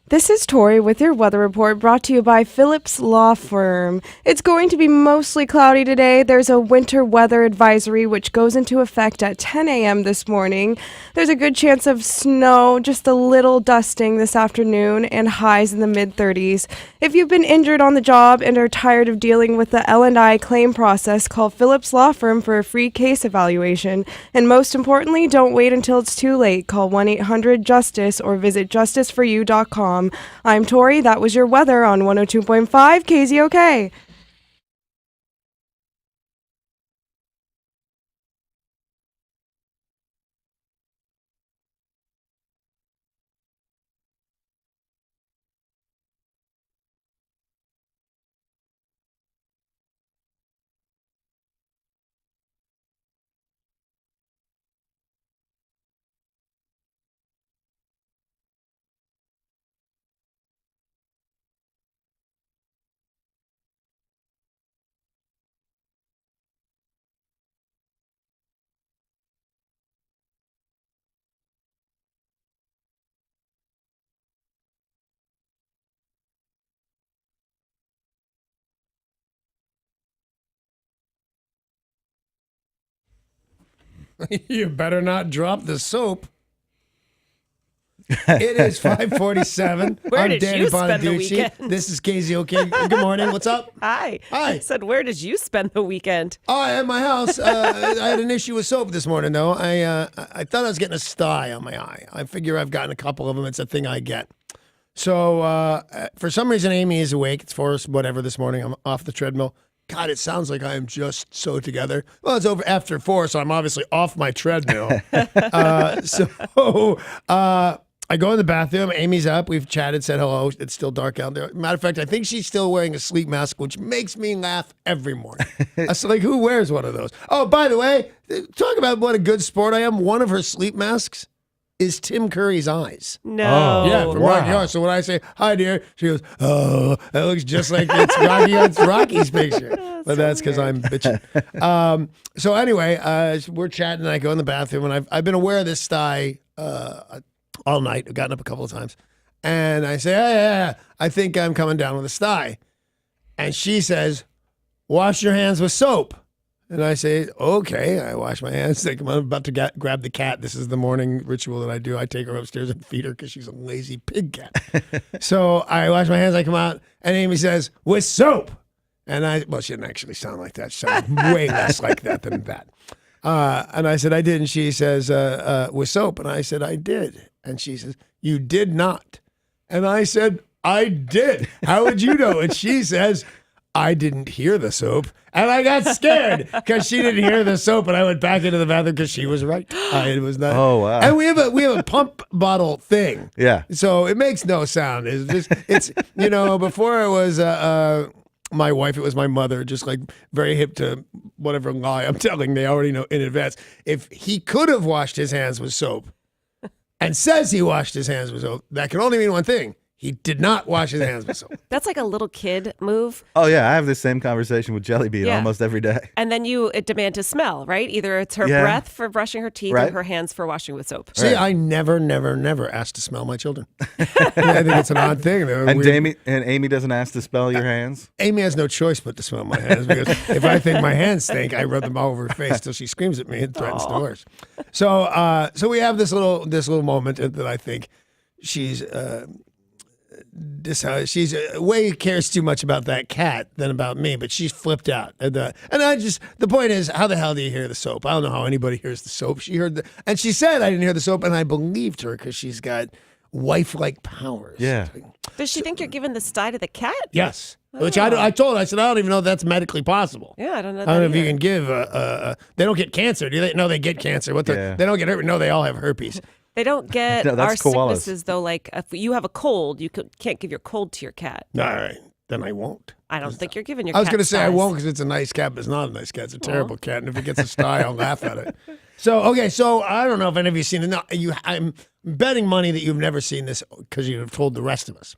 This is Tori with your weather report brought to you by Phillips Law Firm. It's going to be mostly cloudy today. There's a winter weather advisory which goes into effect at 10 a.m. this morning. There's a good chance of snow, just a little dusting this afternoon, and highs in the mid-30s. If you've been injured on the job and are tired of dealing with the L&I claim process, call Phillips Law Firm for a free case evaluation. And most importantly, don't wait until it's too late. Call 1-800-JUSTICE or visit justiceforyou.com. I'm Tori. That was your weather on 102.5 KZOK. You better not drop the soap. It is 5:47. Where I'm did Danny you spend the Bonaducci. weekend? This is KZOK. Good morning. What's up? Hi. Hi. I said, where did you spend the weekend? Oh, at my house. I had an issue with soap this morning, though. I thought I was getting a sty on my eye. I figure I've gotten a couple of them. It's a thing I get. So for some reason, Amy is awake. It's 4 whatever this morning. I'm off the treadmill. God, it sounds like I am just so together. Well, it's over after 4, so I'm obviously off my treadmill. I go in the bathroom. Amy's up. We've chatted, said hello. It's still dark out there. Matter of fact, I think she's still wearing a sleep mask, which makes me laugh every morning. I was like, who wears one of those? Oh, by the way, talk about what a good sport I am. One of her sleep masks is Tim Curry's eyes. No. Yeah, from Rocky Horror. So when I say, hi, dear, she goes, oh, that looks just like it's Rocky's picture. But that's because I'm bitching. So anyway, we're chatting, and I go in the bathroom, and I've been aware of this sty all night. I've gotten up a couple of times. And I say, hey, I think I'm coming down with a sty. And she says, wash your hands with soap. And I say, okay. I wash my hands. I'm about to grab the cat. This is the morning ritual that I do. I take her upstairs and feed her because she's a lazy pig cat. So I wash my hands. I come out, and Amy says, with soap. And well, she didn't actually sound like that. She sounded way less like that than that. And I said, I did. And she says, with soap. And I said, I did. And she says, you did not. And I said, I did. How would you know? And she says, I didn't hear the soap. And I got scared because she didn't hear the soap. And I went back into the bathroom because she was right. It was not. Oh, wow. And we have a pump bottle thing. Yeah. So it makes no sound. It's before it was my wife, it was my mother, just like very hip to whatever lie I'm telling. They already know in advance. If he could have washed his hands with soap and says he washed his hands with soap, that can only mean one thing. He did not wash his hands with soap. That's like a little kid move. Oh, yeah. I have this same conversation with Jelly Bean Yeah. almost every day. And then you demand to smell, right? Either it's her Yeah. breath for brushing her teeth Right. or her hands for washing with soap. See, I never ask to smell my children. I think it's an odd thing. And Amy doesn't ask to spell your hands? Amy has no choice but to smell my hands because if I think my hands stink, I rub them all over her face till she screams at me and threatens divorce. So we have this little moment that I think she's way cares too much about that cat than about me, but she's flipped out. And the point is, how the hell do you hear the soap? I don't know how anybody hears the soap. She heard and she said I didn't hear the soap, and I believed her because she's got wife-like powers. Yeah. Does she think you're giving the sty to the cat? Yes. Which I told her, I said, I don't even know if that's medically possible. Yeah, I don't know. I don't know if you can give, they don't get cancer, do they? No, they get cancer. They don't get herpes. No, they all have herpes. They don't get No, that's our koalas. sicknesses, though. Like, if you have a cold, you can't give your cold to your cat. All right, then I won't. I don't think you're giving your I was cat going to say I styes. won't because it's a nice cat, but it's not a nice cat. It's a terrible cat, and if it gets a sty, I'll laugh at it. So I don't know if any of you seen it. No, I'm betting money that you've never seen this because you've told the rest of us.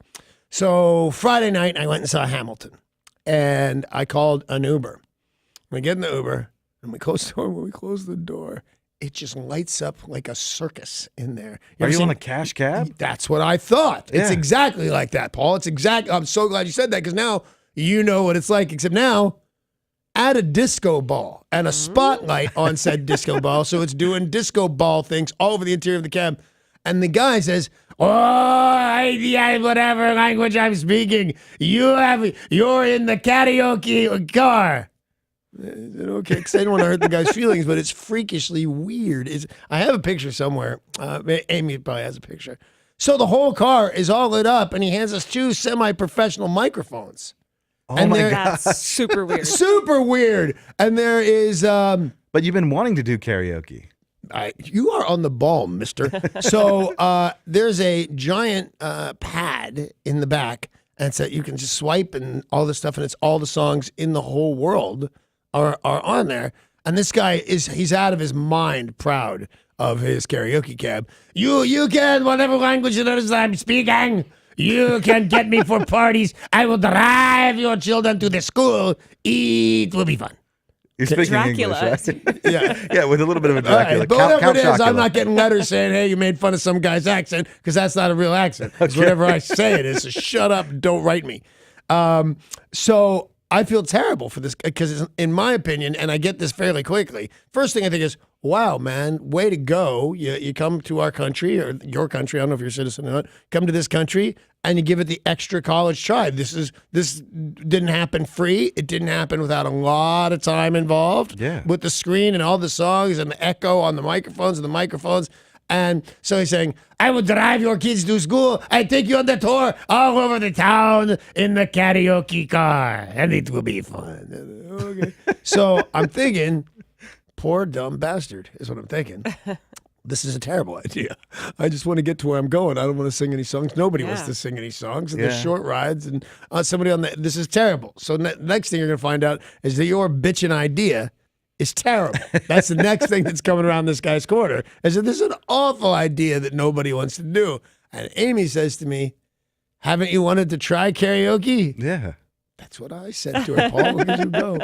So Friday night, I went and saw Hamilton, and I called an Uber. We get in the Uber, and we close the door. When we close the door, it just lights up like a circus in there. Are ever you on seen- a cash cab? That's what I thought. It's Yeah. exactly like that, Paul. It's exactly. I'm so glad you said that because now you know what it's like. Except now, add a disco ball and a spotlight on said disco ball, so it's doing disco ball things all over the interior of the cab. And the guy says, "Oh, yeah, whatever language I'm speaking, you're in the karaoke car." Okay, because I don't want to hurt the guy's feelings, but it's freakishly weird. I have a picture somewhere. Amy probably has a picture. So the whole car is all lit up, and he hands us 2 semi-professional microphones. Oh And my they're- God. That's super weird. Super weird. And there is, But you've been wanting to do karaoke. you are on the ball, mister. So there's a giant pad in the back, and so you can just swipe and all this stuff, and it's all the songs in the whole world are on there. And this guy he's out of his mind proud of his karaoke cab. You can, whatever language it is I'm speaking, you can get me for parties. I will drive your children to the school. It will be fun. You're speaking Dracula. English, right? Yeah. Yeah, with a little bit of a All right, Dracula. but whatever Count it is, Chocula. I'm not getting letters saying, "Hey, you made fun of some guy's accent," because that's not a real accent. It's whatever I say it is. So shut up, and don't write me. So I feel terrible for this because, in my opinion, and I get this fairly quickly. First thing I think is, "Wow, man, way to go! You come to our country or your country. I don't know if you're a citizen or not. Come to this country." And you give it the extra college try. This didn't happen free. It didn't happen without a lot of time involved. Yeah. With the screen and all the songs and the echo on the microphones and the microphones. And so he's saying, "I will drive your kids to school. I take you on the tour all over the town in the karaoke car, and it will be fun." Okay. So I'm thinking, poor dumb bastard is what I'm thinking. This is a terrible idea. I just want to get to where I'm going. I don't want to sing any songs. Nobody wants Yeah. to sing any songs. And Yeah. there's short rides and somebody on the. This is terrible. So next thing you're going to find out is that your bitchin' idea is terrible. That's the next thing that's coming around this guy's corner. Is that this is an awful idea that nobody wants to do. And Amy says to me, "Haven't you wanted to try karaoke?" Yeah. That's what I said to her, Paul. Look at you go.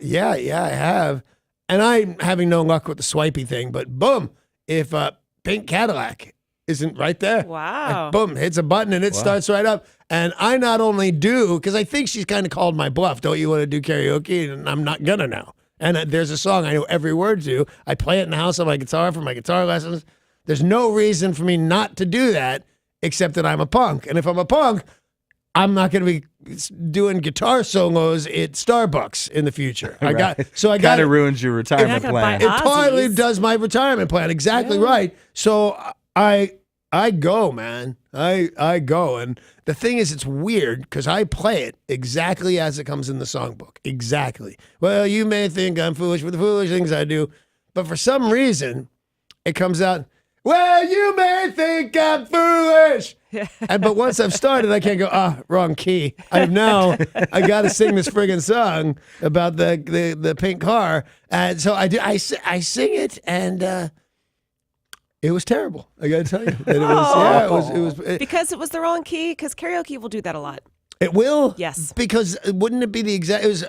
Yeah, I have. And I'm having no luck with the swipey thing, but boom, if Pink Cadillac isn't right there. Wow. Boom, hits a button and it starts right up. And I not only do, because I think she's kind of called my bluff. Don't you want to do karaoke? And I'm not going to now. And there's a song I know every word to. I play it in the house on my guitar for my guitar lessons. There's no reason for me not to do that except that I'm a punk. And if I'm a punk, I'm not going to be doing guitar solos at Starbucks in the future. I got Kind of ruins your retirement gonna buy plan. it totally Ozzy's. does my retirement plan. Exactly right. So I go, man. I go. And the thing is, it's weird because I play it exactly as it comes in the songbook. Exactly. Well, you may think I'm foolish for the foolish things I do, but for some reason, it comes out, "Well, you may think I'm foolish." But once I've started, I can't go, wrong key. I got to sing this friggin' song about the pink car. And so I do. I sing it, and it was terrible. I got to tell you. That it was. Because it was the wrong key. Because karaoke will do that a lot. It will. Yes. Because wouldn't it be the exact? It was.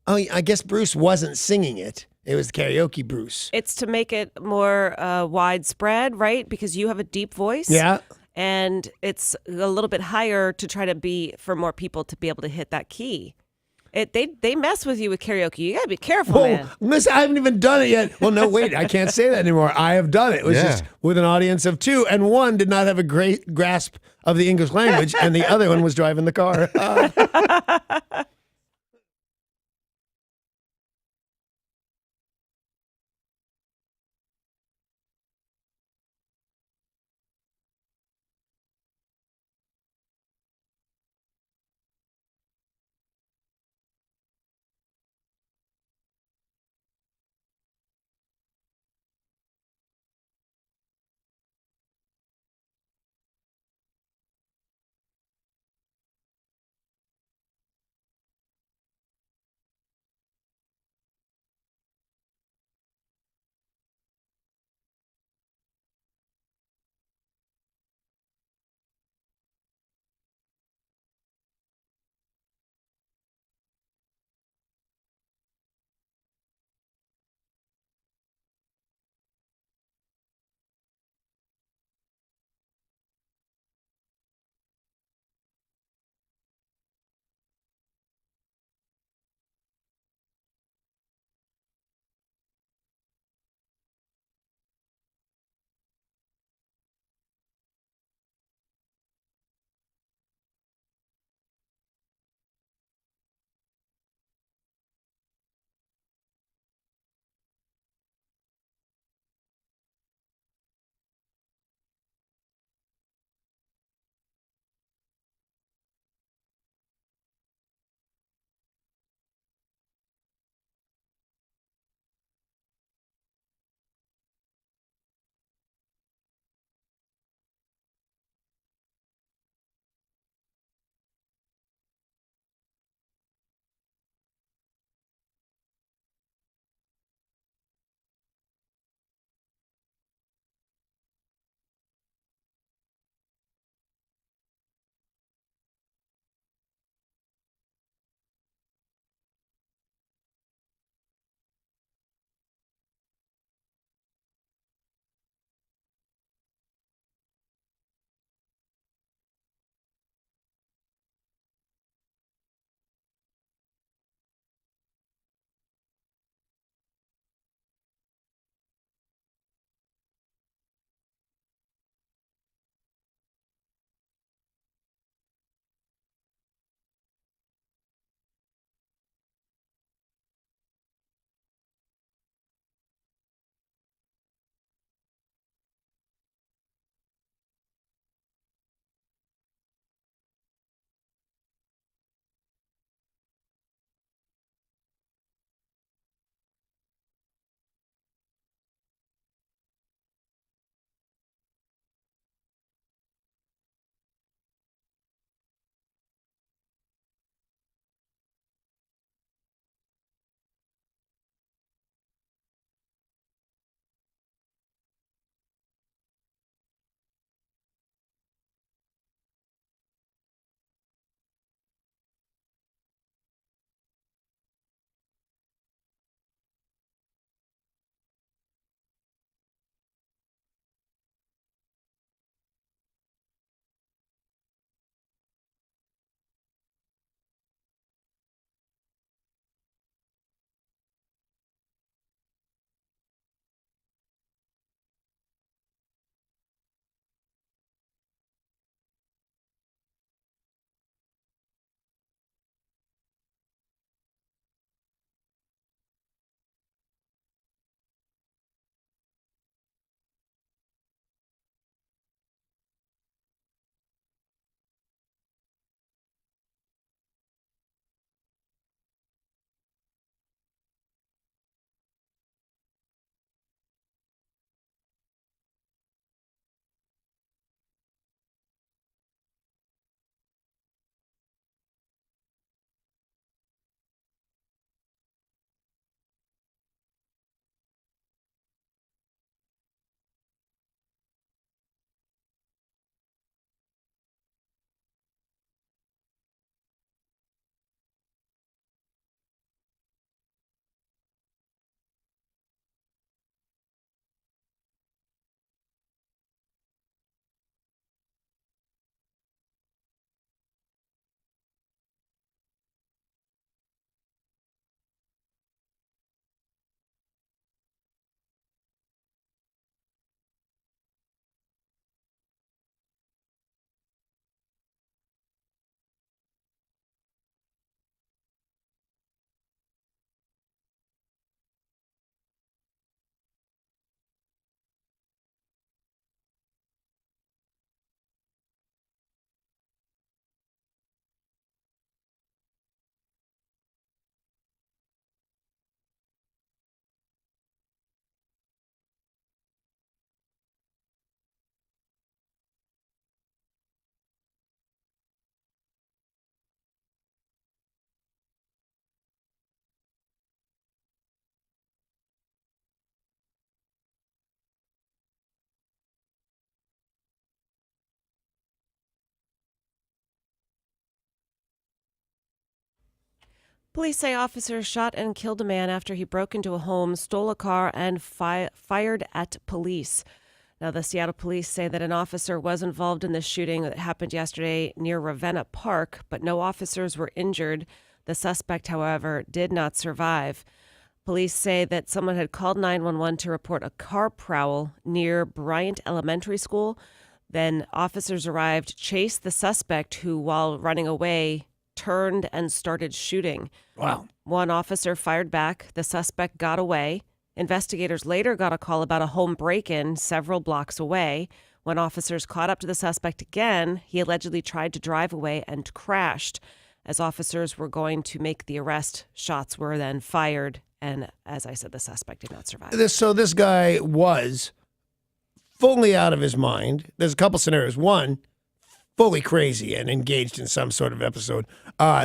I guess Bruce wasn't singing it. It was karaoke Bruce. It's to make it more widespread, right? Because you have a deep voice. Yeah. And it's a little bit higher to try to be for more people to be able to hit that key. They mess with you with karaoke. You gotta be careful, man. Oh, listen, I haven't even done it yet. Well, no, wait, I can't say that anymore. I have done it. It was just with an audience of 2, and one did not have a great grasp of the English language, and the other one was driving the car. Police say officers shot and killed a man after he broke into a home, stole a car, and fired at police. Now, the Seattle police say that an officer was involved in this shooting that happened yesterday near Ravenna Park, but no officers were injured. The suspect, however, did not survive. Police say that someone had called 911 to report a car prowl near Bryant Elementary School. Then officers arrived, chased the suspect who, while running away, turned and started shooting. Wow. One officer fired back. The suspect got away. Investigators later got a call about a home break-in several blocks away. When officers caught up to the suspect again, he allegedly tried to drive away and crashed. As officers were going to make the arrest, shots were then fired. And as I said, the suspect did not survive. So this guy was fully out of his mind. There's a couple scenarios. One, fully crazy and engaged in some sort of episode.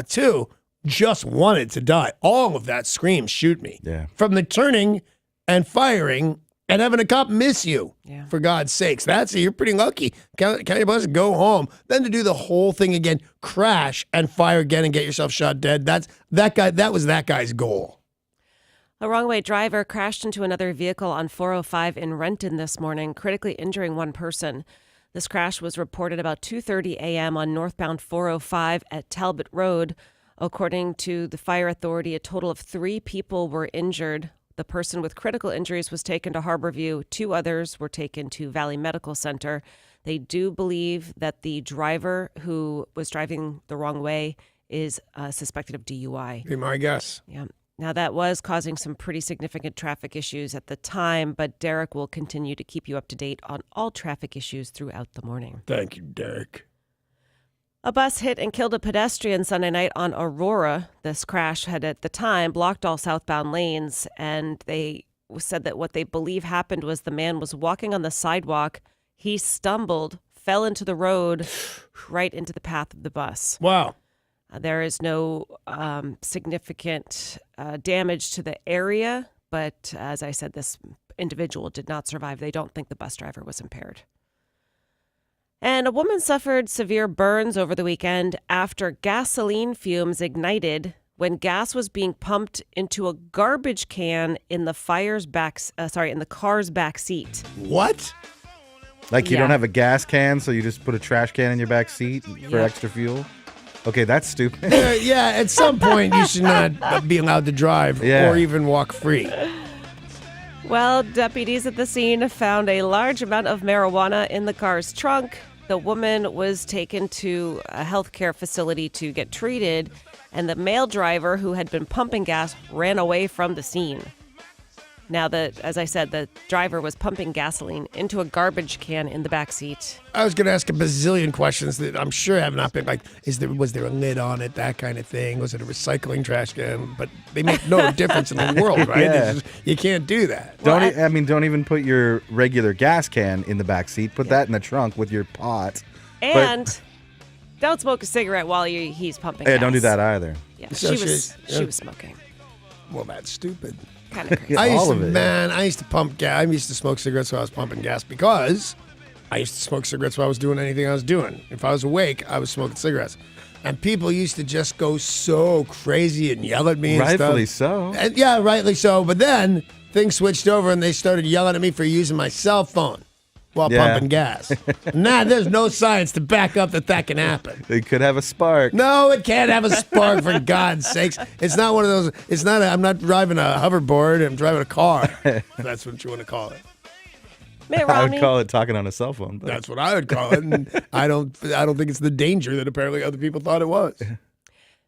Two, just wanted to die. All of that screams, shoot me. Yeah. From the turning and firing and having a cop miss you, for God's sakes. You're pretty lucky. Count your blessings, go home. Then to do the whole thing again, crash and fire again and get yourself shot dead. That was that guy's goal. A wrong-way driver crashed into another vehicle on 405 in Renton this morning, critically injuring one person. This crash was reported about 2:30 a.m. on northbound 405 at Talbot Road. According to the fire authority, a total of 3 people were injured. The person with critical injuries was taken to Harborview. 2 others were taken to Valley Medical Center. They do believe that the driver who was driving the wrong way is suspected of DUI. Be my guess. Yeah. Now, that was causing some pretty significant traffic issues at the time, but Derek will continue to keep you up to date on all traffic issues throughout the morning. Thank you, Derek. A bus hit and killed a pedestrian Sunday night on Aurora. This crash had, at the time, blocked all southbound lanes, and they said that what they believe happened was the man was walking on the sidewalk. He stumbled, fell into the road, right into the path of the bus. Wow. There is no significant damage to the area, but as I said, this individual did not survive. They don't think the bus driver was impaired. And a woman suffered severe burns over the weekend after gasoline fumes ignited when gas was being pumped into a garbage can in the in the car's back seat. What? Like you Yeah. don't have a gas can, so you just put a trash can in your back seat for extra fuel? Okay, that's stupid. Yeah, at some point you should not be allowed to drive or even walk free. Well, deputies at the scene found a large amount of marijuana in the car's trunk. The woman was taken to a healthcare facility to get treated, and the male driver who had been pumping gas ran away from the scene. Now, as I said, the driver was pumping gasoline into a garbage can in the back seat. I was going to ask a bazillion questions that I'm sure have not been like, was there a lid on it, that kind of thing? Was it a recycling trash can? But they make no difference in the world, right? Yeah. You can't do that. Don't even put your regular gas can in the back seat. Put that in the trunk with your pot. And don't smoke a cigarette while he's pumping gas. Yeah, don't do that either. Yeah, So she was smoking. Well, that's stupid. Kind of crazy. I used all to, of it. man, I used to pump gas. I used to smoke cigarettes while I was pumping gas because I used to smoke cigarettes while I was doing anything I was doing. If I was awake, I was smoking cigarettes. And people used to just go so crazy and yell at me and Rightfully stuff. so. And yeah, rightly so. But then things switched over and they started yelling at me for using my cell phone while pumping gas. There's no science to back up that can happen. It could have a spark. No, it can't have a spark, for God's sakes. It's not one of those. I'm not driving a hoverboard. I'm driving a car. If that's what you want to call it. Mitt I Romney. would call it talking on a cell phone. But That's what I would call it. And I don't think it's the danger that apparently other people thought it was.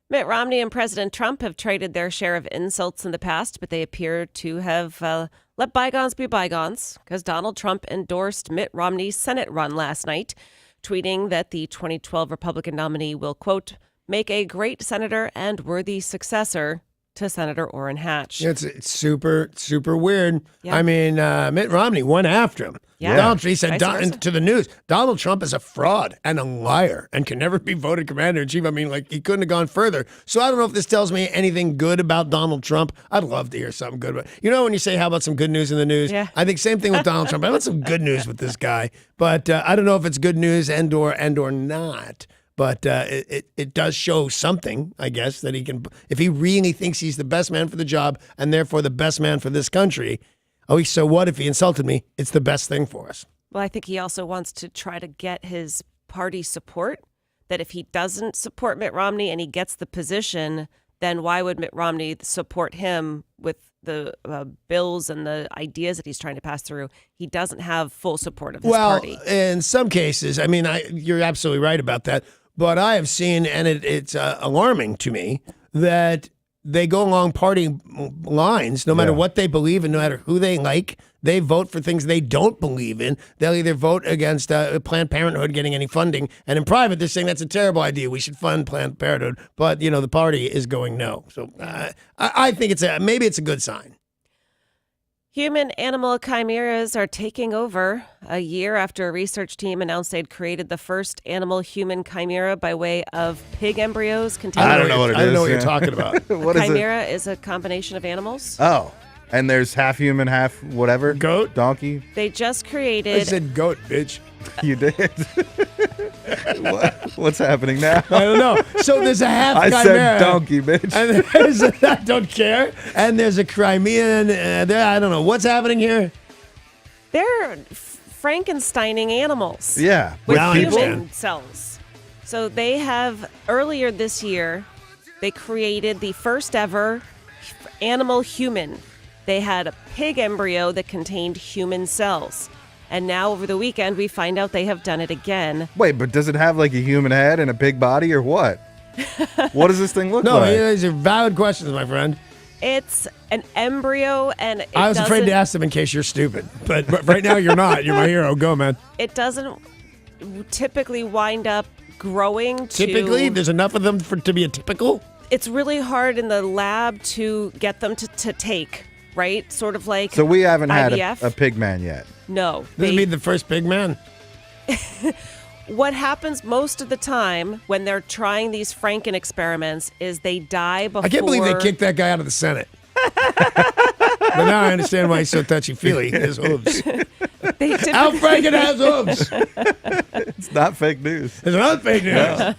Mitt Romney and President Trump have traded their share of insults in the past, but they appear to have let bygones be bygones, because Donald Trump endorsed Mitt Romney's Senate run last night, tweeting that the 2012 Republican nominee will, quote, make a great senator and worthy successor to Senator Orrin Hatch. It's super, super weird. Yeah. I mean, Mitt Romney went after him. Yeah. Donald Trump, he said Vice versa. to the news, Donald Trump is a fraud and a liar and can never be voted commander-in-chief. I mean, like, he couldn't have gone further. So I don't know if this tells me anything good about Donald Trump. I'd love to hear something good about it. You know when you say, how about some good news in the news? Yeah. I think same thing with Donald Trump. I want some good news with this guy. But I don't know if it's good news and or not. But it does show something, I guess, that he can, if he really thinks he's the best man for the job and therefore the best man for this country. Oh, so what if he insulted me? It's the best thing for us. Well, I think he also wants to try to get his party support, that if he doesn't support Mitt Romney and he gets the position, then why would Mitt Romney support him with the bills and the ideas that he's trying to pass through? He doesn't have full support of his party. Well, in some cases, I mean, you're absolutely right about that. But I have seen, and it's alarming to me, that they go along party lines, no matter what they believe and no matter who they like. They vote for things they don't believe in. They'll either vote against Planned Parenthood getting any funding, and in private, they're saying that's a terrible idea. We should fund Planned Parenthood, but the party is going no. So I think maybe it's a good sign. Human-animal chimeras are taking over a year after a research team announced they'd created the first animal-human chimera by way of pig embryos containing. I don't know what it is. I don't know what you're talking about. What is it? Chimera is a combination of animals. Oh, and there's half human, half whatever. Goat? Donkey. They just I created. said goat, bitch. You did. What's happening now? I don't know. So there's a half I chimera. said donkey, bitch. And there's I don't care. And there's a Crimean. I don't know. What's happening here? They're Frankensteining animals. Yeah. With Now I human understand. cells. So they have, earlier this year, they created the first ever animal human. They had a pig embryo that contained human cells. And now over the weekend, we find out they have done it again. Wait, but does it have like a human head and a pig body or what? What does this thing look No, like? these are valid questions, my friend. It's an embryo, and I was afraid to ask them in case you're stupid. But right now you're not. You're my hero. Go, man. it doesn't typically wind up growing to... Typically, there's enough of them to be a typical? It's really hard in the lab to get them to take, right? Sort of like So we haven't had IVF. a pig man yet. No. This would be the first big man. What happens most of the time when they're trying these Franken experiments is they die before... I can't believe they kicked that guy out of the Senate. But now I understand why he's so touchy-feely. His hooves. Al Franken has hooves. It's not fake news. It's not fake news.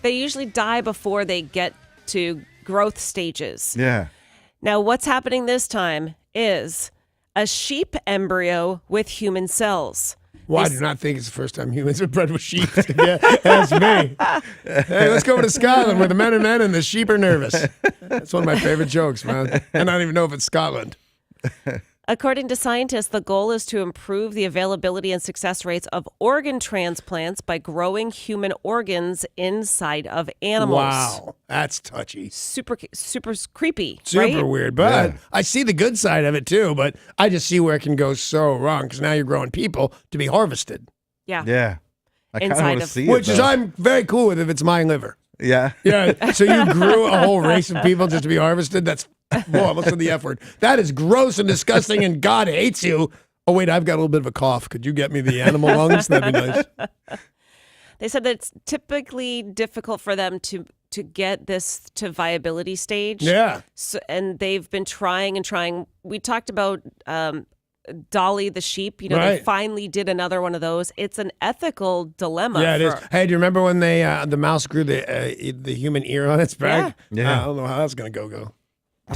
They usually die before they get to growth stages. Yeah. Now, what's happening this time is a sheep embryo with human cells. Well, I do not think it's the first time humans are bred with sheep. Yeah, that's me. Hey, let's go over to Scotland where the men are men and the sheep are nervous. That's one of my favorite jokes, man. And I don't even know if it's Scotland. According to scientists, the goal is to improve the availability and success rates of organ transplants by growing human organs inside of animals. Wow, that's touchy. Super creepy, Super right? weird. But Yeah. I see the good side of it too, but I just see where it can go so wrong because now you're growing people to be harvested, Yeah. Yeah. I kind of Inside want to of- see it. which is though. I'm very cool with if it's my liver. Yeah. Yeah, so you grew a whole race of people just to be harvested? That's, whoa, I almost said the F word. That is gross and disgusting and God hates you. Oh, wait, I've got a little bit of a cough. Could you get me the animal lungs? That'd be nice. They said that it's typically difficult for them to get this to viability stage. Yeah. So, and they've been trying and trying. We talked about Dolly the sheep. They Right. finally did another one of those. It's an ethical dilemma. Yeah, it is. for- Hey, do you remember when the mouse grew the human ear on its back? Yeah. Yeah. I don't know how that's going to go. I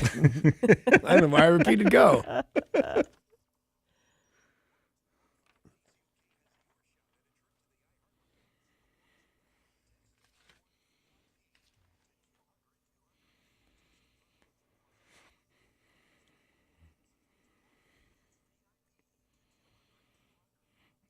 don't know why I repeated go.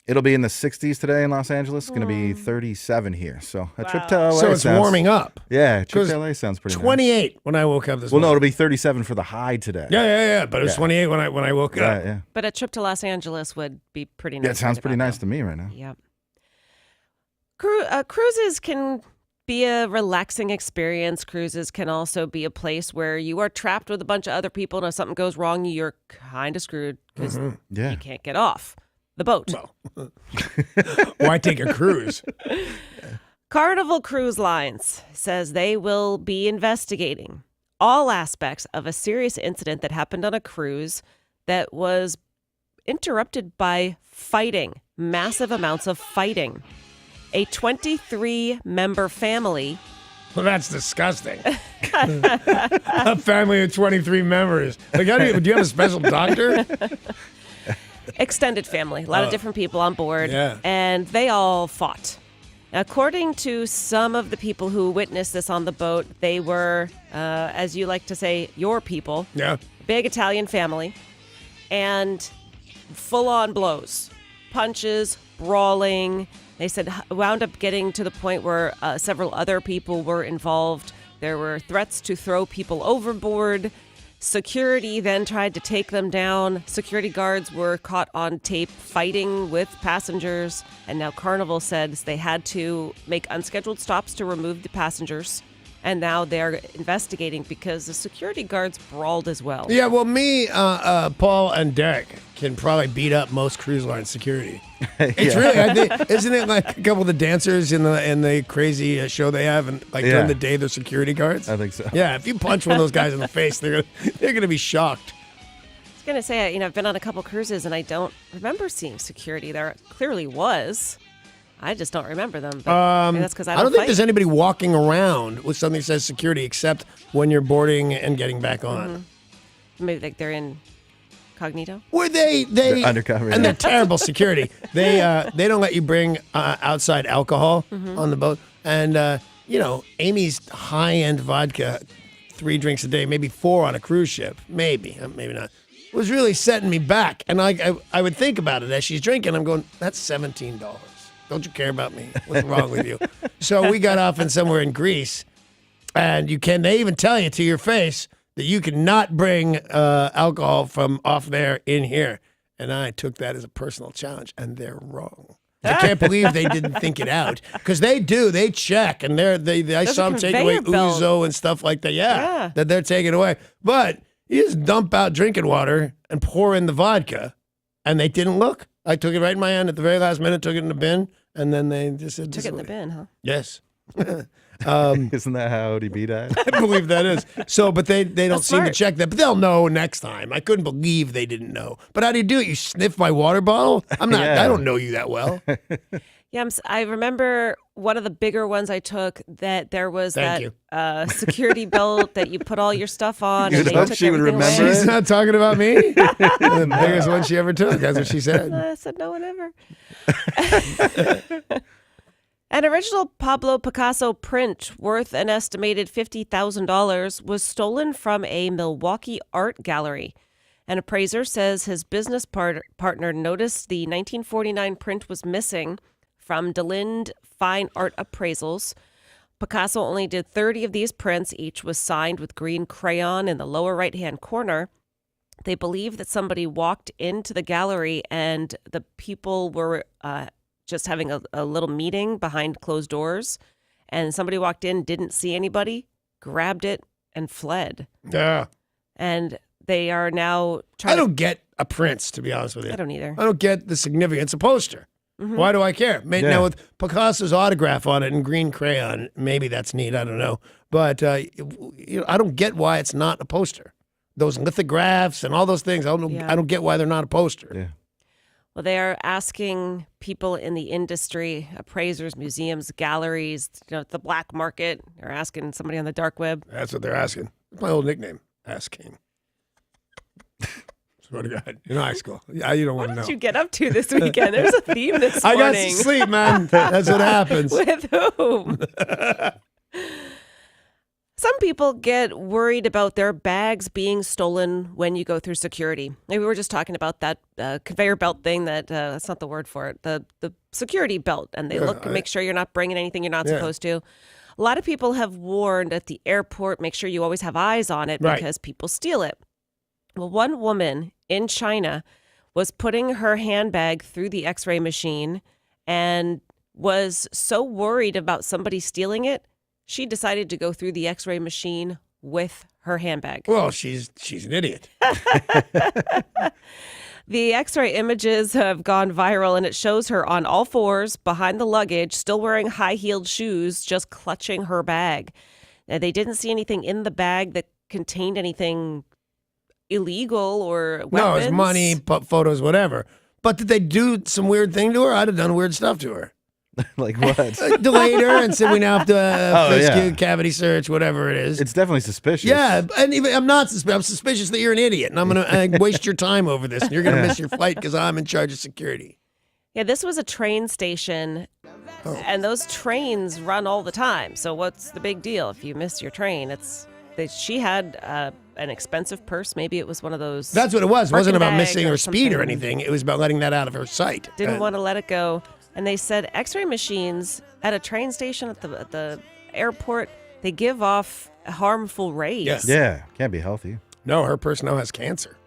It'll be in the 60s today in Los Angeles. It's going to be 37 here. So a trip to LA So it's sounds- warming up. Yeah, a trip 'Cause to LA sounds pretty nice. 28 when I woke up this Well, no, morning. it'll be 37 for the high today. Yeah. But it was Yeah. 28 when I woke Yeah, up. yeah. But a trip to Los Angeles would be pretty nice. Yeah, it sounds right pretty about nice to me right now. now. Yep. Cruises can be a relaxing experience. Cruises can also be a place where you are trapped with a bunch of other people, and if something goes wrong, you're kind of screwed because Yeah. you can't get off the boat. Why take a cruise? Carnival Cruise Lines says they will be investigating all aspects of a serious incident that happened on a cruise that was interrupted by fighting, massive amounts of fighting. A 23-member family. Well, that's disgusting. A family of 23 members. Like, do you have a special doctor? Extended family. A lot of different people on board. Yeah. And they all fought. According to some of the people who witnessed this on the boat, they were, as you like to say, your people. Yeah. Big Italian family. And full-on blows. Punches, brawling. They said wound up getting to the point where several other people were involved. There were threats to throw people overboard. Security then tried to take them down. Security guards were caught on tape fighting with passengers. And now Carnival says they had to make unscheduled stops to remove the passengers. And now they're investigating because the security guards brawled as well. Yeah, well, me, Paul, and Derek can probably beat up most cruise line security. It's really, I think, isn't it like a couple of the dancers in the crazy show they have, and like during the day they're security guards? I think so. Yeah, if you punch one of those guys in the face, they're gonna be shocked. I was gonna say, I've been on a couple cruises and I don't remember seeing security. There clearly was. I just don't remember them. But maybe that's because I don't think there's anybody walking around with something that says security except when you're boarding and getting back on. Mm-hmm. Maybe like they're incognito. Where they're undercover, and they're terrible security. They don't let you bring outside alcohol on the boat. And Amy's high-end vodka, 3 drinks a day, maybe 4 on a cruise ship, maybe not, was really setting me back. And I would think about it as she's drinking. I'm going, that's $17. Don't you care about me? What's wrong with you? So we got off in somewhere in Greece, and they even tell you to your face that you cannot bring alcohol from off there in here. And I took that as a personal challenge, and they're wrong. I can't believe they didn't think it out, because they do. They check, and I saw them take away ouzo and stuff like that. Yeah, that they're taking away. But you just dump out drinking water and pour in the vodka, and they didn't look. I took it right in my hand at the very last minute, took it in the bin, and then they just said, took it in the bin, huh? Yes. Isn't that how ODB died? I believe that is. So, but they don't seem to smart. check that. But they'll know next time. I couldn't believe they didn't know. But how do you do it? You sniff my water bottle? I'm not. Yeah. I don't know you that well. Yeah, I remember one of the bigger ones I took that there was security belt that you put all your stuff on. You'd and they hope took she would everything remember away. She's not talking about me. The biggest one she ever took. That's what she said. I said no one ever. An original Pablo Picasso print worth an estimated $50,000 was stolen from a Milwaukee art gallery. An appraiser says his business partner noticed the 1949 print was missing from DeLinde Fine Art Appraisals. Picasso only did 30 of these prints. Each was signed with green crayon in the lower right-hand corner. They believe that somebody walked into the gallery and the people were just having a little meeting behind closed doors. And somebody walked in, didn't see anybody, grabbed it, and fled. Yeah. And they are now trying I don't get a prince, to be honest with you. I don't either. I don't get the significance of poster. Mm-hmm. Why do I care? Now, with Picasso's autograph on it in green crayon, maybe that's neat. I don't know. But I don't get why it's not a poster. Those lithographs and all those things, I don't get why they're not a poster. Yeah. Well, they are asking people in the industry, appraisers, museums, galleries, the black market. They're asking somebody on the dark web. That's what they're asking. It's my old nickname, Ass King. Swear to God, in high school. Yeah, you don't want to know. What did you get up to this weekend? There's a theme this I morning. got some sleep, man. That's what happens. With whom? Some people get worried about their bags being stolen when you go through security. Maybe we were just talking about that conveyor belt thing that's not the word for it, the security belt. And they look and make sure you're not bringing anything you're not supposed to. A lot of people have warned at the airport, make sure you always have eyes on it because people steal it. Well, one woman in China was putting her handbag through the x-ray machine and was so worried about somebody stealing it, she decided to go through the x-ray machine with her handbag. Well, she's an idiot. The x-ray images have gone viral, and it shows her on all fours behind the luggage, still wearing high-heeled shoes, just clutching her bag. Now, they didn't see anything in the bag that contained anything illegal or weapons. No, it's money, photos, whatever. But did they do some weird thing to her? I'd have done weird stuff to her. Like what? Delayed her and said we now have to frisk yeah. you, cavity search, whatever it is. It's definitely suspicious. Yeah, and even I'm not suspicious. I'm suspicious that you're an idiot, and I'm gonna waste your time over this, and you're gonna miss your flight because I'm in charge of security. Yeah, this was a train station, and those trains run all the time. So what's the big deal if you miss your train? She had an expensive purse. Maybe it was one of those. That's what it was. It wasn't about missing her speed or something. anything. It was about letting that out of her sight. Didn't want to let it go. And they said X-ray machines at a train station at the airport, they give off harmful rays. Yes. Yeah, can't be healthy. No, her purse now has cancer.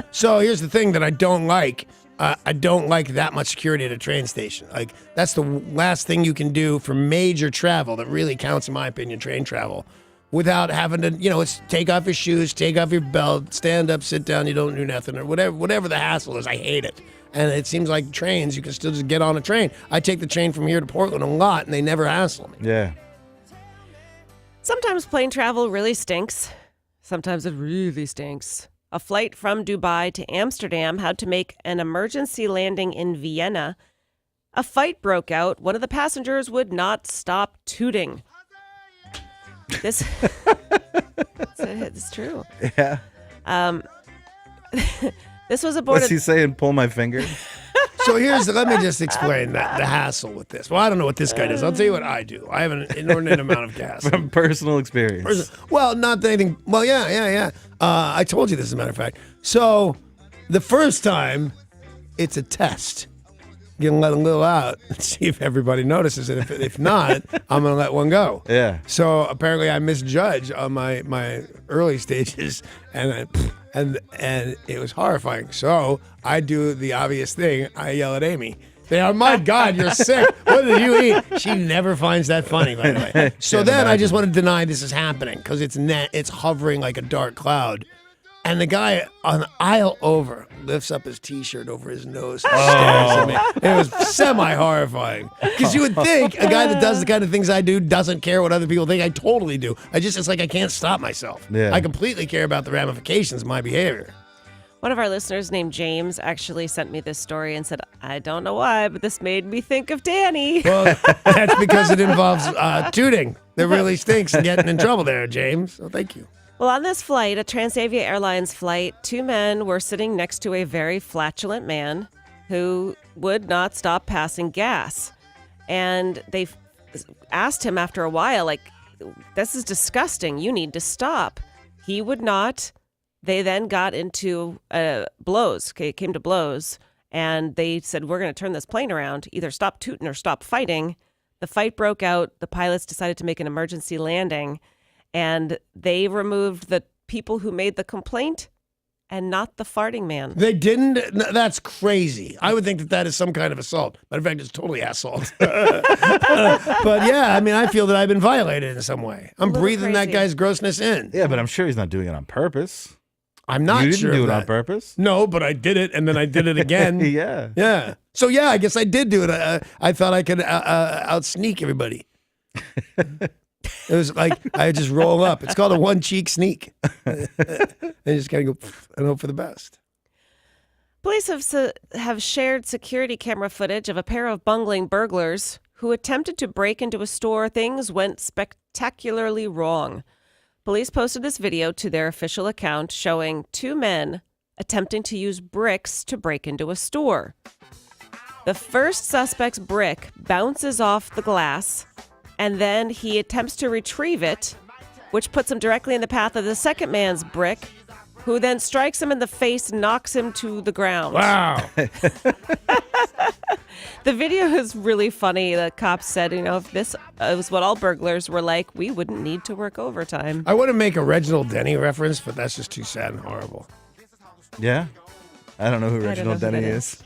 So here's the thing that I don't like. I don't like that much security at a train station. Like, that's the last thing you can do for major travel that really counts, in my opinion, train travel, without having to, it's take off your shoes, take off your belt, stand up, sit down, you don't do nothing, or whatever the hassle is. I hate it. And it seems like trains, you can still just get on a train. I take the train from here to Portland a lot, and they never hassle me. Yeah. Sometimes plane travel really stinks. Sometimes it really stinks. A flight from Dubai to Amsterdam had to make an emergency landing in Vienna. A fight broke out. One of the passengers would not stop tooting. This it's true. Yeah. This was aboard. What's he saying? Pull my finger? So let me just explain the hassle with this. Well, I don't know what this guy does. I'll tell you what I do. I have an inordinate amount of gas. From personal experience. Well, not that anything. Well, yeah. I told you this, as a matter of fact. So the first time, it's a test. You're going to let a little out and see if everybody notices it. If not, I'm going to let one go. Yeah. So apparently I misjudged on my early stages, and it was horrifying. So I do the obvious thing. I yell at Amy. Oh my God, you're sick. What did you eat? She never finds that funny, by the way. So then I just want to deny this is happening because it's hovering like a dark cloud. And the guy on the aisle over lifts up his T-shirt over his nose and stares at me. It was semi-horrifying. Because you would think a guy that does the kind of things I do doesn't care what other people think. I totally do. It's like I can't stop myself. Yeah. I completely care about the ramifications of my behavior. One of our listeners named James actually sent me this story and said, I don't know why, but this made me think of Danny. Well, that's because it involves tooting. That really stinks and getting in trouble there, James. So thank you. Well, on this flight, a Transavia Airlines flight, two men were sitting next to a very flatulent man who would not stop passing gas. And they asked him after a while, like, this is disgusting. You need to stop. He would not. They then got into blows. Okay, it came to blows. And they said, we're going to turn this plane around. Either stop tooting or stop fighting. The fight broke out. The pilots decided to make an emergency landing. And they removed the people who made the complaint and not the farting man. They didn't? That's crazy. I would think that is some kind of assault. Matter of fact, it's totally assault. But yeah, I mean, I feel that I've been violated in some way. I'm breathing that guy's grossness in. Yeah, but I'm sure he's not doing it on purpose. I'm not sure. You sure didn't do it of on that. purpose? No, but I did it, and then I did it again. Yeah. Yeah. So yeah, I guess I did do it. I thought I could out-sneak everybody. It was like I just roll up. It's called a one-cheek sneak. And you just kind of go and hope for the best. Police have shared security camera footage of a pair of bungling burglars who attempted to break into a store. Things went spectacularly wrong. Police posted this video to their official account showing two men attempting to use bricks to break into a store. The first suspect's brick bounces off the glass, and then he attempts to retrieve it, which puts him directly in the path of the second man's brick, who then strikes him in the face and knocks him to the ground. Wow. The video is really funny. The cops said, if this was what all burglars were like, we wouldn't need to work overtime. I want to make a Reginald Denny reference, but that's just too sad and horrible. Yeah? I don't know who I don't Reginald know who Denny that is.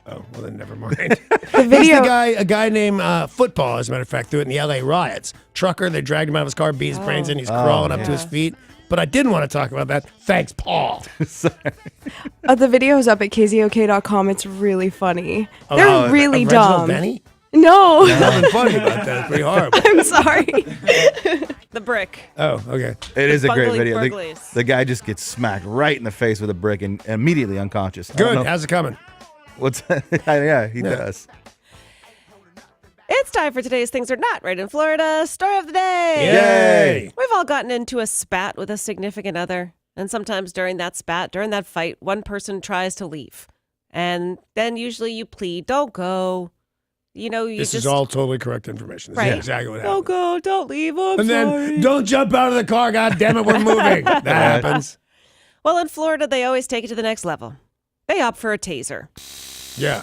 Oh, well then never mind. The video. He's a guy named Football, as a matter of fact, threw it in the LA riots. Trucker, they dragged him out of his car, beat his brains in. He's crawling up to his feet. But I didn't want to talk about that. Thanks, Paul. The video is up at KZOK.com. It's really funny. Oh, They're really Reginald dumb. Denny? No. Nothing funny about that. It's pretty horrible. I'm sorry. The brick. Oh, okay. It is a great Bungling video. burglaries. The guy just gets smacked right in the face with a brick and immediately unconscious. I don't Good. know- How's it coming? What's yeah, he does. It's time for today's Things Are Not Right in Florida story of the day. Yay! We've all gotten into a spat with a significant other. And sometimes during that spat, during that fight, one person tries to leave. And then usually you plead, don't go. You know, you This just... is all totally correct information. This Right. is exactly what Don't happened. go, don't leave, I'm And sorry. then, don't jump out of the car. God damn it, we're moving. That happens. Well, in Florida, they always take it to the next level. They opt for a taser. Yeah.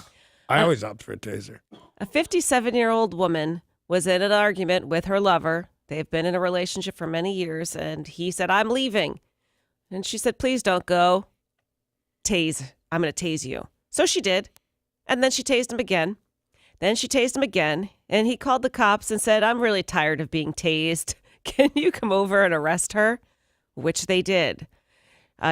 I always opt for a taser. A 57-year-old woman was in an argument with her lover. They've been in a relationship for many years, and he said, I'm leaving. And she said, please don't go. Tase. I'm going to tase you. So she did. And then she tased him again. Then she tased him again, and he called the cops and said, I'm really tired of being tased. Can you come over and arrest her? Which they did.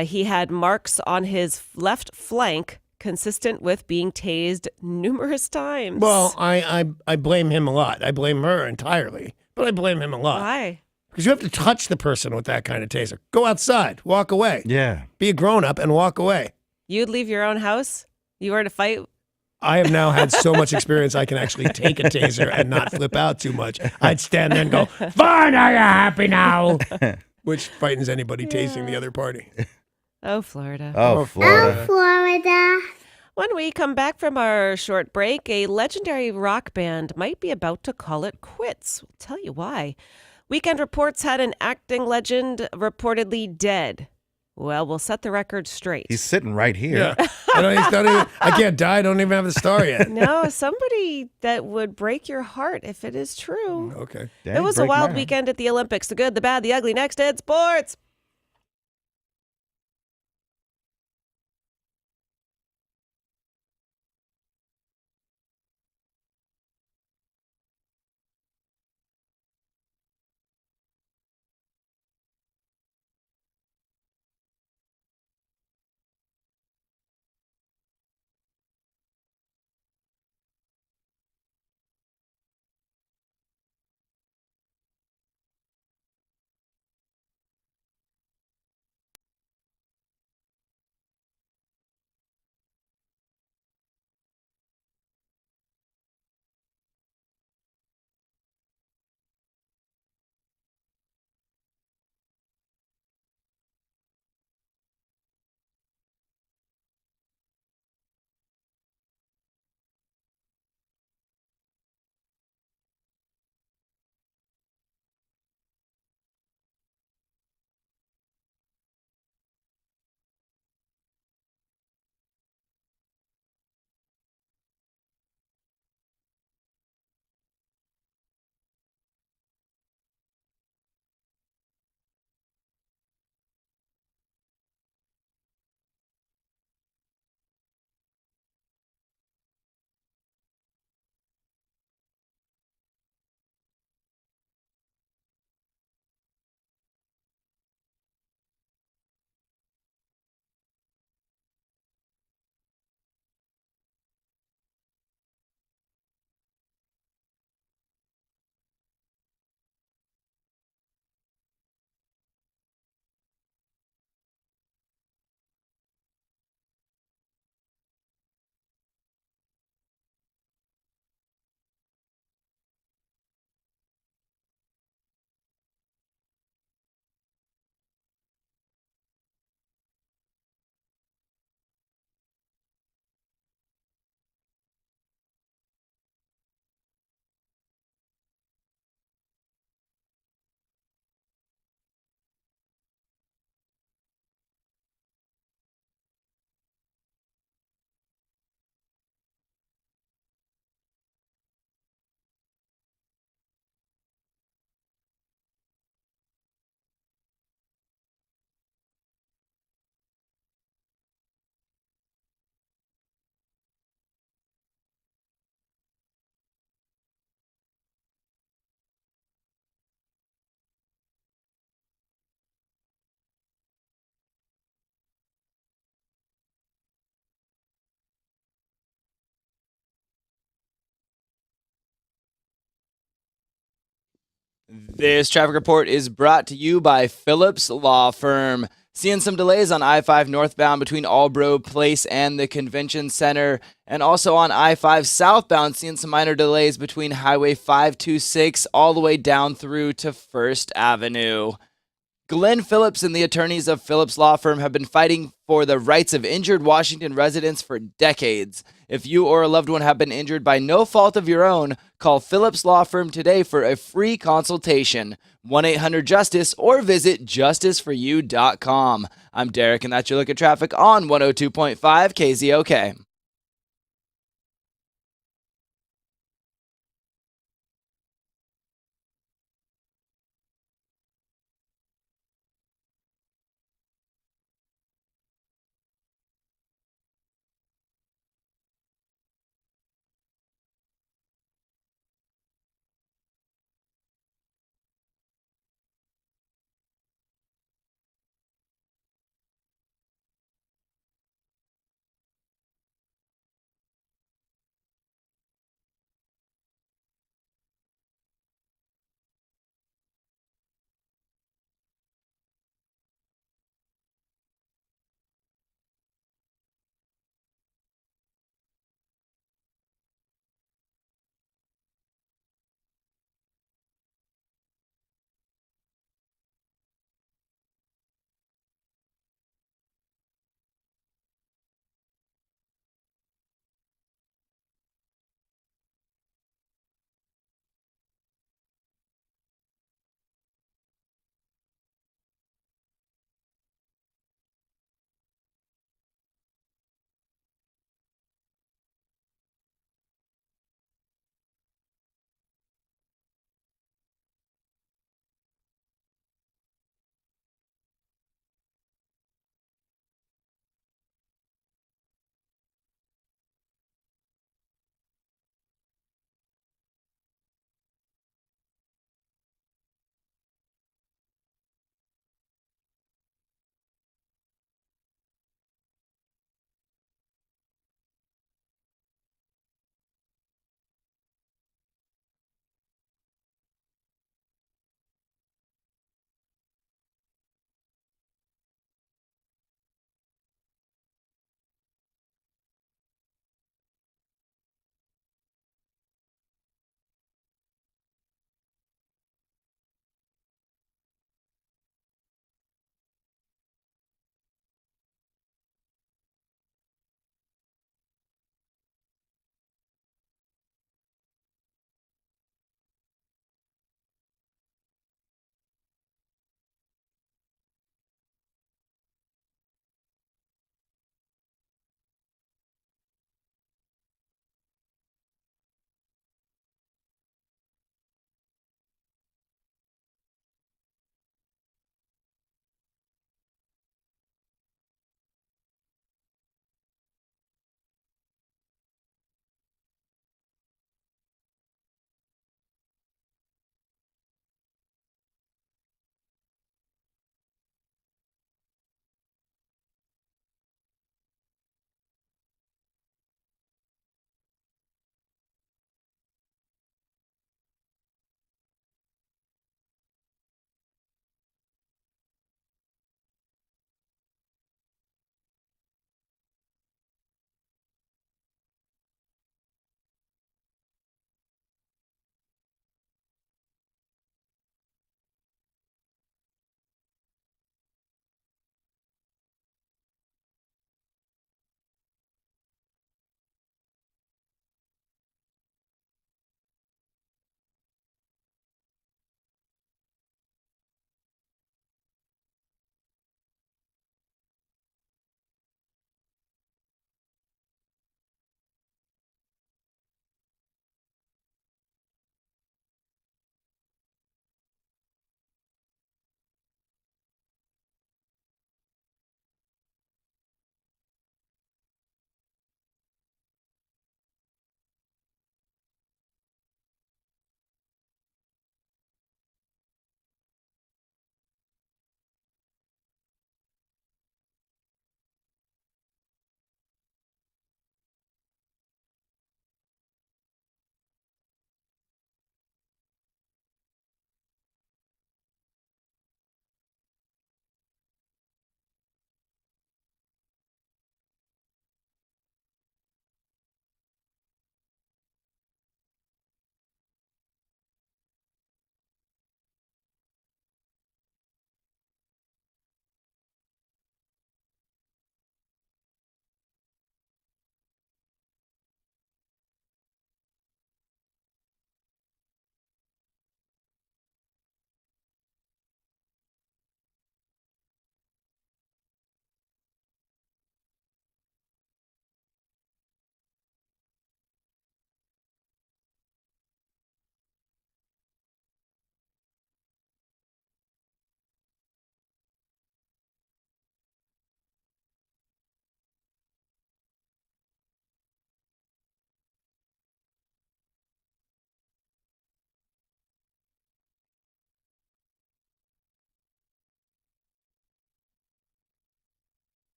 He had marks on his left flank consistent with being tased numerous times. Well, I blame him a lot. I blame her entirely, but I blame him a lot. Why? Because you have to touch the person with that kind of taser. Go outside. Walk away. Yeah. Be a grown-up and walk away. You'd leave your own house? You were to fight? I have now had so much experience I can actually take a taser and not flip out too much. I'd stand there and go, fine, are you happy now? Which frightens anybody tasing the other party. Oh, Florida. Oh, Florida. Florida. When we come back from our short break, a legendary rock band might be about to call it quits. We'll tell you why. Weekend Reports had an acting legend reportedly dead. Well, we'll set the record straight. He's sitting right here. Yeah. I can't die. I don't even have the star yet. No, somebody that would break your heart if it is true. Okay. It was a wild weekend at the Olympics. The good, the bad, the ugly. Next in sports. This traffic report is brought to you by Phillips Law Firm. Seeing some delays on I-5 northbound between Albro Place and the Convention Center. And also on I-5 southbound, seeing some minor delays between Highway 526 all the way down through to First Avenue. Glenn Phillips and the attorneys of Phillips Law Firm have been fighting for the rights of injured Washington residents for decades. If you or a loved one have been injured by no fault of your own, call Phillips Law Firm today for a free consultation. 1-800-JUSTICE or visit justiceforyou.com. I'm Derek, and that's your look at traffic on 102.5 KZOK.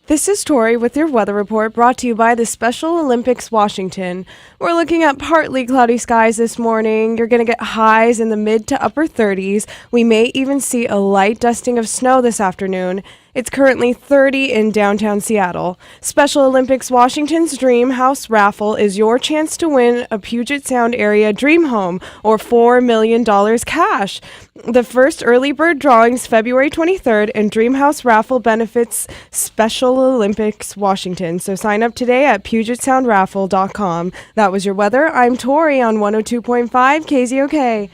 This is Tori with your weather report brought to you by the Special Olympics Washington. We're looking at partly cloudy skies this morning. You're going to get highs in the mid to upper 30s. We may even see a light dusting of snow this afternoon. It's currently 30 in downtown Seattle. Special Olympics Washington's Dream House Raffle is your chance to win a Puget Sound area dream home or $4 million cash. The first early bird drawings February 23rd, and Dream House Raffle benefits Special Olympics Washington. So sign up today at PugetSoundRaffle.com. That was your weather. I'm Tori on 102.5 KZOK.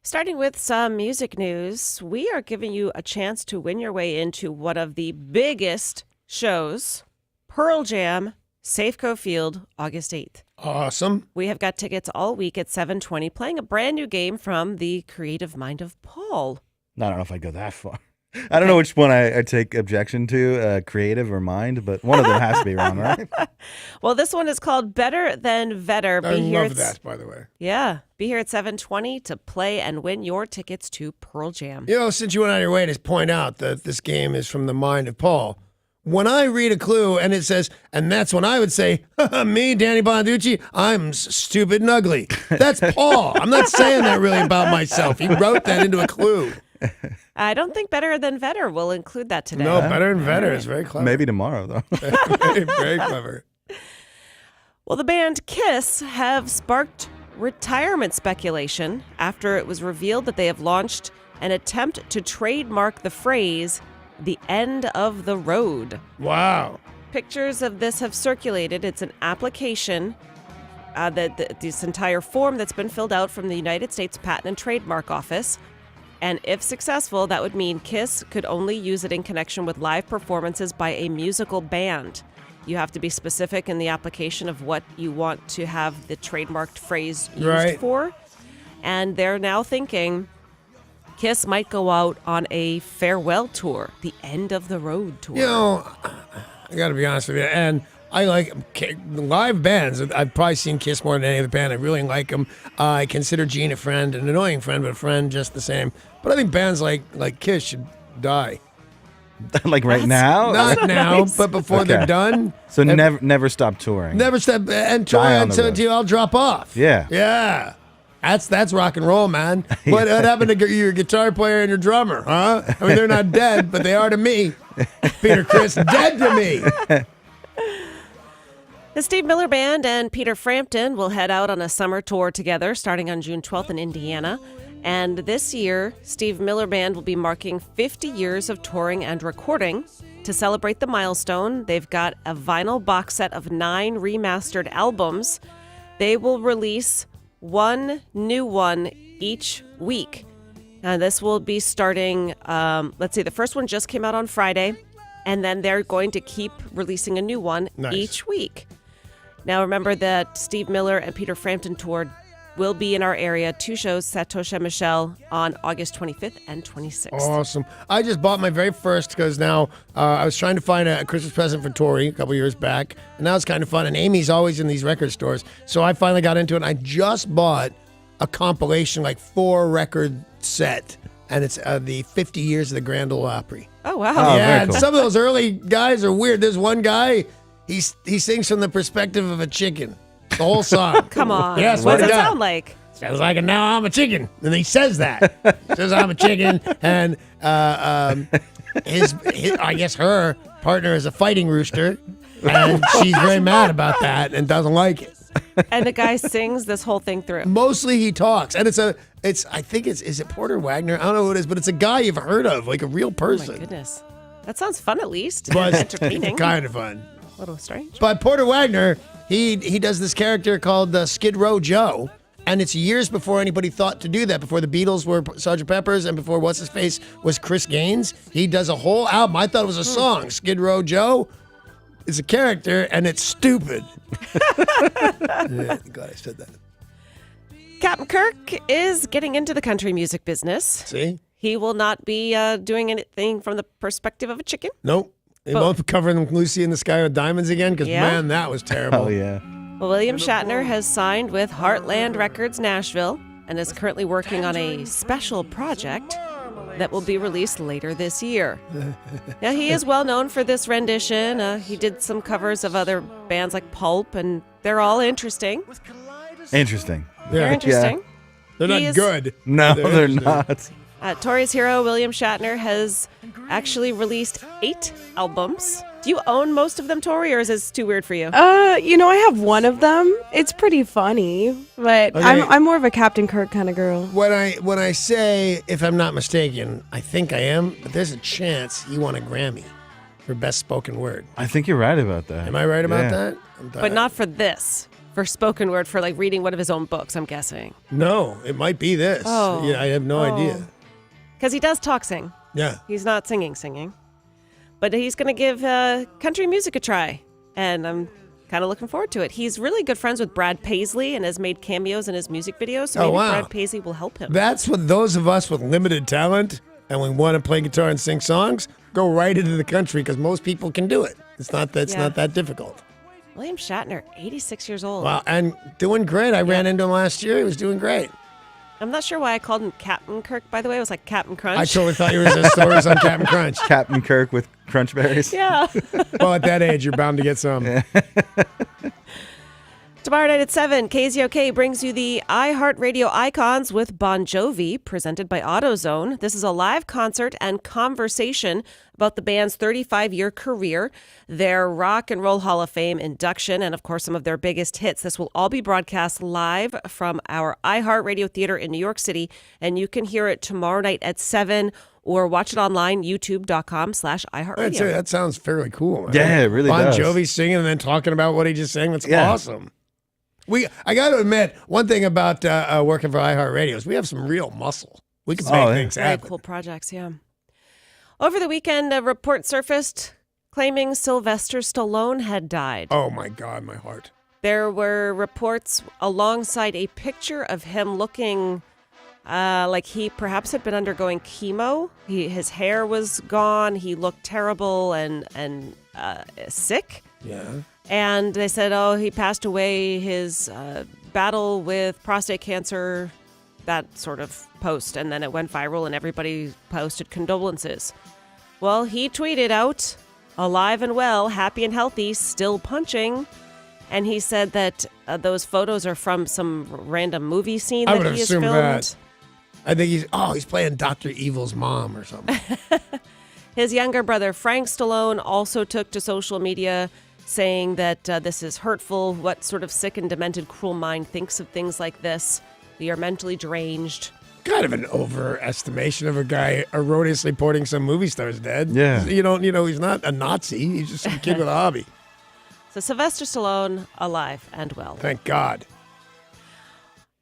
Starting with some music news, we are giving you a chance to win your way into one of the biggest shows, Pearl Jam, Safeco Field, August 8th. Awesome. We have got tickets all week at 7:20, playing a brand new game from the creative mind of Paul. I don't know if I'd go that far. I don't know which one I take objection to, creative or mind, but one of them has to be wrong, right? Well, this one is called Better Than Vetter. I love that, by the way. Yeah. Be here at 7:20 to play and win your tickets to Pearl Jam. You know, since you went out of your way to point out that this game is from the mind of Paul, when I read a clue and it says, and that's when I would say, me, Danny Bonaducci, I'm stupid and ugly. That's Paul. I'm not saying that really about myself. He wrote that into a clue. I don't think Better Than Vetter will include that today. No, Better than Vetter is very clever. Maybe tomorrow, though. very, very clever. Well, the band Kiss have sparked retirement speculation after it was revealed that they have launched an attempt to trademark the phrase, the end of the road. Wow. Pictures of this have circulated. It's an application, this entire form that's been filled out from the United States Patent and Trademark Office. And if successful, that would mean Kiss could only use it in connection with live performances by a musical band. You have to be specific in the application of what you want to have the trademarked phrase used for. And they're now thinking Kiss might go out on a farewell tour, the end of the road tour. You know, I got to be honest with you, and I like live bands. I've probably seen Kiss more than any other band. I really like them. I consider Gene a friend, an annoying friend, but a friend just the same. But I think bands like Kiss should die. Like right now? Not now, but before they're done. So never stop touring. Never stop and tour until I'll drop off. Yeah. Yeah. That's rock and roll, man. What happened to your guitar player and your drummer, huh? I mean, they're not dead, but they are to me. Peter Criss, dead to me. The Steve Miller Band and Peter Frampton will head out on a summer tour together starting on June 12th in Indiana. And this year, Steve Miller Band will be marking 50 years of touring and recording. To celebrate the milestone, they've got a vinyl box set of 9 remastered albums. They will release one new one each week. And this will be starting, the first one just came out on Friday, and then they're going to keep releasing a new one each week. Now, remember that Steve Miller and Peter Frampton toured will be in our area. 2 shows, Satoshi and Michelle, on August 25th and 26th. Awesome. I just bought my very first because now I was trying to find a Christmas present for Tori a couple years back, and now it's kind of fun. And Amy's always in these record stores, so I finally got into it. And I just bought a compilation, like 4-record set, and it's the 50 years of the Grand Ole Opry. Oh, wow. Oh, Yeah, and cool. some of those early guys are weird. There's one guy, he sings from the perspective of a chicken. The whole song. Come on. Yeah, What does it sound like? Sounds like, and now I'm a chicken. And he says that. Says I'm a chicken. And his, I guess her partner is a fighting rooster. And she's very mad about that and doesn't like it. And the guy sings this whole thing through. Mostly he talks. And is it Porter Wagner? I don't know who it is, but it's a guy you've heard of, like a real Oh, person. my goodness. That sounds fun, at least. But Entertaining. kind of fun. A little strange. But Porter Wagner, he does this character called Skid Row Joe, and it's years before anybody thought to do that. Before the Beatles were Sgt. Pepper's, and before what's his face was Chris Gaines. He does a whole album. I thought it was a song. Skid Row Joe is a character, and it's stupid. Yeah, glad I said that. Captain Kirk is getting into the country music business. See? He will not be doing anything from the perspective of a chicken. Nope. They won't be covering Lucy in the Sky with Diamonds again, because Yeah. man, that was terrible. Oh, yeah. Well, William Shatner has signed with Heartland Records Nashville and is currently working on a special project that will be released later this year. Now, he is well known for this rendition. He did some covers of other bands like Pulp, and they're all interesting. Interesting. They're interesting. They're He not is- good. No, they're interesting. not. Tori's hero, William Shatner, has actually released 8 albums. Do you own most of them, Tori, or is this too weird for you? I have one of them. It's pretty funny, but Okay. I'm more of a Captain Kirk kind of girl. When I say, if I'm not mistaken, I think I am, but there's a chance you won a Grammy for Best Spoken Word. I think you're right about that. Am I right about Yeah. that? But not for this. For spoken word, for like reading one of his own books, I'm guessing. No, it might be this. Oh. Yeah, I have no idea. Because he does sing. Yeah. He's not singing. But he's going to give country music a try. And I'm kind of looking forward to it. He's really good friends with Brad Paisley and has made cameos in his music videos. So Oh, maybe wow. Brad Paisley will help him. That's what those of us with limited talent and we want to play guitar and sing songs go right into the country because most people can do it. It's not that difficult. William Shatner, 86 years old. Wow, and doing great. I ran into him last year. He was doing great. I'm not sure why I called him Captain Kirk, by the way. It was like Captain Crunch. I totally thought you were the stories on Captain Crunch. Captain Kirk with crunch berries. Yeah. Well, at that age, you're bound to get some. Tomorrow night at 7, KZOK brings you the iHeartRadio Icons with Bon Jovi, presented by AutoZone. This is a live concert and conversation about the band's 35-year career, their Rock and Roll Hall of Fame induction, and, of course, some of their biggest hits. This will all be broadcast live from our iHeartRadio Theater in New York City, and you can hear it tomorrow night at 7 or watch it online, youtube.com/iHeartRadio. That sounds fairly cool. Man. Yeah, it really Bon does. Jovi singing and then talking about what he just sang. That's Yeah. awesome. I got to admit, one thing about working for iHeartRadio is we have some real muscle. We can make yeah. things Very happen. cool projects, yeah. Over the weekend, a report surfaced claiming Sylvester Stallone had died. Oh, my God, my heart. There were reports alongside a picture of him looking like he perhaps had been undergoing chemo. His hair was gone. He looked terrible and sick. Yeah. And they said, he passed away. His battle with prostate cancer, that sort of post. And then it went viral and everybody posted condolences. Well, he tweeted out, alive and well, happy and healthy, still punching. And he said that those photos are from some random movie scene I that would he has assume filmed. that. I think he's playing Dr. Evil's mom or something. His younger brother, Frank Stallone, also took to social media saying that this is hurtful. What sort of sick and demented, cruel mind thinks of things like this? We are mentally deranged. Kind of an overestimation of a guy erroneously reporting some movie star's dead. Yeah. He's not a Nazi. He's just some kid with a hobby. So Sylvester Stallone, alive and well. Thank God.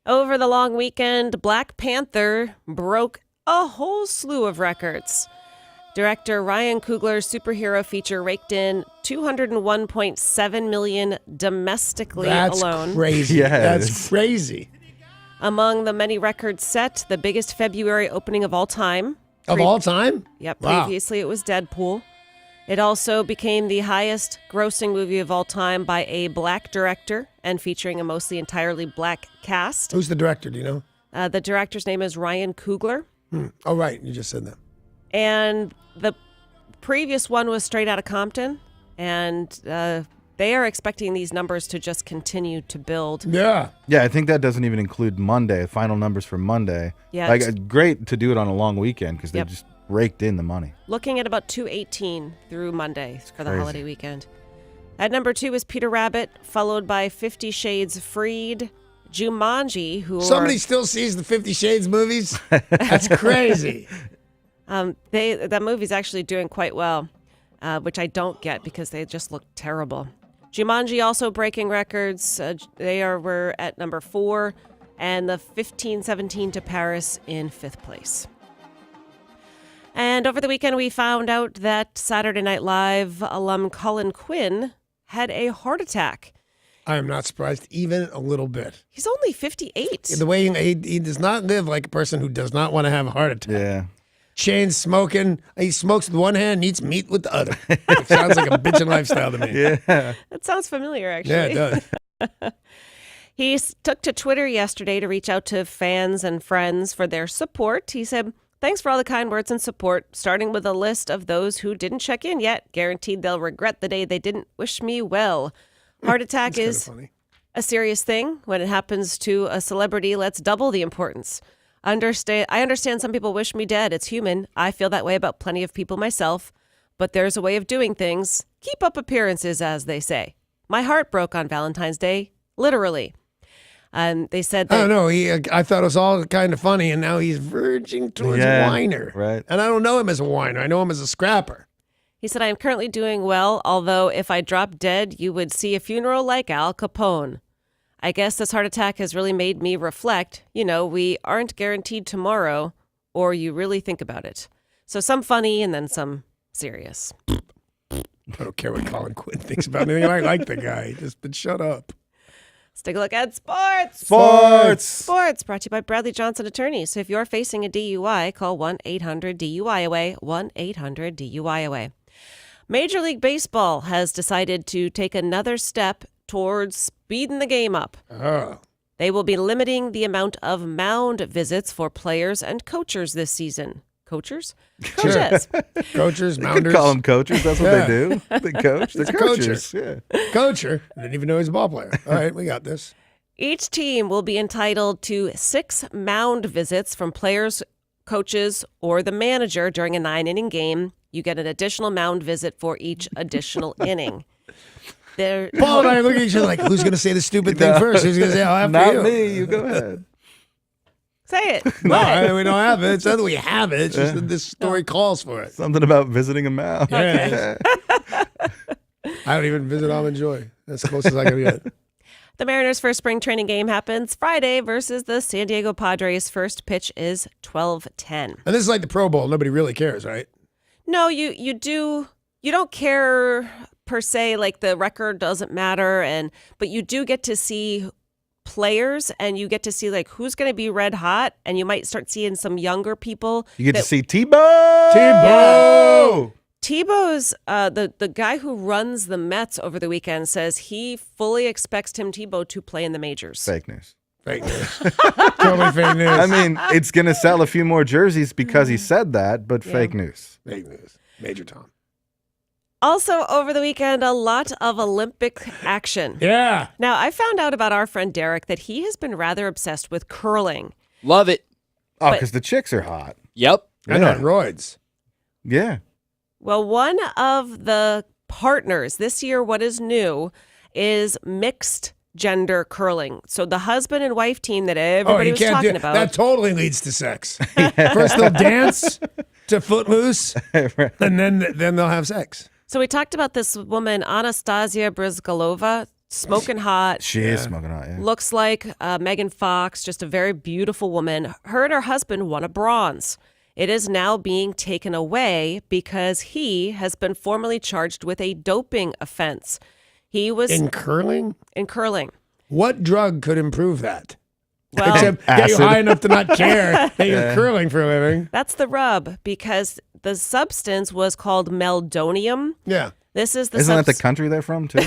Over the long weekend, Black Panther broke a whole slew of records. Director Ryan Coogler's superhero feature raked in $201.7 million domestically That's alone. crazy. Yeah, it That's is. crazy. Among the many records set, the biggest February opening of all time. Of all time? Yep, Wow. previously it was Deadpool. It also became the highest grossing movie of all time by a black director and featuring a mostly entirely black cast. Who's the director? Do you know? The director's name is Ryan Coogler. Oh, right. You just said that. And the previous one was Straight Outta Compton. And they are expecting these numbers to just continue to build. Yeah. Yeah, I think that doesn't even include Monday, final numbers for Monday. Yeah. Like, great to do it on a long weekend because they Yep. just raked in the money. Looking at about 218 through Monday for the crazy. holiday weekend. At number 2 is Peter Rabbit, followed by 50 Shades Freed, Jumanji, who Somebody still sees the 50 Shades movies? That's crazy. that movie's actually doing quite well, which I don't get because they just look terrible. Jumanji also breaking records. We're at number 4, and the 1517 to Paris in 5th place. And over the weekend, we found out that Saturday Night Live alum Colin Quinn had a heart attack. I am not surprised even a little bit. He's only 58. The way he does not live like a person who does not want to have a heart attack. Yeah. Chain smoking. He smokes with one hand and eats meat with the other. It sounds like a bitchin' lifestyle to me. Yeah. That sounds familiar, actually. Yeah, it does. He took to Twitter yesterday to reach out to fans and friends for their support. He said, "Thanks for all the kind words and support, starting with a list of those who didn't check in yet. Guaranteed they'll regret the day they didn't wish me well. Heart attack That's is kinda funny. a serious thing. When it happens to a celebrity, let's double the importance. I understand some people wish me dead. It's human. I feel that way about plenty of people myself. But there's a way of doing things. Keep up appearances, as they say. My heart broke on Valentine's Day, literally." They said I that don't know. I thought it was all kind of funny, and now he's verging towards Yeah, whiner. right. And I don't know him as a whiner. I know him as a scrapper. he said, "I am currently doing well, although if I dropped dead, you would see a funeral like Al Capone. I guess this heart attack has really made me reflect. We aren't guaranteed tomorrow, or you really think about it." So some funny and then some serious. I don't care what Colin Quinn thinks about anything. I like the guy. Just been shut up. Let's take a look at sports. Sports. Brought to you by Bradley Johnson Attorneys. So if you're facing a DUI, call 1-800-DUI-AWAY, 1-800-DUI-AWAY. Major League Baseball has decided to take another step towards speeding the game up. Oh. They will be limiting the amount of mound visits for players and coachers this season. Coaches? Coaches. Coachers, You could mounders. call them coaches. That's what Yeah. they do. They coach. They're It's a coacher. coaches. Yeah. Coacher. I didn't even know he was a ball player. All right, we got this. Each team will be entitled to 6 mound visits from players, coaches, or the manager during a 9-inning game. You get an additional mound visit for each additional inning. Paul and I are looking at each other like, who's going to say the stupid thing first? Who's going to say, "Oh, after Not you"? me. You go ahead. Say it. No, What? we don't have it. It's not that we have it. It's just that this story calls for it. Something about visiting a mound. Yeah. I don't even visit Almond Joy. That's as close as I can get. The Mariners' first spring training game happens Friday versus the San Diego Padres. First pitch is 12:10. And this is like the Pro Bowl. Nobody really cares, right? No, you don't care per se, like the record doesn't matter, but you do get to see players and you get to see like who's going to be red hot, and you might start seeing some younger people. You get to that- see Tebow. Tebow! Tebow's the guy who runs the Mets over the weekend says he fully expects Tim Tebow to play in the majors. Fake news. Fake news. Totally fake news. I mean, it's going to sell a few more jerseys because he said that, but fake news. Fake news. Major Tom. Also, over the weekend, a lot of Olympic action. Yeah. Now, I found out about our friend Derek that he has been rather obsessed with curling. Love it. Oh, But- because the chicks are hot. Yep. And on roids. Yeah. Well, one of the partners this year, what is new, is mixed gender curling. So the husband and wife team that everybody was talking about. That totally leads to sex. First they'll dance to Footloose, and then they'll have sex. So we talked about this woman, Anastasia Brizgalova, smoking hot. She is smoking hot, yeah. Looks like Megan Fox, just a very beautiful woman. Her and her husband won a bronze. It is now being taken away because he has been formally charged with a doping offense. He was In curling? in curling. What drug could improve that? Well, Except get you acid. high enough to not care that you're curling for a living. that's the rub because the substance was called meldonium. Yeah. This is the Isn't that the country they're from, too?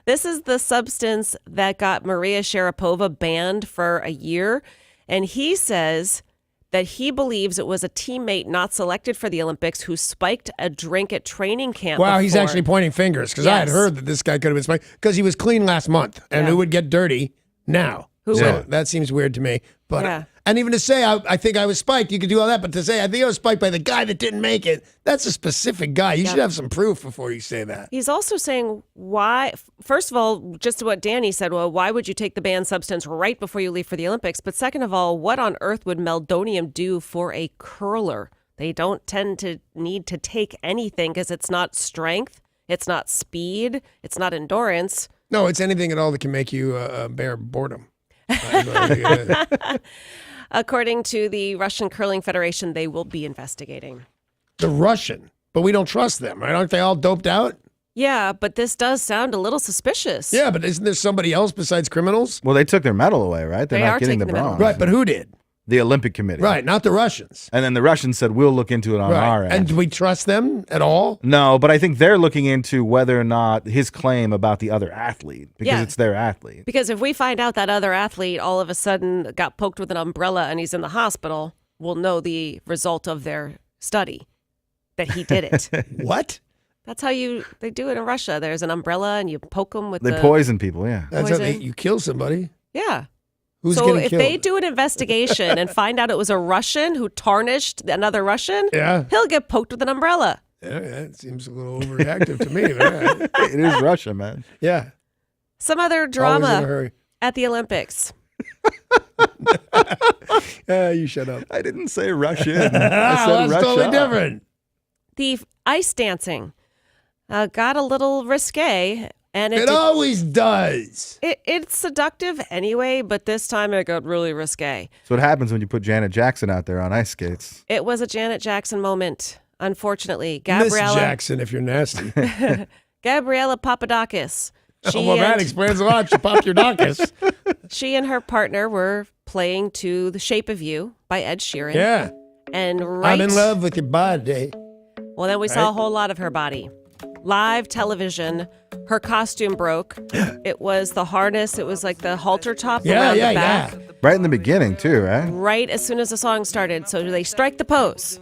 This is the substance that got Maria Sharapova banned for a year. And he says that he believes it was a teammate not selected for the Olympics who spiked a drink at training camp. Wow, he's before. actually pointing fingers because I had Yes. heard that this guy could have been spiked because he was clean last month and Yeah. who would get dirty now. Who So would? that seems weird to me. But Yeah. and even to say I think I was spiked, you could do all that. But to say I think I was spiked by the guy that didn't make it, that's a specific guy. You should have some proof before you say that. He's also saying why, first of all, just what Danny said, well, why would you take the banned substance right before you leave for the Olympics? But second of all, what on earth would meldonium do for a curler? They don't tend to need to take anything because it's not strength, it's not speed, it's not endurance. No, it's anything at all that can make you bear boredom. According to the Russian Curling Federation, they will be investigating. The Russian, but we don't trust them, right? Aren't they all doped out? Yeah, but this does sound a little suspicious. Yeah, but isn't there somebody else besides criminals? Well, they took their medal away, right? They're They not are getting the taking the medal. bronze. Right, but who did? The Olympic Committee. Right, not the Russians. And then the Russians said, we'll look into it on our end. And do we trust them at all? No, but I think they're looking into whether or not his claim about the other athlete, because it's their athlete. Because if we find out that other athlete all of a sudden got poked with an umbrella and he's in the hospital, we'll know the result of their study, that he did it. What? That's how they do it in Russia. There's an umbrella and you poke them with They poison people, yeah. That's how Poison. you kill somebody. Yeah. Who's So getting if killed? they do an investigation and find out it was a Russian who tarnished another Russian, he'll get poked with an umbrella. Yeah, it seems a little overreactive to me. But It is Russia, man. yeah. Some other Always in a drama hurry. at the Olympics. You shut up. I didn't say Russian. I said That's Russia. totally different. The ice dancing got a little risque. And It always does. it's seductive anyway, but this time it got really risque. That's what happens when you put Janet Jackson out there on ice skates. It was a Janet Jackson moment, unfortunately. Miss Gabriella Jackson, if you're nasty. Gabriella Papadakis. Well, that explains a lot. She popped your docus. She and her partner were playing to The Shape of You by Ed Sheeran. Yeah. And I'm in love with your body. Well, then we saw a whole lot of her body. Live television. Her costume broke. It was the harness. It was like the halter top around the back. Right in the beginning, too, right? Right as soon as the song started. So they strike the pose.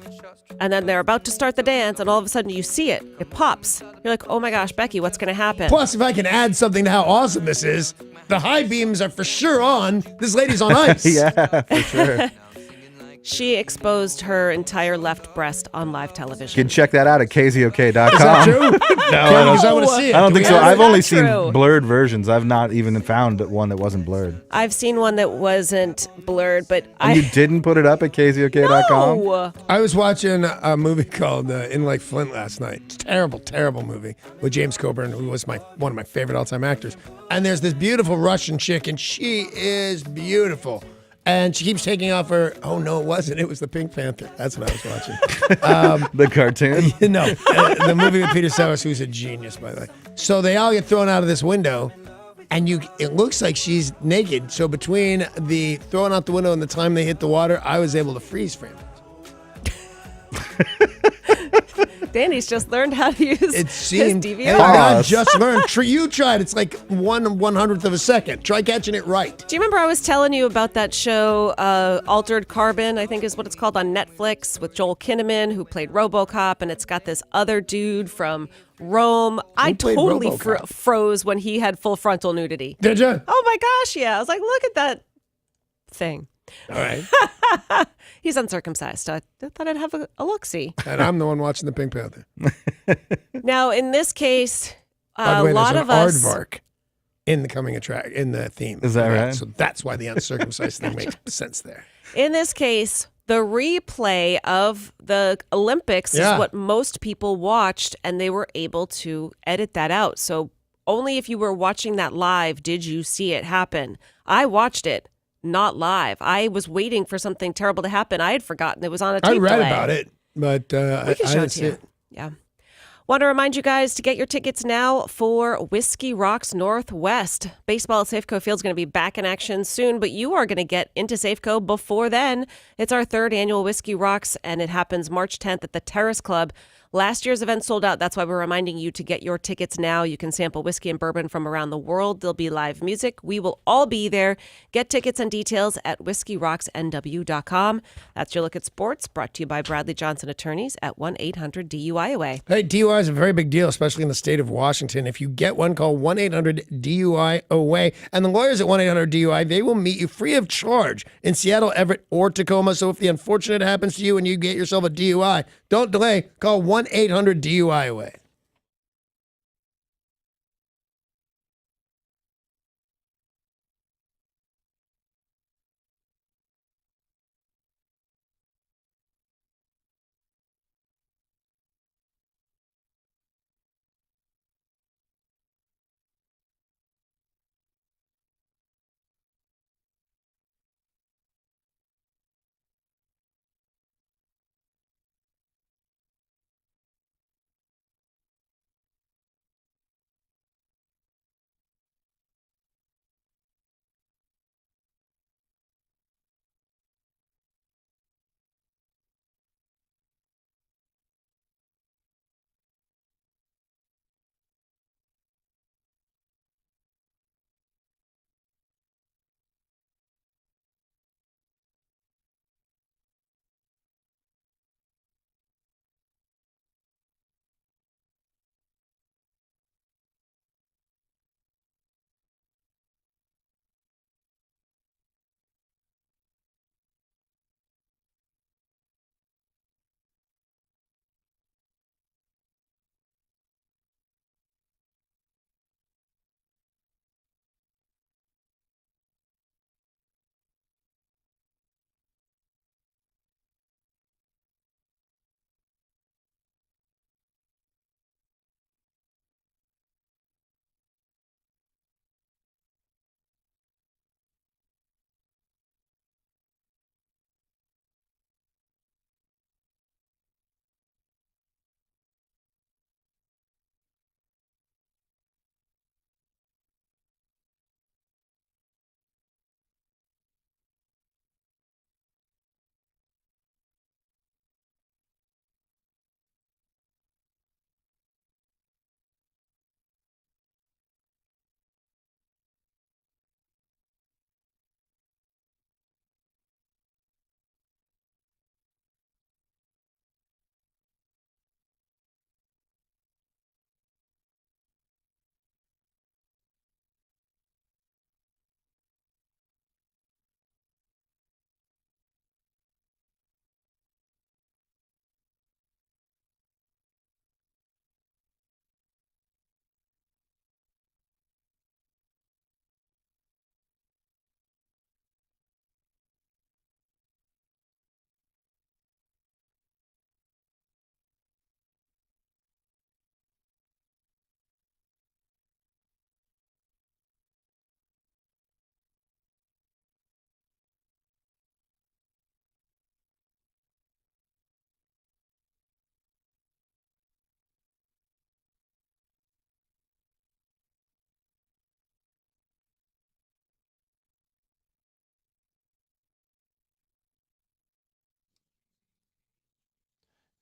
And then they're about to start the dance, and all of a sudden you see it. It pops. You're like, oh my gosh, Becky, what's going to happen? Plus, if I can add something to how awesome this is, the high beams are for sure on. This lady's on ice. Yeah, for sure. She exposed her entire left breast on live You television. can check that out at KZOK.com. Is that true? No, Because I want to see it. I don't Do think we so. have I've it? only Not seen true. blurred versions. I've not even found one that wasn't blurred. I've seen one that wasn't blurred, but And you didn't put it up at KZOK.com? No! I was watching a movie called In Like Flint last night. Terrible, terrible movie with James Coburn, who was one of my favorite all-time actors. And there's this beautiful Russian chick, and she is beautiful. And she keeps taking off her. Oh no, it wasn't. It was the Pink Panther. That's what I was watching. The cartoon? No, the movie with Peter Sellers, who's a genius, by the way. So they all get thrown out of this window, and it looks like she's naked. So between the throwing out the window and the time they hit the water, I was able to freeze frame it. Danny's just learned how to use It seemed. his And DVR. I Pause. just learned. You tried. It's like 1/100th of a second. Try catching it right. Do you remember I was telling you about that show, Altered Carbon, I think is what it's called, on Netflix, with Joel Kinnaman, who played RoboCop, and it's got this other dude from Rome. I played totally RoboCop? froze when he had full frontal nudity. Did you? Oh my gosh, yeah. I was like, look at that thing. All right. He's uncircumcised. I thought I'd have a look-see. And I'm the one watching the Pink Panther. Now, in this case, By the a way, lot there's of an us... aardvark in the theme. Is that Yeah, right? So that's why the uncircumcised thing makes sense there. In this case, the replay of the Olympics Yeah. is what most people watched, and they were able to edit that out. So only if you were watching that live did you see it happen. I watched it, not live. I was waiting for something terrible to happen. I had forgotten it was on a tape I read delay. about it, but We I can show didn't it see to you. it. Yeah. Want to remind you guys to get your tickets now for Whiskey Rocks Northwest. Baseball at Safeco Field is going to be back in action soon, but you are going to get into Safeco before then. It's our third annual Whiskey Rocks, and it happens March 10th at the Terrace Club. Last year's event sold out. That's why we're reminding you to get your tickets now. You can sample whiskey and bourbon from around the world. There'll be live music. We will all be there. Get tickets and details at whiskeyrocksnw.com. That's your look at sports, brought to you by Bradley Johnson Attorneys at 1-800-DUI-AWAY. Hey, DUI is a very big deal, especially in the state of Washington. If you get one, call 1-800-DUI-AWAY. And the lawyers at 1-800-DUI, they will meet you free of charge in Seattle, Everett, or Tacoma. So if the unfortunate happens to you and you get yourself a DUI, don't delay. Call 1-800-DUI-AWAY.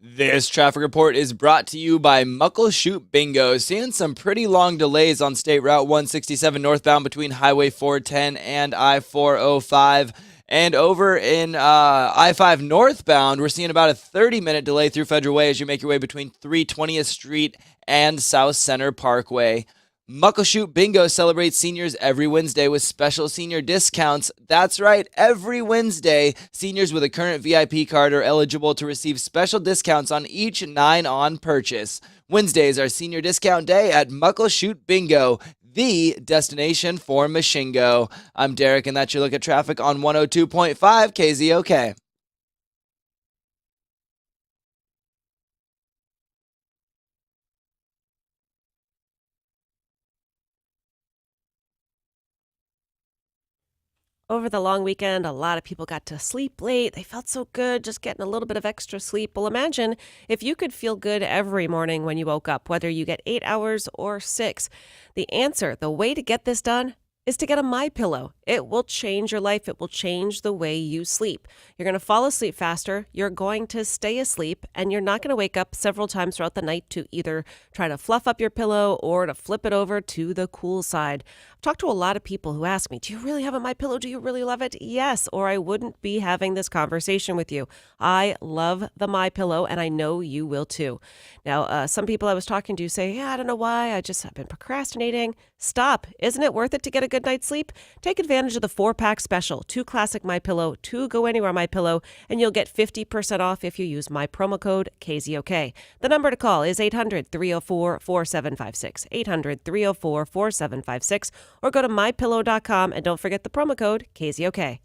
This traffic report is brought to you by Muckleshoot Bingo. Seeing some pretty long delays on State Route 167 northbound between Highway 410 and I-405. And over in I-5 northbound, we're seeing about a 30-minute delay through Federal Way as you make your way between 320th Street and South Center Parkway. Muckleshoot Bingo celebrates seniors every Wednesday with special senior discounts. That's right, every Wednesday, seniors with a current VIP card are eligible to receive special discounts on each 9-on purchase. Wednesdays are senior discount day at Muckleshoot Bingo, the destination for Machingo. I'm Derek, and that's your look at traffic on 102.5 KZOK. Over the long weekend, a lot of people got to sleep late. They felt so good just getting a little bit of extra sleep. Well, imagine if you could feel good every morning when you woke up, whether you get 8 hours or 6. The answer, the way to get this done, is to get a My Pillow. It will change your life. It will change the way you sleep. You're going to fall asleep faster. You're going to stay asleep, and you're not going to wake up several times throughout the night to either try to fluff up your pillow or to flip it over to the cool side. I've talked to a lot of people who ask me, do you really have a My Pillow? Do you really love it? Yes, or I wouldn't be having this conversation with you. I love the My Pillow, and I know you will too. Now, some people I was talking to say, yeah, I don't know why. I've been procrastinating. Stop. Isn't it worth it to get a good night's sleep? Take advantage of the 4-pack special. 2 classic My Pillow, 2 Go Anywhere My Pillow, and you'll get 50% off if you use my promo code KZOK. The number to call is 800-304-4756, 800-304-4756, or go to mypillow.com and don't forget the promo code KZOK.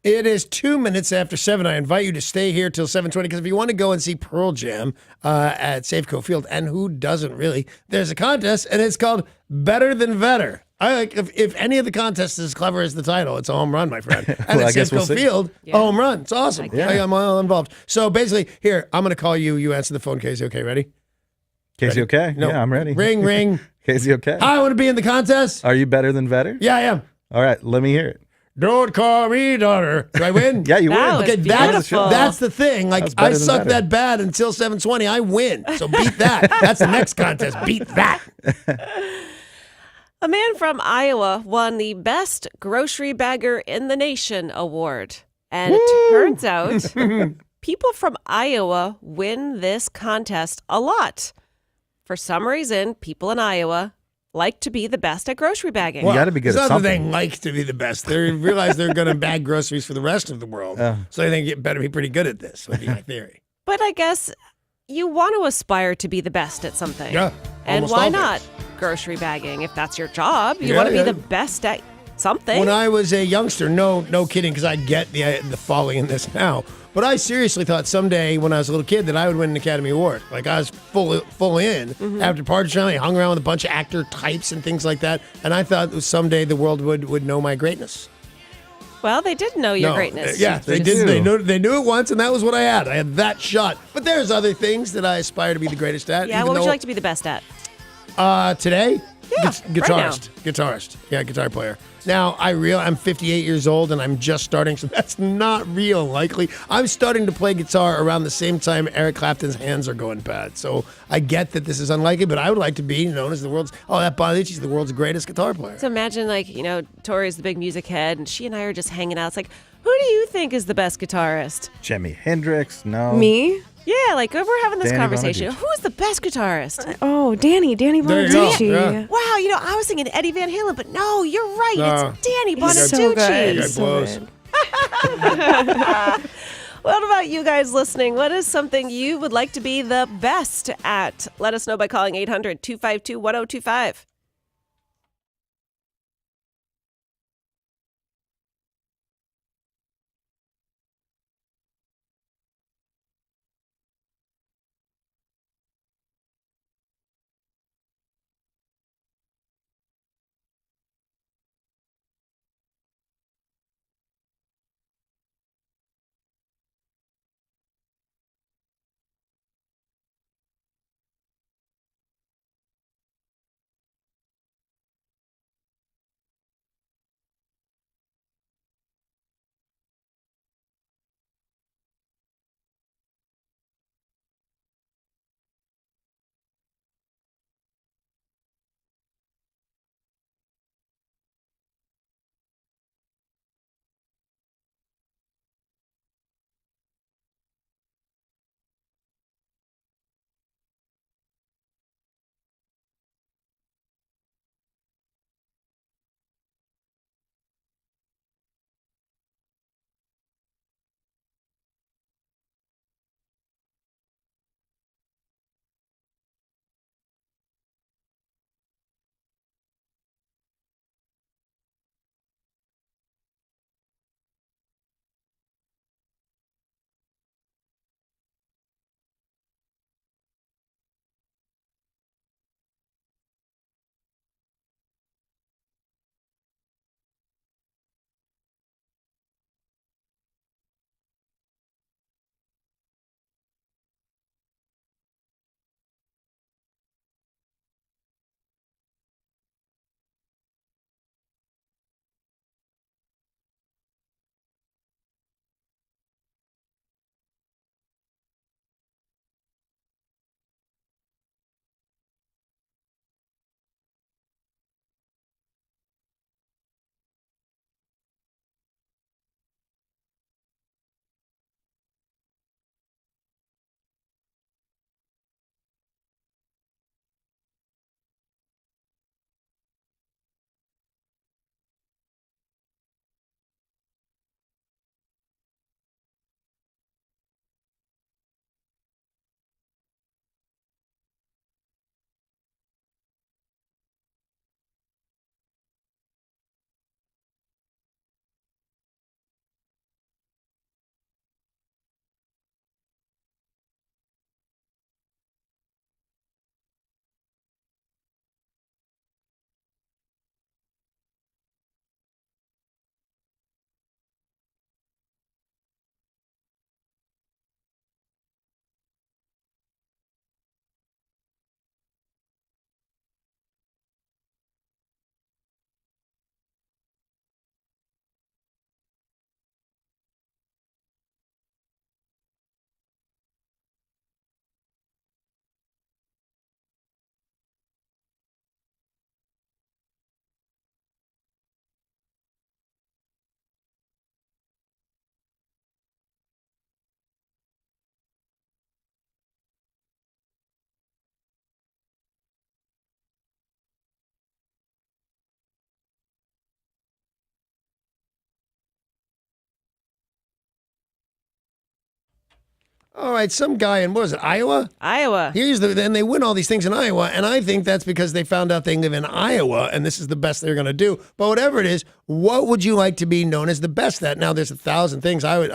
It is 2 minutes after 7. I invite you to stay here till 7:20 because if you want to go and see Pearl Jam at Safeco Field, and who doesn't really, there's a contest, and it's called Better Than Vetter. I like if any of the contests is as clever as the title, it's a home run, my friend. And Well, at I guess Safeco we'll see. Field, a home run. It's awesome. Yeah. I'm all involved. So basically, here, I'm going to call you. You answer the phone, KZOK. Ready? KZOK? No. Yeah, I'm ready. Ring, ring. KZOK. Hi, I want to be in the contest. Are you better than Vetter? Yeah, I am. All right, let me hear it. Don't call me daughter. Do I win? Yeah, you That win. was Okay, beautiful. that's the thing. Like That's better I than suck better. that bad until 7:20. I win. So beat that. That's the next contest. Beat that. A man from Iowa won the Best Grocery Bagger in the Nation award. And it turns out people from Iowa win this contest a lot. For some reason, people in Iowa like to be the best at grocery bagging. You gotta be good it's at not that something. they like to be the best. They realize they're going to bag groceries for the rest of the world. So they think you better be pretty good at this, would be my theory. But I guess you want to aspire to be the best at something. Yeah, And almost why all not things. grocery bagging if that's your job? You Yeah, want to be yeah. the best at something. When I was a youngster, no kidding, because I get the folly in this now. But I seriously thought someday when I was a little kid that I would win an Academy Award. Like I was full in. After Partridge Family, I hung around with a bunch of actor types and things like that. And I thought someday the world would know my greatness. Well, they did know your No, greatness. Yeah, they Just- did. They knew it once, and that was what I had. I had that shot. But there's other things that I aspire to be the greatest at. Yeah, even what would you though- like to be the best at? Today? Yeah, guitarist. Guitarist. Yeah, guitar player. Now, I'm 58 years old and I'm just starting, so that's not real likely. I'm starting to play guitar around the same time Eric Clapton's hands are going bad. So I get that this is unlikely, but I would like to be known as that Bonici's the world's greatest guitar player. So imagine, Tori's the big music head, and she and I are just hanging out. It's like, who do you think is the best guitarist? Jimi Hendrix? No. Me? Yeah, like we're having this Danny conversation. Bonaduce. Who's the best guitarist? Oh, Danny There you go. Bonaducci. Yeah. Wow, I was thinking Eddie Van Halen, but no, you're right. No. It's Danny He's so Bonaducci. good. guy So blows. good. What about you guys listening? What is something you would like to be the best at? Let us know by calling 800-252-1025. All right, some guy in, what is it, Iowa? Iowa. And they win all these things in Iowa, and I think that's because they found out they live in Iowa, and this is the best they're going to do. But whatever it is, what would you like to be known as the best at? Now, there's 1,000 things. I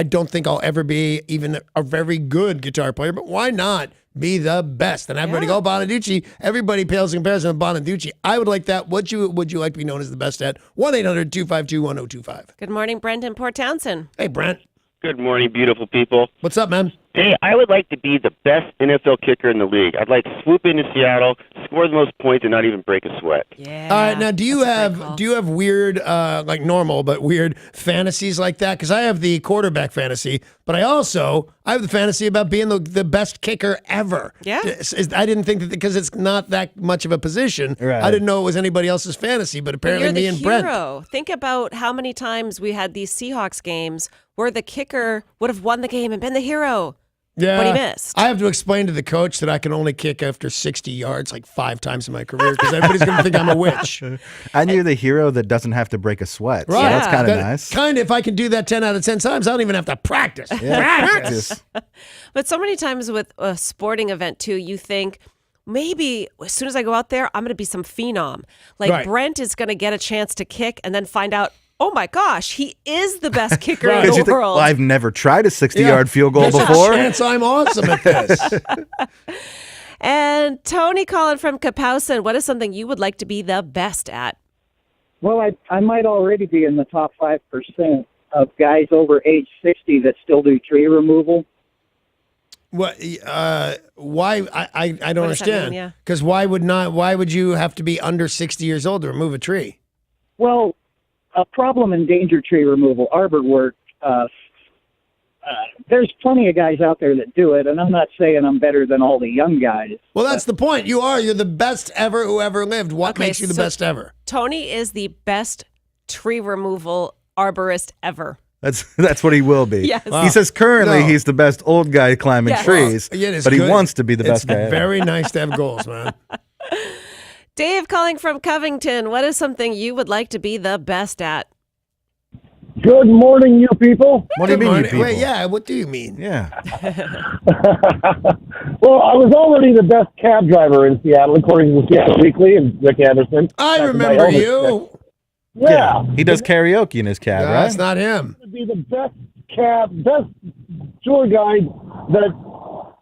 don't think I'll ever be even a very good guitar player, but why not be the best? And everybody go Bonaducci. Everybody pales in comparison with Bonaducci. I would like that. What would you like to be known as the best at? 1-800-252-1025. Good morning, Brent in Port Townsend. Hey, Brent. Good morning, beautiful people. What's up, man? Hey, I would like to be the best NFL kicker in the league. I'd like to swoop into Seattle, score the most points, and not even break a sweat. Yeah. All right, now do you have weird, like normal but weird fantasies like that? Because I have the quarterback fantasy, but I have the fantasy about being the best kicker ever. Yeah. I didn't think that because it's not that much of a position. Right. I didn't know it was anybody else's fantasy, but apparently You're the me and Brent. hero. Think about how many times we had these Seahawks games where the kicker would have won the game and been the hero. Yeah, But he missed. I have to explain to the coach that I can only kick after 60 yards like 5 times in my career because everybody's going to think I'm a witch. And you're the hero that doesn't have to break a sweat. So Right. that's kind of That- nice. Kind of, if I can do that 10 out of 10 times, I don't even have to practice. Practice. But so many times with a sporting event, too, you think, maybe as soon as I go out there, I'm going to be some phenom. Like Right. Brent is going to get a chance to kick and then find out, oh my gosh, he is the best kicker Right. in 'Cause the you think, world. well, I've never tried a 60-yard field goal There's a before. chance I'm awesome at this. And Tony calling from Kapowson, what is something you would like to be the best at? Well, I might already be in the top 5% of guys over age 60 that still do tree removal. What? Why? I don't What does that understand. mean? Yeah. Because why would you have to be under 60 years old to remove a tree? Well, a problem in danger tree removal, arbor work, there's plenty of guys out there that do it, and I'm not saying I'm better than all the young guys. Well, that's the point. You're the best ever who ever lived. What Okay, makes you the so- best ever? Tony is the best tree removal arborist ever. That's what he will be. Yes. He says currently No. he's the best old guy climbing Yes. trees, Yeah, it's but he good. wants to be the best It's guy ever. very nice to have goals, man. Dave calling from Covington, what is something you would like to be the best at? Good morning, you people. What do you Good mean, you morning. people? Wait, yeah. What do you mean? Yeah. Well, I was already the best cab driver in Seattle, according to the Seattle Weekly and Rick Anderson. I Back in my remember eldest you. Yeah. He does karaoke in his cab, No, right? that's not him. To be the best tour guide that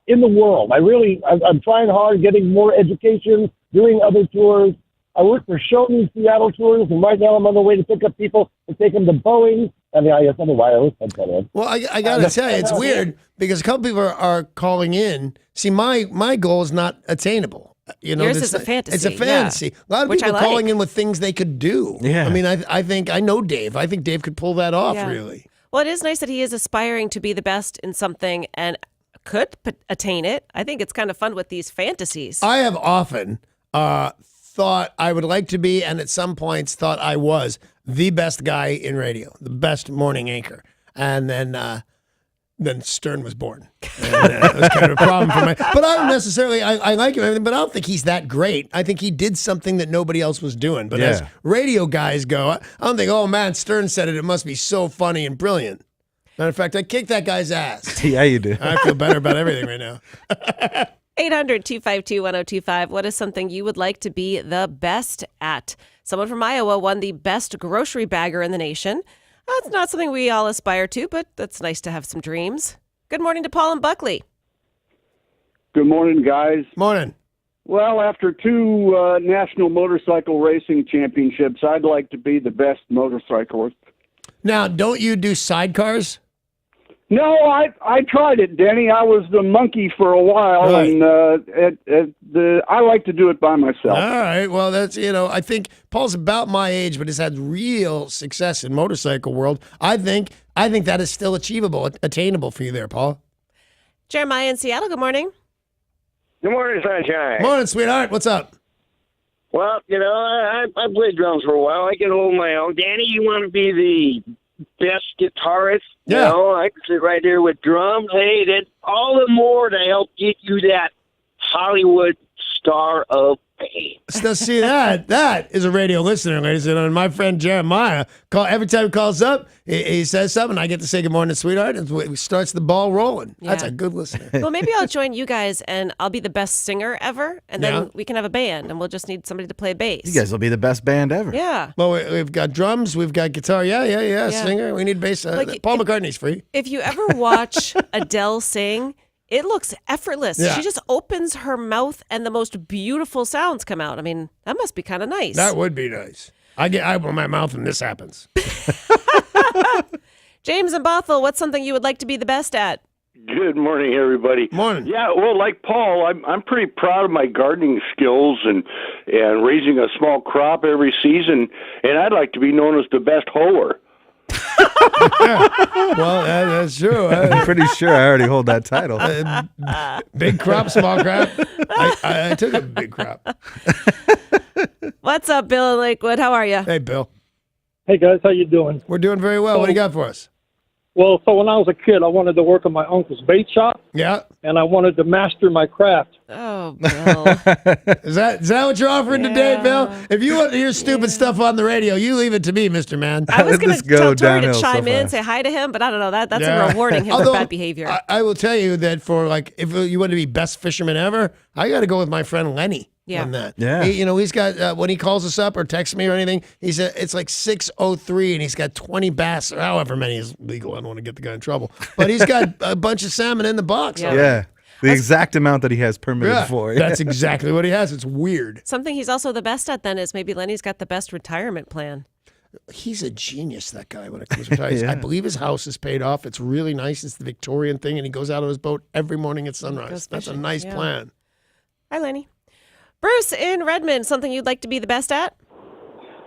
in the world. I'm trying hard, getting more education, doing other tours. I work for Show Me Seattle Tours, and right now I'm on the way to pick up people and take them to Boeing and the ISM Wireless Center. Well, I got to tell you, it's weird because a couple people are calling in. See, my goal is not attainable. You know, Yours it's is a fantasy, It's a yeah. fantasy. A lot of Which I people calling like. in with things they could do. Yeah. I mean, I think I know Dave. I think Dave could pull that off. Yeah. Really. Well, it is nice that he is aspiring to be the best in something and could attain it. I think it's kind of fun with these fantasies. I have often thought I would like to be, and at some points thought I was the best guy in radio, the best morning anchor, and then Stern was born. And, it was kind of a problem for me. But I don't necessarily, I like him, and everything, but I don't think he's that great. I think he did something that nobody else was doing. But as Yeah. radio guys go, I don't think, oh man, Stern said it. It must be so funny and brilliant. Matter of fact, I kicked that guy's ass. Yeah, you do. I feel better about everything right now. 800-252-1025. What is something you would like to be the best at? Someone from Iowa won the best grocery bagger in the nation. That's not something we all aspire to, but that's nice to have some dreams. Good morning to Paul and Buckley. Good morning, guys. Morning. Well, after two national motorcycle racing championships, I'd like to be the best motorcyclist. Now, don't you do sidecars? No, I tried it, Denny. I was the monkey for a while, Right. and I like to do it by myself. All right. Well, that's, I think Paul's about my age, but has had real success in motorcycle world. I think that is still achievable, attainable for you there, Paul. Jeremiah in Seattle, good morning. Good morning, Sunshine. Morning, sweetheart. What's up? Well, I played drums for a while. I can hold my own. Danny, you want to be the best guitarist? Yeah. I can sit right there with drums. Hey, that all the more to help get you that Hollywood star of So see that is a radio listener, ladies and gentlemen. My friend Jeremiah, every time he calls up, he says something. I get to say good morning, sweetheart, and it starts the ball rolling. Yeah. That's a good listener. Well, maybe I'll join you guys and I'll be the best singer ever, and then we can have a band, and we'll just need somebody to play bass. You guys will be the best band ever. Yeah. Well, we've got drums, we've got guitar. Yeah. Singer. We need bass. Paul McCartney's free. If you ever watch Adele sing, it looks effortless. Yeah. She just opens her mouth and the most beautiful sounds come out. I mean, that must be kind of nice. That would be nice. I open my mouth and this happens. James and Bothell, what's something you would like to be the best at? Good morning, everybody. Morning. Yeah, well, like Paul, I'm pretty proud of my gardening skills and raising a small crop every season, and I'd like to be known as the best hoer. Well, that's true. I'm pretty sure I already hold that title. Big crop, small crop. I took a big crop. What's up, Bill in Lakewood? How are you? Hey, Bill. Hey guys, how you doing? We're doing very well. What do you got for us? Well, so when I was a kid, I wanted to work on my uncle's bait shop, Yeah. and I wanted to master my craft. Oh, Bill. Is that what you're offering today, Bill? If you want to hear stupid stuff on the radio, you leave it to me, Mr. Man. I was going This to go tell Tori to downhill so chime in, fast. say hi to him, but I don't know. That's Yeah. rewarding him Although, for bad behavior. I will tell you that for if you want to be best fisherman ever, I got to go with my friend Lenny. Yeah. On that. Yeah. He's got, when he calls us up or texts me or anything, it's like 6:03 and he's got 20 bass or however many is legal. I don't want to get the guy in trouble. But he's got a bunch of salmon in the box. Yeah. Yeah. The exact amount that he has permitted for. That's exactly what he has. It's weird. Something he's also the best at then is maybe Lenny's got the best retirement plan. He's a genius, that guy, when it comes to retires. Yeah. I believe his house is paid off. It's really nice. It's the Victorian thing, and he goes out on his boat every morning at sunrise. Goes That's a fishing, nice yeah. plan. Hi, Lenny. Bruce in Redmond, something you'd like to be the best at?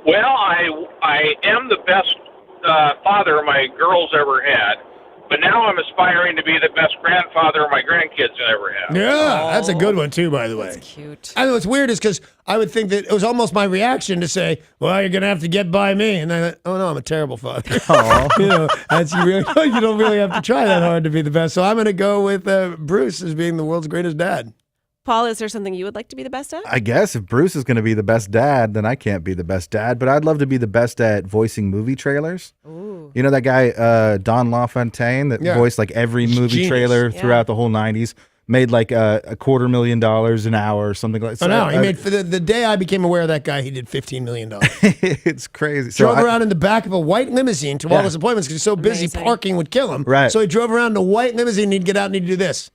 Well, I am the best father my girls ever had, but now I'm aspiring to be the best grandfather my grandkids ever had. Yeah, that's a good one, too, by the way. That's cute. I know what's weird is because I would think that it was almost my reaction to say, well, you're going to have to get by me. And I thought, oh, no, I'm a terrible father. You don't really have to try that hard to be the best. So I'm going to go with Bruce as being the world's greatest dad. Paul, is there something you would like to be the best at? I guess if Bruce is going to be the best dad, then I can't be the best dad. But I'd love to be the best at voicing movie trailers. Ooh. You know that guy, Don LaFontaine, that voiced like every movie genius. trailer throughout the whole 90s? Made like $250,000 an hour or something like that. Oh, no, he made, for the day I became aware of that guy, he did $15 million. It's crazy. So Drove around in the back of a white limousine to all his appointments because he's so busy Amazing. parking would kill him. Right. So he drove around in a white limousine and he'd get out and he'd do this.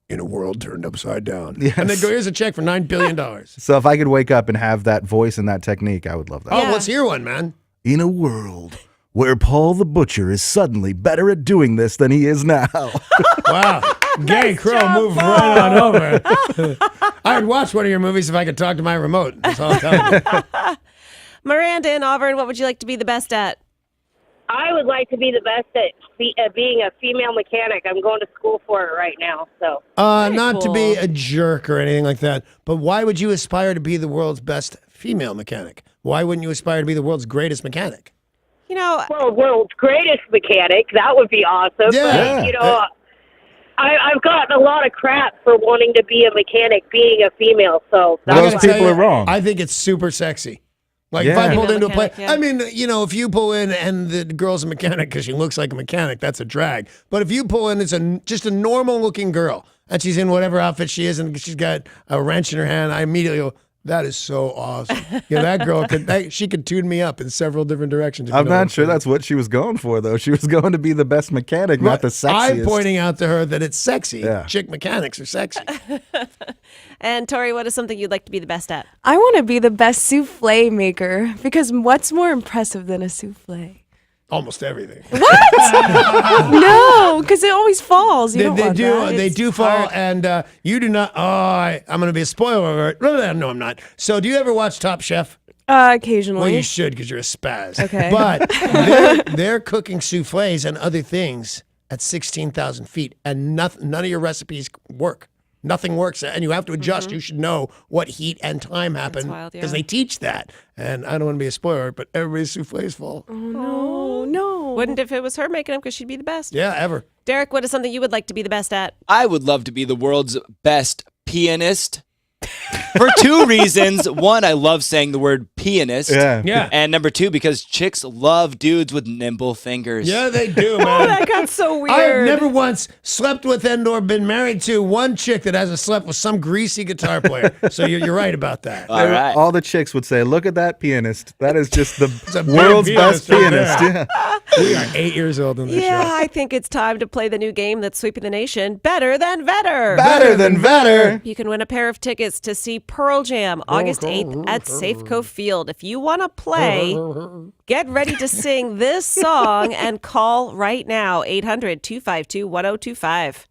In a world turned upside down. Yes. And then go, here's a check for $9 billion. So if I could wake up and have that voice and that technique, I would love that. Oh, Yeah. let's hear one, man. In a world where Paul the Butcher is suddenly better at doing this than he is now. Wow. Gay Crow moved right on over. I would watch one of your movies if I could talk to my remote. That's all I'm telling you. Miranda in Auburn, what would you like to be the best at? I would like to be the best at being a female mechanic. I'm going to school for it right now. So Not to be cool. a jerk or anything like that, but why would you aspire to be the world's best female mechanic? Why wouldn't you aspire to be the world's greatest mechanic? You know, well, world's greatest mechanic. That would be awesome. Yeah. But, you know, I've gotten a lot of crap for wanting to be a mechanic, being a female. So that's Those why. people are wrong. I think it's super sexy. Like if Yeah. I pulled Female into a plane, mechanic, yeah. I mean, if you pull in and the girl's a mechanic because she looks like a mechanic, that's a drag. But if you pull in, it's just a normal looking girl and she's in whatever outfit she is and she's got a wrench in her hand, I immediately go, that is so awesome. That girl she could tune me up in several different directions. if you I'm know what not sure saying. that's what she was going for, though. She was going to be the best mechanic, not the sexiest. I'm pointing out to her that it's sexy. Yeah. Chick mechanics are sexy. and Tori, what is something you'd like to be the best at? I want to be the best souffle maker because what's more impressive than a souffle? Almost everything. No, because it always falls. You don't want that. They It's do fall, hard. and you do not. I'm going to be a spoiler alert. No, I'm not. So, do you ever watch Top Chef? Occasionally. Well, you should because you're a spaz. Okay. But they're cooking souffles and other things at 16,000 feet, and none of your recipes work. Nothing works, and you have to adjust. You should know what heat and time happen wild, because yeah. they teach that. And I don't want to be a spoiler, but everybody's souffles fall. No. Wouldn't if it was her making them because she'd be the best. Yeah, ever. Derek, what is something you would like to be the best at? I would love to be the world's best pianist. For two reasons. One, I love saying the word pianist. Yeah. And number two, because chicks love dudes with nimble fingers. Yeah, they do, Oh, man. that got so weird. I have never once slept with and or been married to one chick that hasn't slept with some greasy guitar player. So you're right about that. All right. All the chicks would say, "Look at that pianist. That is just a the big world's best pianist right pianist." there. Yeah. We are 8 years old on this Yeah, show. I think it's time to play the new game that's sweeping the nation, Better Than Vetter. Better than better. You can win a pair of tickets to see Pearl Jam August 8th at Safeco Field. If you want to play, get ready to sing this song and call right now, 800-252-1025.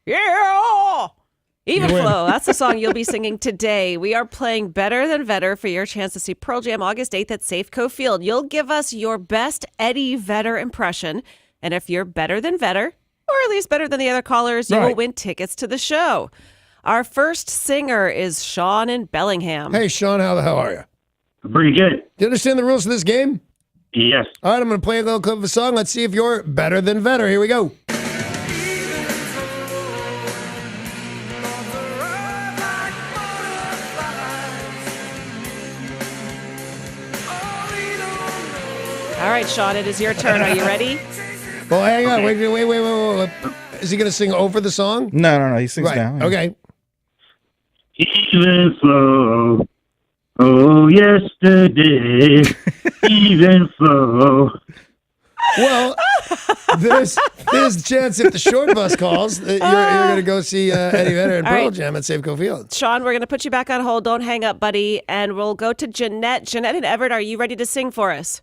Yeah! Even You win. Flow. That's the song you'll be singing today. We are playing Better Than Vedder for your chance to see Pearl Jam August 8th at Safeco Field. You'll give us your best Eddie Vedder impression. And if you're better than Vedder, or at least better than the other callers, you will win tickets to the show. Our first singer is Sean in Bellingham. Hey, Sean, how the hell are you? Pretty good. Do you understand the rules of this game? Yes. All right, I'm going to play a little clip of a song. Let's see if you're better than Vedder. Here we go. All right, Sean, it is your turn. Are you ready? Well, hang on. Wait. Is he going to sing over the song? No. He sings down. Okay. Even flow. Oh, yesterday. Even flow. Well, there's a chance if the short bus calls that you're going to go see Eddie Vedder and All Pearl right. Jam at Safeco Field. Sean, we're going to put you back on hold. Don't hang up, buddy. And we'll go to Jeanette. Jeanette and Everett, are you ready to sing for us?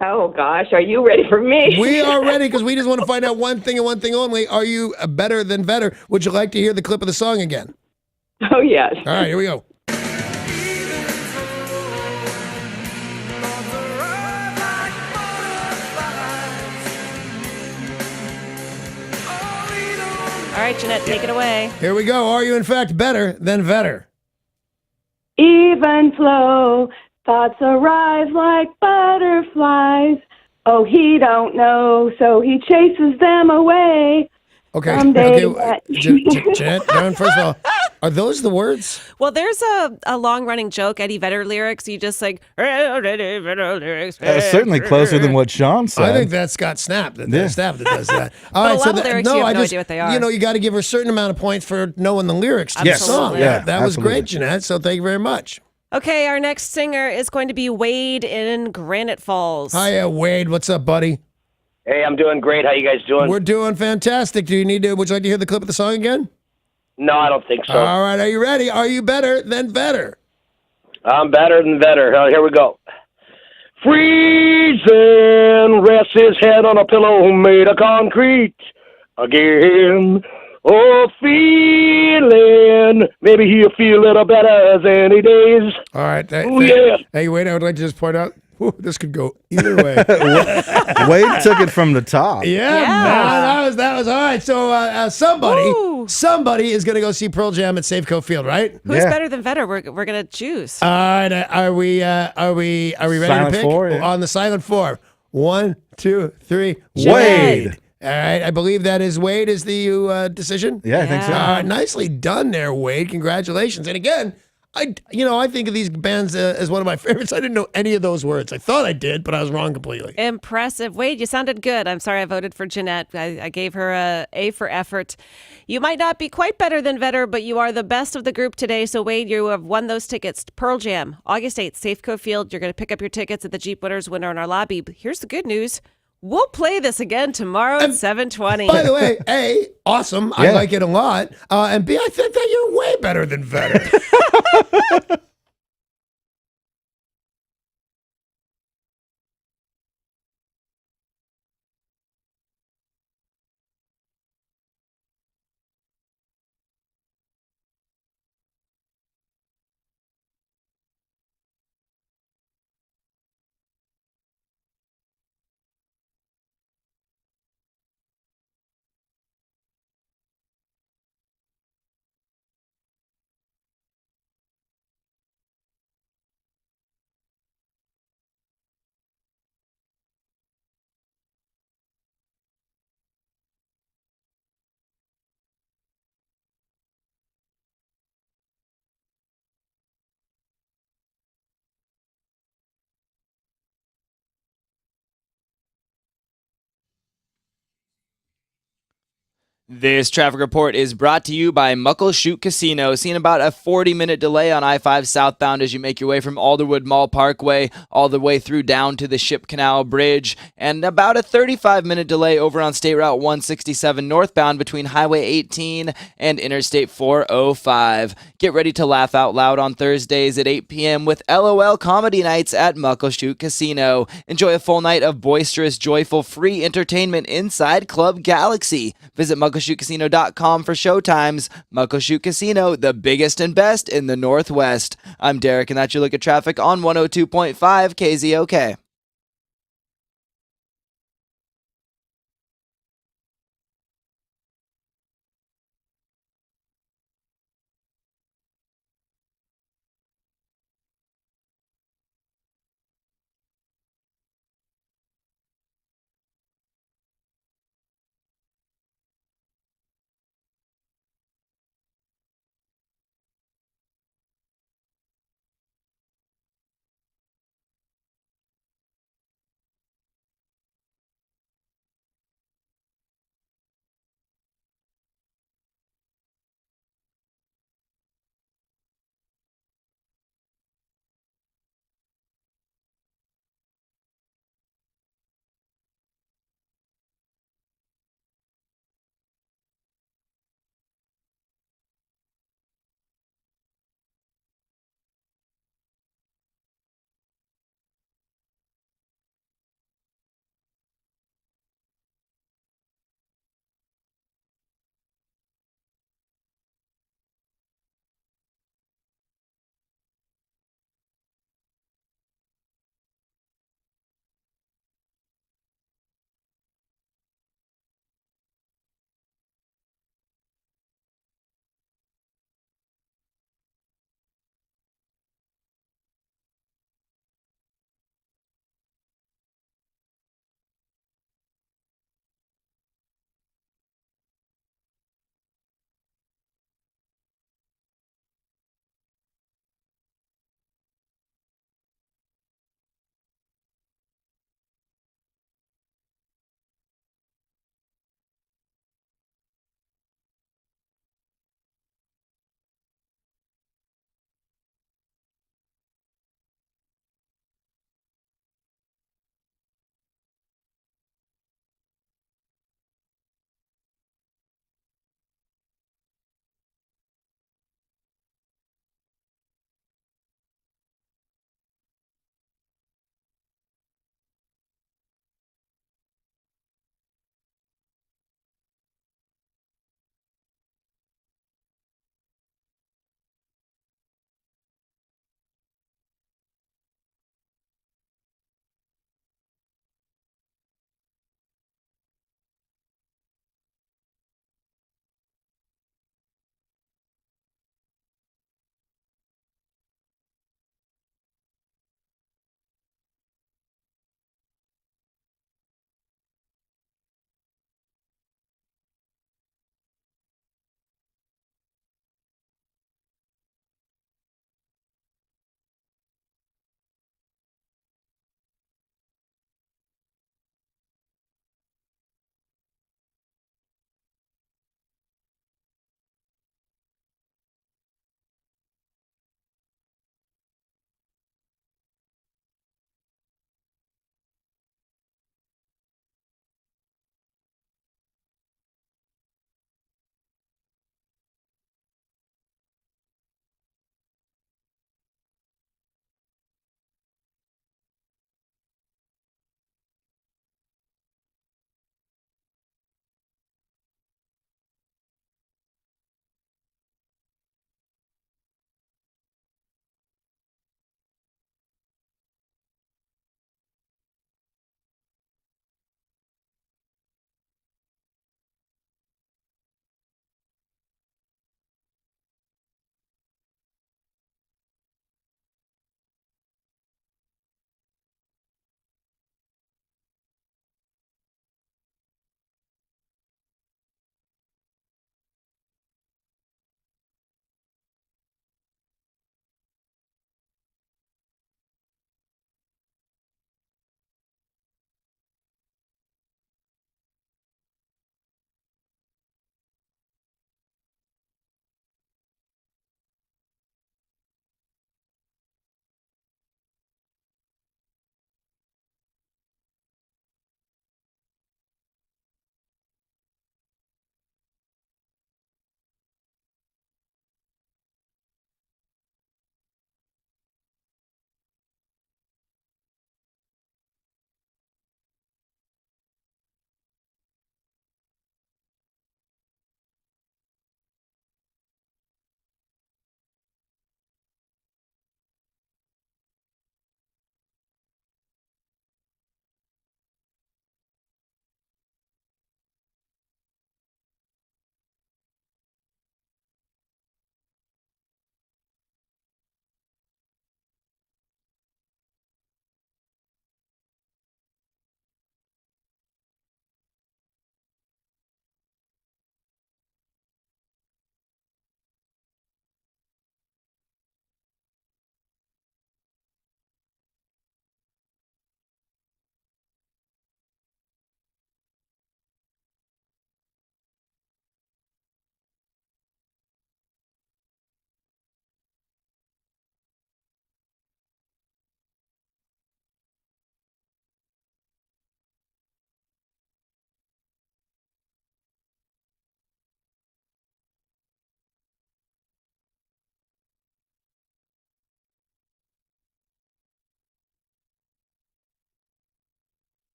Oh, gosh. Are you ready for me? We are ready because we just want to find out one thing and one thing only. Are you better than Vedder? Would you like to hear the clip of the song again? Oh, yes. All right, here we go. All right, Jeanette, take it away. Here we go. Are you, in fact, better than Vedder? Even flow. Thoughts arise like butterflies. Oh, he don't know, so he chases them away. Okay. Someday Jeanette, Darren, first of all, are those the words? Well, there's a long-running joke, Eddie Vedder lyrics. You just like, Eddie Vedder lyrics. Certainly closer than what Sean said. I think that's got Snap that does that. All But a right, lot so of lyrics, you have no idea what they are. You know, you got to give her a certain amount of points for knowing the lyrics to Yes. the song. Absolutely. Yeah, that was absolutely. great, Jeanette. So thank you very much. Okay, our next singer is going to be Wade in Granite Falls. Hi, Wade. What's up, buddy? Hey, I'm doing great. How you guys doing? We're doing fantastic. Would you like to hear the clip of the song again? No, I don't think so. All right, are you ready? Are you better than Vedder? I'm better than better. Here we go. Freezing, rests his head on a pillow made of concrete again. Oh, feeling, maybe he'll feel a little better any days. All right. Yeah. Hey, Wade, I would like to just point out, this could go either way. Wade took it from the top. Yeah, man, that was all right. So somebody is going to go see Pearl Jam at Safeco Field, right? Who's better than Vedder? We're going to choose. All right, are we ready Silent to pick? four, yeah. On the silent four. 1, 2, 3. Wade. All right, I believe that is Wade is the decision. Yeah, I think so. Nicely done there, Wade. Congratulations. And again, I think of these bands as one of my favorites. I didn't know any of those words. I thought I did, but I was wrong completely. Impressive. Wade, you sounded good. I'm sorry I voted for Jeanette. I gave her a A for effort. You might not be quite better than Vedder, but you are the best of the group today. So, Wade, you have won those tickets to Pearl Jam, August 8th, Safeco Field. You're going to pick up your tickets at the Jeep Winners window in our lobby. But here's the good news. We'll play this again tomorrow at 7:20. By the way, A, awesome. I like it a lot. And B, I think that you're way better than Vedder. This traffic report is brought to you by Muckleshoot Casino. Seeing about a 40-minute delay on I-5 southbound as you make your way from Alderwood Mall Parkway all the way through down to the Ship Canal Bridge, and about a 35-minute delay over on State Route 167 northbound between Highway 18 and Interstate 405. Get ready to laugh out loud on Thursdays at 8 p.m. with LOL Comedy Nights at Muckleshoot Casino. Enjoy a full night of boisterous, joyful, free entertainment inside Club Galaxy. Visit Muckleshoot MuckleshootCasino.com for showtimes. Muckleshoot Casino, the biggest and best in the Northwest. I'm Derek, and that's your look at traffic on 102.5 KZOK.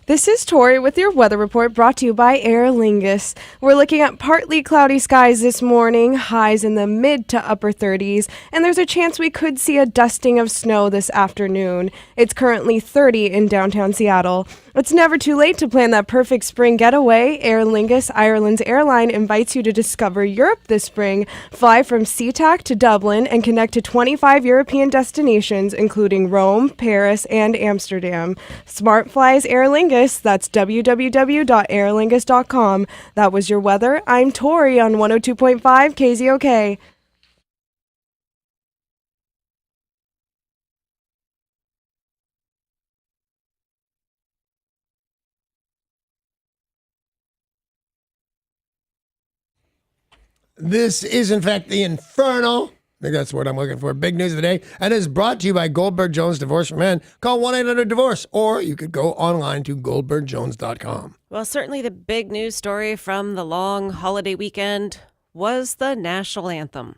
This is Tori with your weather report brought to you by Aer Lingus. We're looking at partly cloudy skies this morning, highs in the mid to upper 30s, and there's a chance we could see a dusting of snow this afternoon. It's currently 30 in downtown Seattle. It's never too late to plan that perfect spring getaway. Aer Lingus, Ireland's airline, invites you to discover Europe this spring. Fly from SeaTac to Dublin and connect to 25 European destinations, including Rome, Paris, and Amsterdam. Smart flies Aer Lingus. That's www.aerlingus.com. That was your weather. I'm Tori on 102.5 KZOK. This is, in fact, the Inferno. I think that's the word I'm looking for. Big news of the day. And is brought to you by Goldberg Jones Divorce for Men. Call 1-800-DIVORCE, or you could go online to goldbergjones.com. Well, certainly the big news story from the long holiday weekend was the national anthem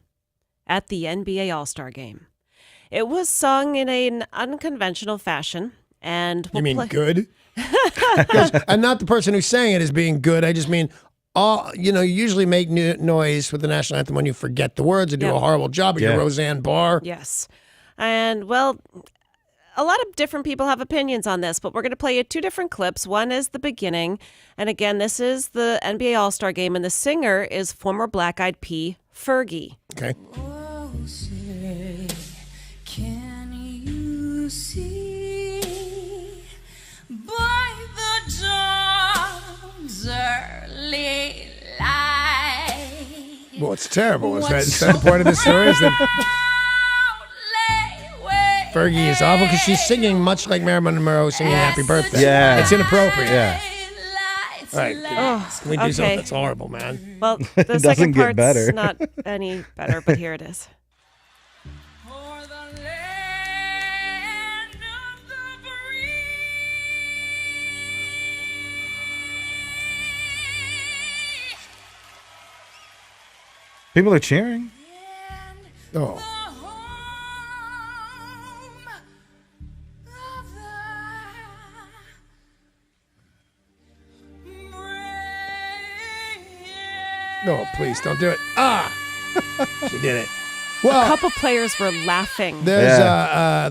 at the NBA All-Star Game. It was sung in an unconventional fashion. And you mean good? I'm not the person who sang it as being good. I just mean... you usually make noise with the national anthem when you forget the words and do a horrible job at your Roseanne Barr. Yes. And, well, a lot of different people have opinions on this, but we're going to play you two different clips. One is the beginning. And, again, this is the NBA All-Star Game, and the singer is former Black Eyed Pea Fergie. Okay. Oh, say, can you see by the dawn's early light? Well, it's terrible. Is that the point of the story? Is that Fergie is awful because she's singing much like Marilyn Monroe singing Happy Birthday. Yeah. It's inappropriate. Yeah. All right. Can we do something that's horrible, man? Well, the doesn't second get part's better. not any better, but here it is. People are cheering. Oh. No, please don't do it. She did it. Well, a couple players were laughing. There's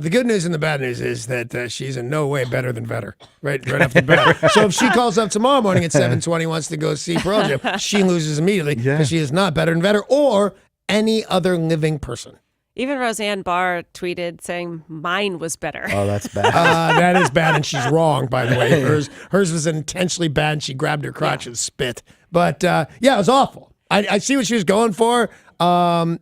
the good news and the bad news is that she's in no way better than Vetter, right off the bat. So if she calls up tomorrow morning at 7:20 wants to go see Pearl Jam, she loses immediately because she is not better than Vetter or any other living person. Even Roseanne Barr tweeted saying mine was better. Oh, that's bad. That is bad, and she's wrong, by the way. Hers was intentionally bad, and she grabbed her crotch and spit. But, it was awful. I see what she was going for, but...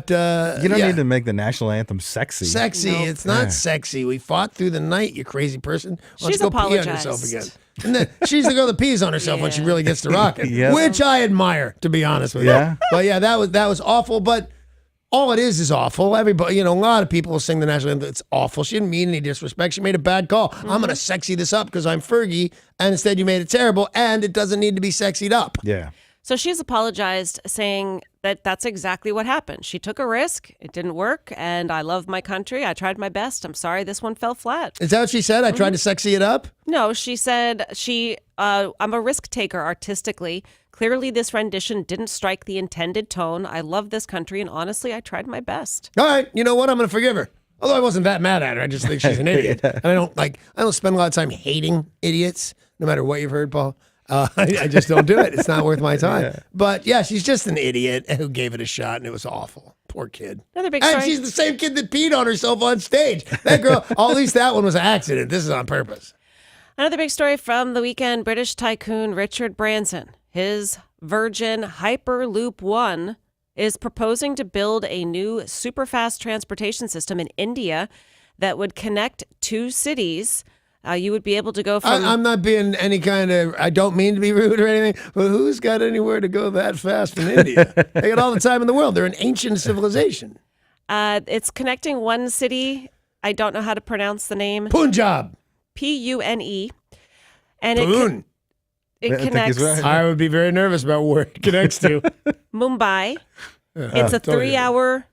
you don't need to make the national anthem sexy. Sexy. Nope. It's not sexy. We fought through the night, you crazy person. Why She's don't you go pee on apologized. yourself again? And then she's the girl that pees on herself when she really gets to rocking, which I admire, to be honest with you. But that was awful, but... all it is awful. Everybody, a lot of people will sing the national anthem. It's awful. She didn't mean any disrespect. She made a bad call. Mm-hmm. I'm going to sexy this up because I'm Fergie, and instead you made it terrible, and it doesn't need to be sexied up. Yeah. So she's apologized, saying that that's exactly what happened. She took a risk. It didn't work, and I love my country. I tried my best. I'm sorry this one fell flat. Is that what she said? I tried to sexy it up? No, she said I'm a risk taker artistically. Clearly, this rendition didn't strike the intended tone. I love this country, and honestly, I tried my best. All right, you know what? I'm going to forgive her. Although I wasn't that mad at her. I just think she's an idiot. And I don't spend a lot of time hating idiots, no matter what you've heard, Paul. I just don't do it. It's not worth my time. Yeah. But she's just an idiot who gave it a shot, and it was awful. Poor kid. Another big and story. She's the same kid that peed on herself on stage. That girl, at least that one was an accident. This is on purpose. Another big story from the weekend, British tycoon Richard Branson. His Virgin Hyperloop One is proposing to build a new superfast transportation system in India that would connect two cities. You would be able to go from... I'm not being any kind of... I don't mean to be rude or anything, but who's got anywhere to go that fast in India? They got all the time in the world. They're an ancient civilization. It's connecting one city. I don't know how to pronounce the name. Punjab. Pune. And it connects... I would be very nervous about where it connects to. Mumbai. It's a 3-hour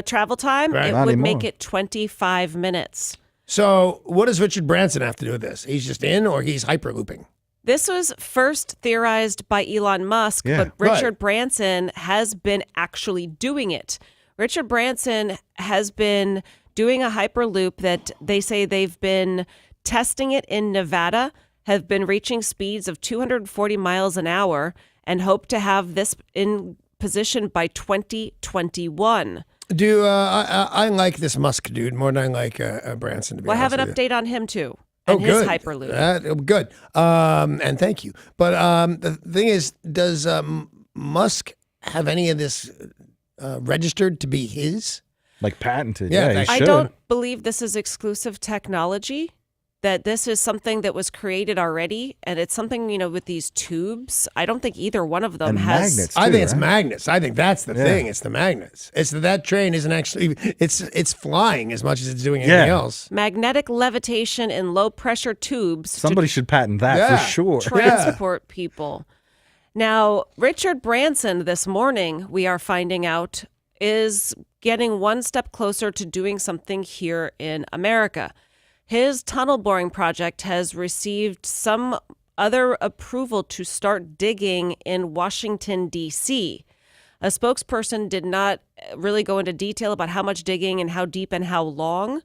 travel time. Right. It Not would anymore. make it 25 minutes. So what does Richard Branson have to do with this? He's just in, or he's hyperlooping? This was first theorized by Elon Musk, Yeah, but Richard Branson has been actually doing it. Richard Branson has been doing a hyperloop that they say they've been testing it in Nevada, have been reaching speeds of 240 miles an hour, and hope to have this in position by 2021. I like this Musk dude more than I like Branson, to be Well, I have honest an with you. update on him too. And his good. hyperloop. Good. And thank you. But the thing is, does Musk have any of this registered to be his? Like patented. Yeah, Yeah, he I should. don't believe this is exclusive technology, that this is something that was created already, and it's something, with these tubes. I don't think either one of them And has. magnets, I too, think it's right? magnets. I think that's the Yeah. thing. It's the magnets. It's that train isn't actually. It's flying as much as it's doing anything else. Magnetic levitation in low pressure tubes Somebody should patent that Yeah. for sure. to transport people. Now, Richard Branson this morning, we are finding out, is getting one step closer to doing something here in America. His tunnel boring project has received some other approval to start digging in Washington, D.C. A spokesperson did not really go into detail about how much digging and how deep and how long,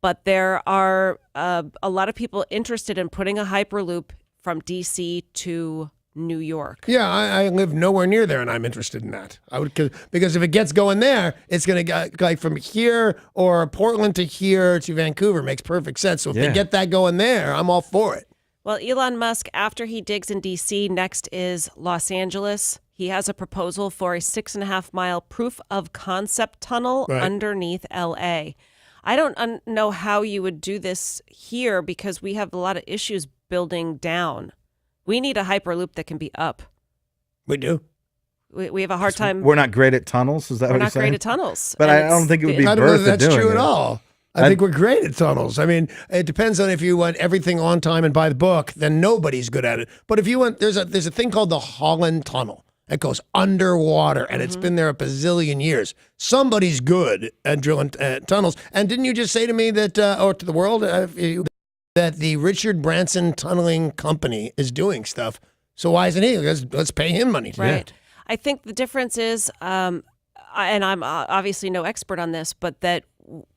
but there are a lot of people interested in putting a hyperloop from D.C. to New York. Yeah, I live nowhere near there, and I'm interested in that. I would because if it gets going there, it's going to go like from here or Portland to here to Vancouver. Makes perfect sense. So if they get that going there, I'm all for it. Well, Elon Musk, after he digs in D.C., next is Los Angeles. He has a proposal for a 6.5-mile proof of concept tunnel underneath L.A. I don't know how you would do this here because we have a lot of issues building down. We need a hyperloop that can be up. We do. We have a hard time. We're not great at tunnels. Is that We're what you're not saying? great at tunnels. But And I don't think it would be I don't know worth that it that's doing true at it. all. I think we're great at tunnels. I mean, it depends on if you want everything on time and by the book, then nobody's good at it. But if you want, there's a thing called the Holland Tunnel. It goes underwater, and it's been there a bazillion years. Somebody's good at drilling tunnels. And didn't you just say to me that, or to the world, that the Richard Branson Tunneling Company is doing stuff? So why isn't he? Let's pay him money. Right. I think the difference is, and I'm obviously no expert on this, but that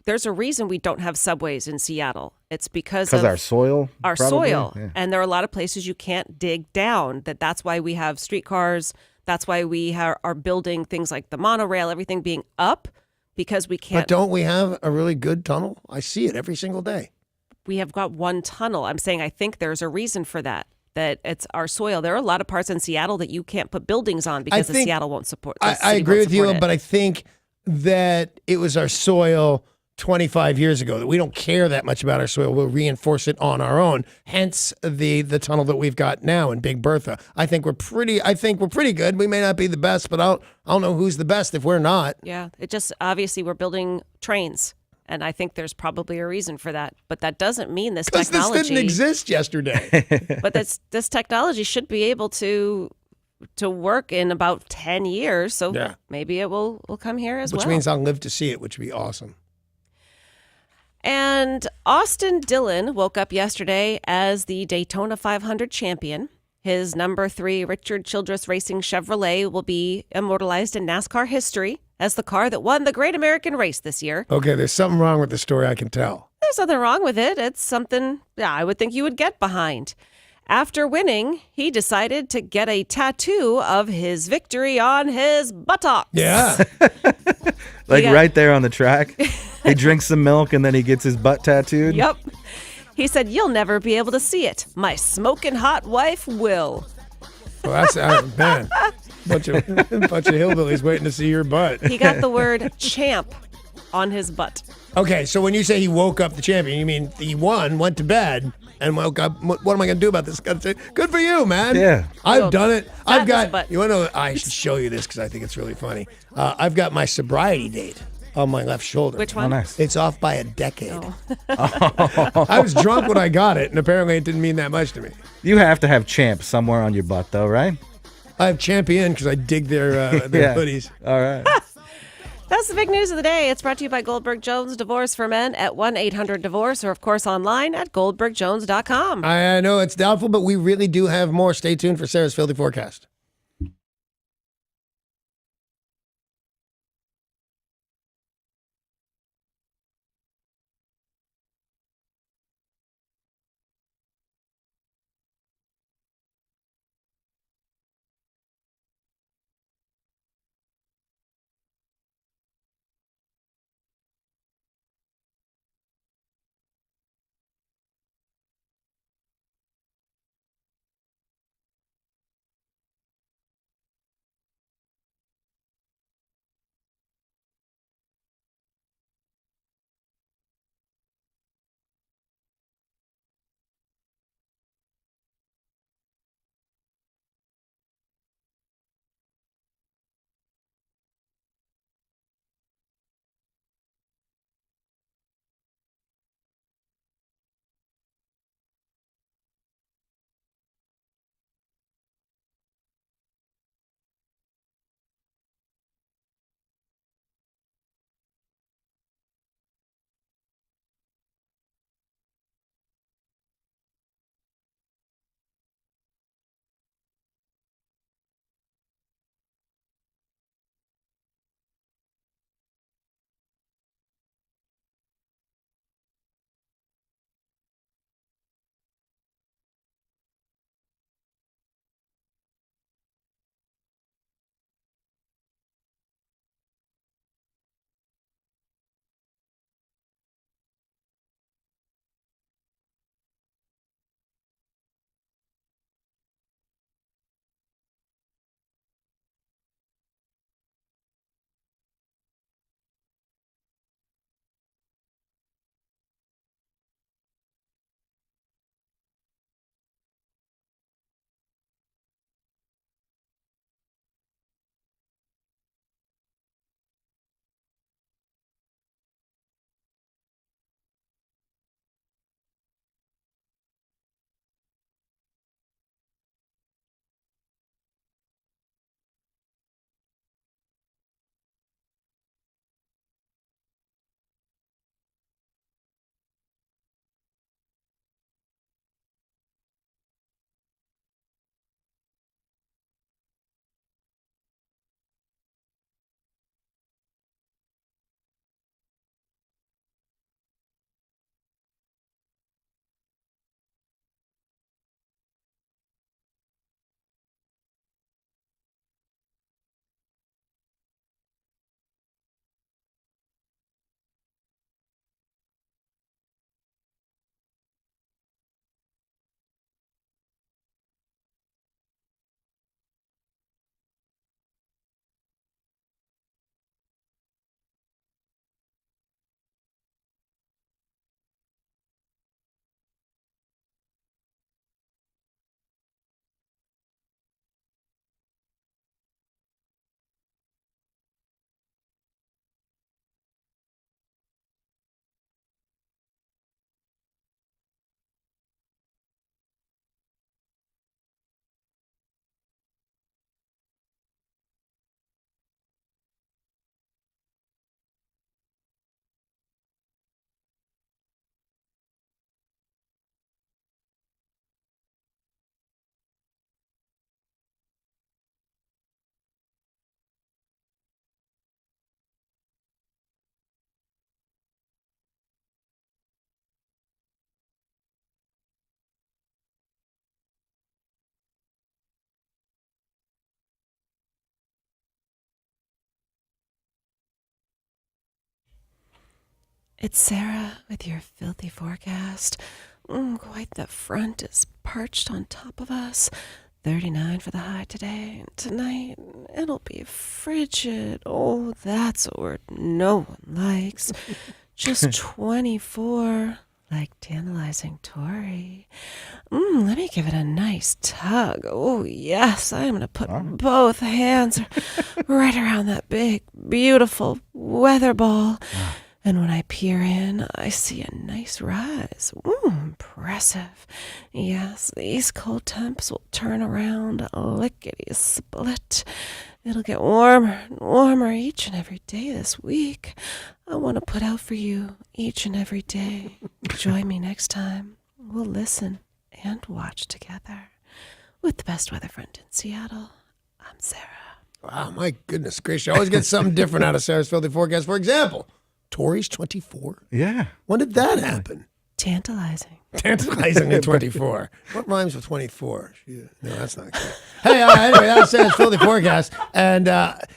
there's a reason we don't have subways in Seattle. It's because of our soil. Our probably? soil. Yeah. And there are a lot of places you can't dig down. That's why we have streetcars. That's why we are building things like the monorail, everything being up, because we can't. But don't we have a really good tunnel? I see it every single day. We have got one tunnel. I'm saying I think there's a reason for that it's our soil. There are a lot of parts in Seattle that you can't put buildings on because the Seattle won't support. I agree with you, but I think that it was our soil 25 years ago that we don't care that much about our soil. We'll reinforce it on our own. Hence the tunnel that we've got now in Big Bertha. I think we're pretty good. We may not be the best, but I don't know who's the best if we're not. Yeah, it just obviously we're building trains. And I think there's probably a reason for that. But that doesn't mean this technology... This didn't exist yesterday. But this technology should be able to work in about 10 years. So maybe it will come here as well. Which means I'll live to see it, which would be awesome. And Austin Dillon woke up yesterday as the Daytona 500 champion. His number 3 Richard Childress Racing Chevrolet will be immortalized in NASCAR history as the car that won the Great American Race this year. Okay, there's something wrong with the story, I can tell. There's nothing wrong with it. It's something I would think you would get behind. After winning, he decided to get a tattoo of his victory on his buttocks. Yeah. Right there on the track. He drinks some milk and then he gets his butt tattooed. Yep. He said, "You'll never be able to see it. My smoking hot wife will." Well, that's, man, bunch of hillbillies waiting to see your butt. He got the word champ on his butt. Okay, so when you say he woke up the champion, you mean he won, went to bed, and woke up. What am I going to do about this? Good for you, man. Yeah. I've done it. I've got, butt. you want to know, I should show you this because I think it's really funny. I've got my sobriety date on my left shoulder. Which one? Oh, nice. It's off by a decade. I was drunk when I got it, and apparently it didn't mean that much to me. You have to have champ somewhere on your butt, though, right? I have champion because I dig their hoodies. All right. That's the big news of the day. It's brought to you by Goldberg Jones Divorce for Men at 1-800-DIVORCE or, of course, online at goldbergjones.com. I know it's doubtful, but we really do have more. Stay tuned for Sarah's Filthy Forecast. It's Sarah with your filthy forecast. Quite the front is perched on top of us. 39 for the high today. Tonight, it'll be frigid. Oh, that's a word no one likes. Just 24, like tantalizing Tori. Let me give it a nice tug. Oh, yes, I'm going to put both hands right around that big, beautiful weather ball. And when I peer in, I see a nice rise. Impressive. Yes, these cold temps will turn around lickety-split. It'll get warmer and warmer each and every day this week. I want to put out for you each and every day. Join me next time. We'll listen and watch together with the best weather front in Seattle. I'm Sarah. Wow, my goodness gracious. You always get something different out of Sarah's Filthy Forecast. For example, Tori's 24. Yeah. When did that happen? Tantalizing. Tantalizing at 24. What rhymes with 24? No, that's not good. Hey, anyway, that was Sarah's Filthy Forecast. And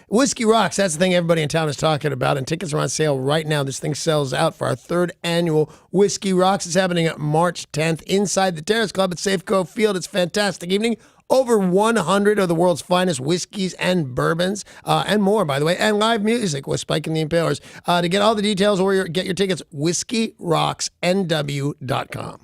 Whiskey Rocks, that's the thing everybody in town is talking about. And tickets are on sale right now. This thing sells out for our third annual Whiskey Rocks. It's happening at March 10th inside the Terrace Club at Safeco Field. It's a fantastic evening. Over 100 of the world's finest whiskeys and bourbons, and more, by the way, and live music with Spike and the Impalers. To get all the details or get your tickets, whiskeyrocksnw.com.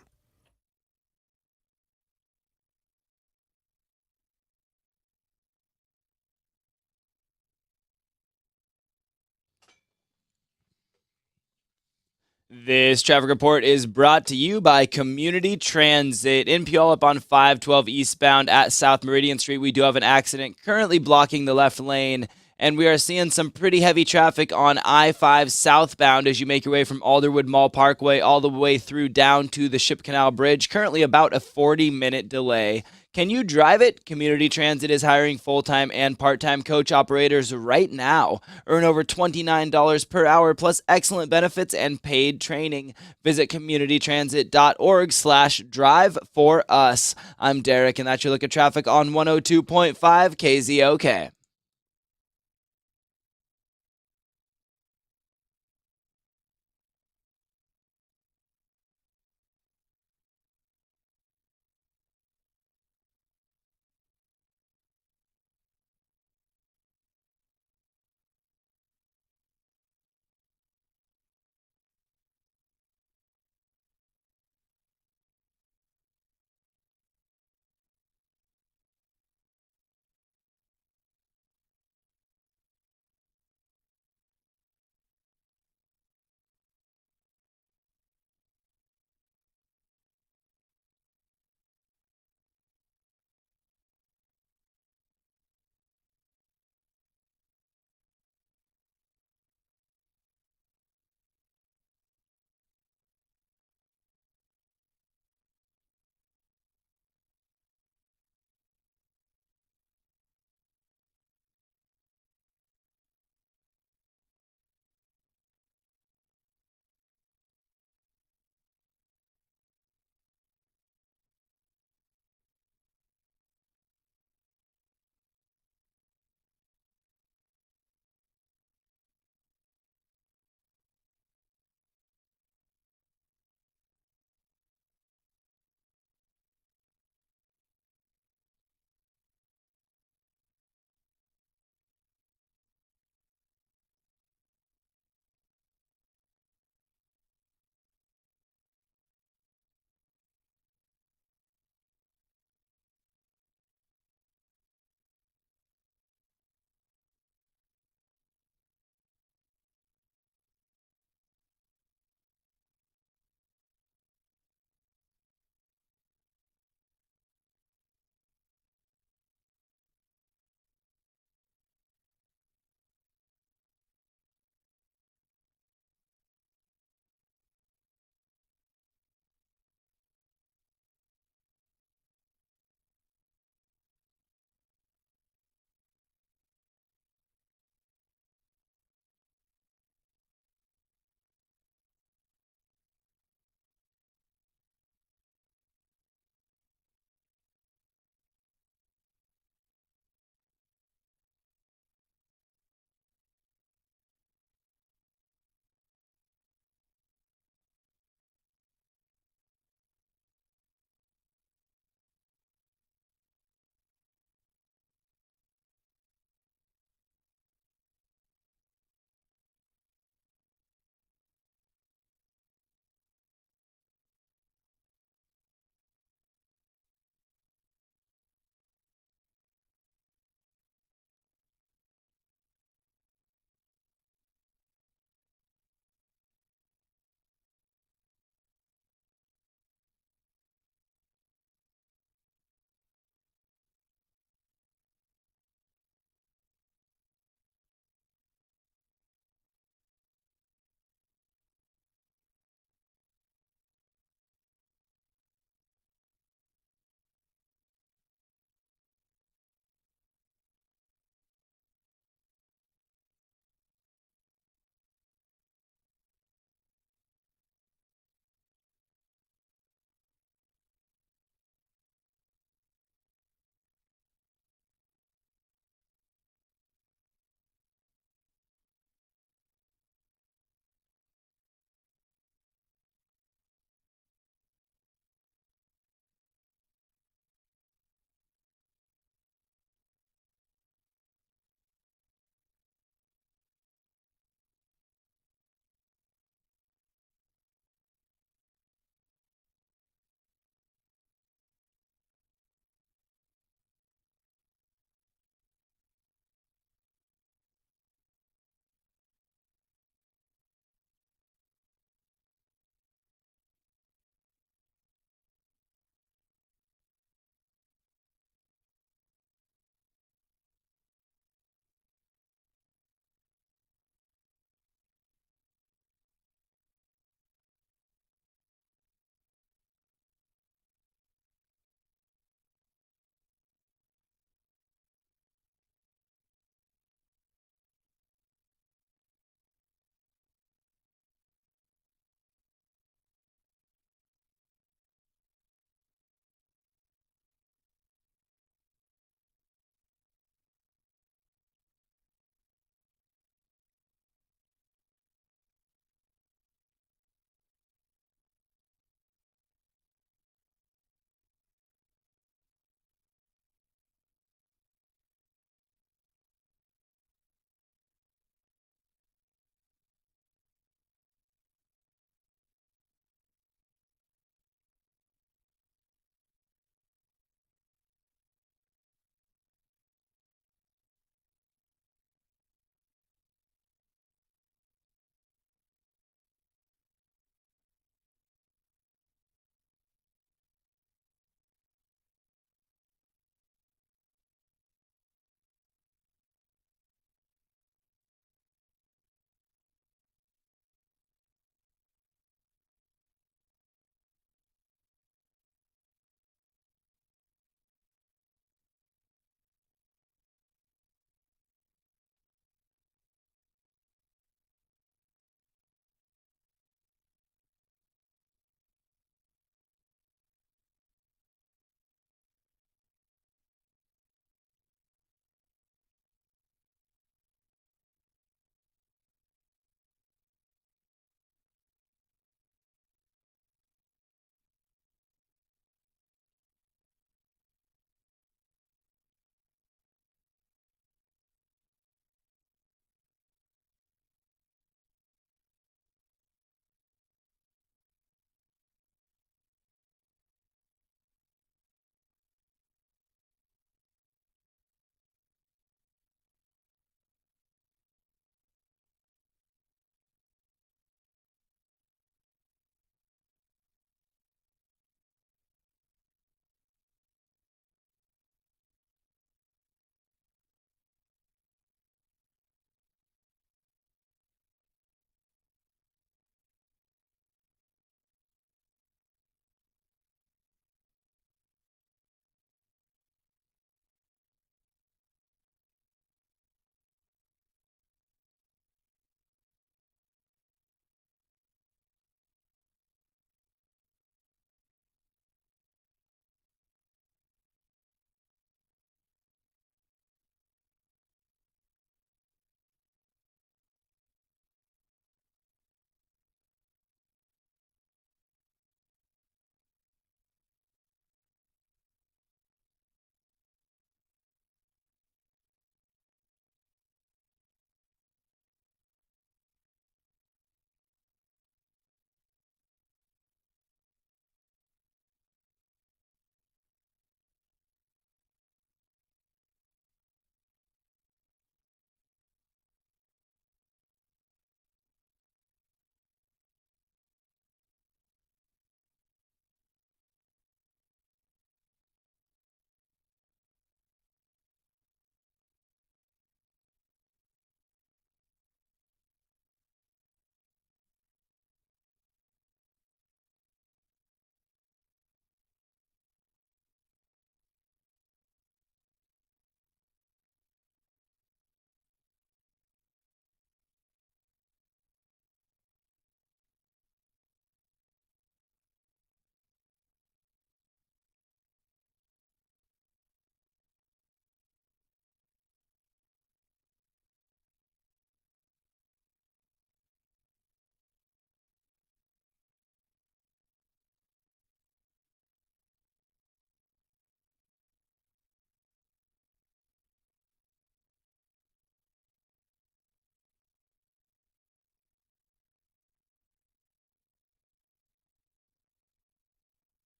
This traffic report is brought to you by Community Transit. In Puyallup on 512 eastbound at South Meridian Street, we do have an accident currently blocking the left lane, and we are seeing some pretty heavy traffic on I-5 southbound as you make your way from Alderwood Mall Parkway all the way through down to the Ship Canal Bridge. Currently about a 40-minute delay. Can you drive it? Community Transit is hiring full-time and part-time coach operators right now. Earn over $29 per hour plus excellent benefits and paid training. Visit communitytransit.org/drive for us. I'm Derek, and that's your look at traffic on 102.5 KZOK.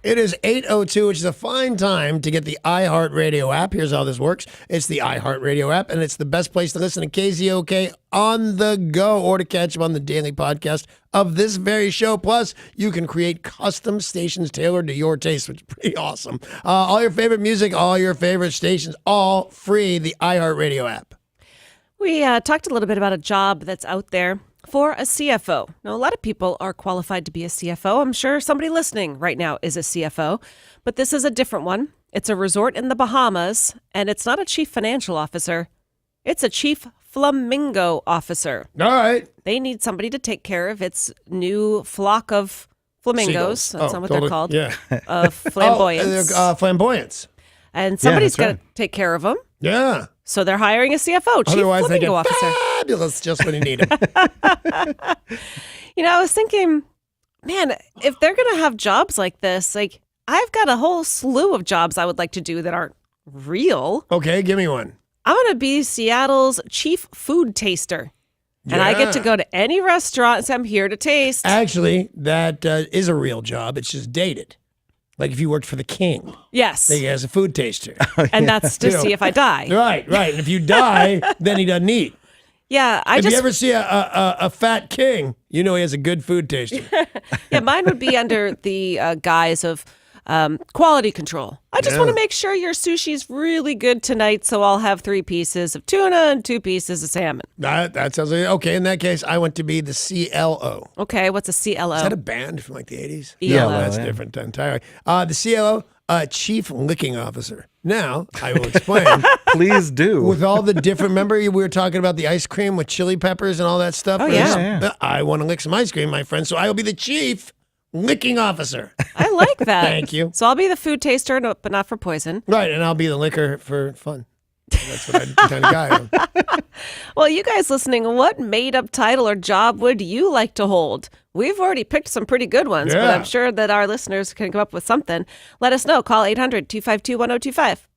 It is 8:02, which is a fine time to get the iHeartRadio app. Here's how this works. It's the iHeartRadio app, and it's the best place to listen to KZOK on the go or to catch them on the daily podcast of this very show. Plus, you can create custom stations tailored to your taste, which is pretty awesome. All your favorite music, all your favorite stations, all free, the iHeartRadio app. We talked a little bit about a job that's out there for a CFO. Now, a lot of people are qualified to be a CFO. I'm sure somebody listening right now is a CFO, but this is a different one. It's a resort in the Bahamas, and it's not a chief financial officer. It's a chief flamingo officer. All right. They need somebody to take care of its new flock of flamingos. Seagulls. That's not what they're called. Yeah. Flamboyants. Flamboyants. And somebody's that's got to take care of them. Yeah. So they're hiring a CFO, chief Otherwise, they get flamingo officer. fabulous just when you need them. You know, I was thinking, man, if they're going to have jobs like this, like I've got a whole slew of jobs I would like to do that aren't real. Okay, give me one. I'm going to be Seattle's chief food taster. And I get to go to any restaurant and say, I'm here to taste. Actually, that is a real job. It's just dated. Like if you worked for the king. Yes. He has a food taster. And that's to see if I die. Right. And if you die, then he doesn't eat. Yeah, If you ever see a fat king, you know he has a good food taster. Yeah, mine would be under the guise of quality control. I just want to make sure your sushi's really good tonight, so I'll have 3 pieces of tuna and 2 pieces of salmon. That sounds like, okay. In that case, I want to be the CLO. Okay, what's a CLO? Is that a band from like the 80s? ELO. No, that's different entirely. The CLO, Chief Licking Officer. Now, I will explain. Please do. With all the different, remember we were talking about the ice cream with chili peppers and all that stuff? Oh, yeah. I want to lick some ice cream, my friend, so I will be the Chief Licking Officer. I like that. Thank you. So I'll be the food taster, but not for poison. Right, and I'll be the liquor for fun. That's what I'm kind of guy I am. Well, you guys listening, what made-up title or job would you like to hold? We've already picked some pretty good ones, but Yeah. I'm sure that our listeners can come up with something. Let us know. Call 800-252-1025.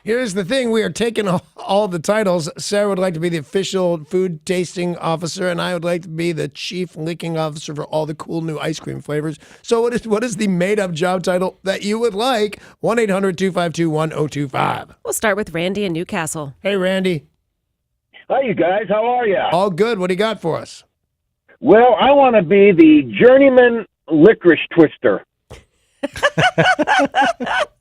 Here's the thing. We are taking all the titles. Sarah would like to be the official food tasting officer, and I would like to be the chief licking officer for all the cool new ice cream flavors. So what is the made-up job title that you would like? 1-800-252-1025. We'll start with Randy in Newcastle. Hey, Randy. Hi, you guys. How are you? All good. What do you got for us? Well, I want to be the journeyman licorice twister.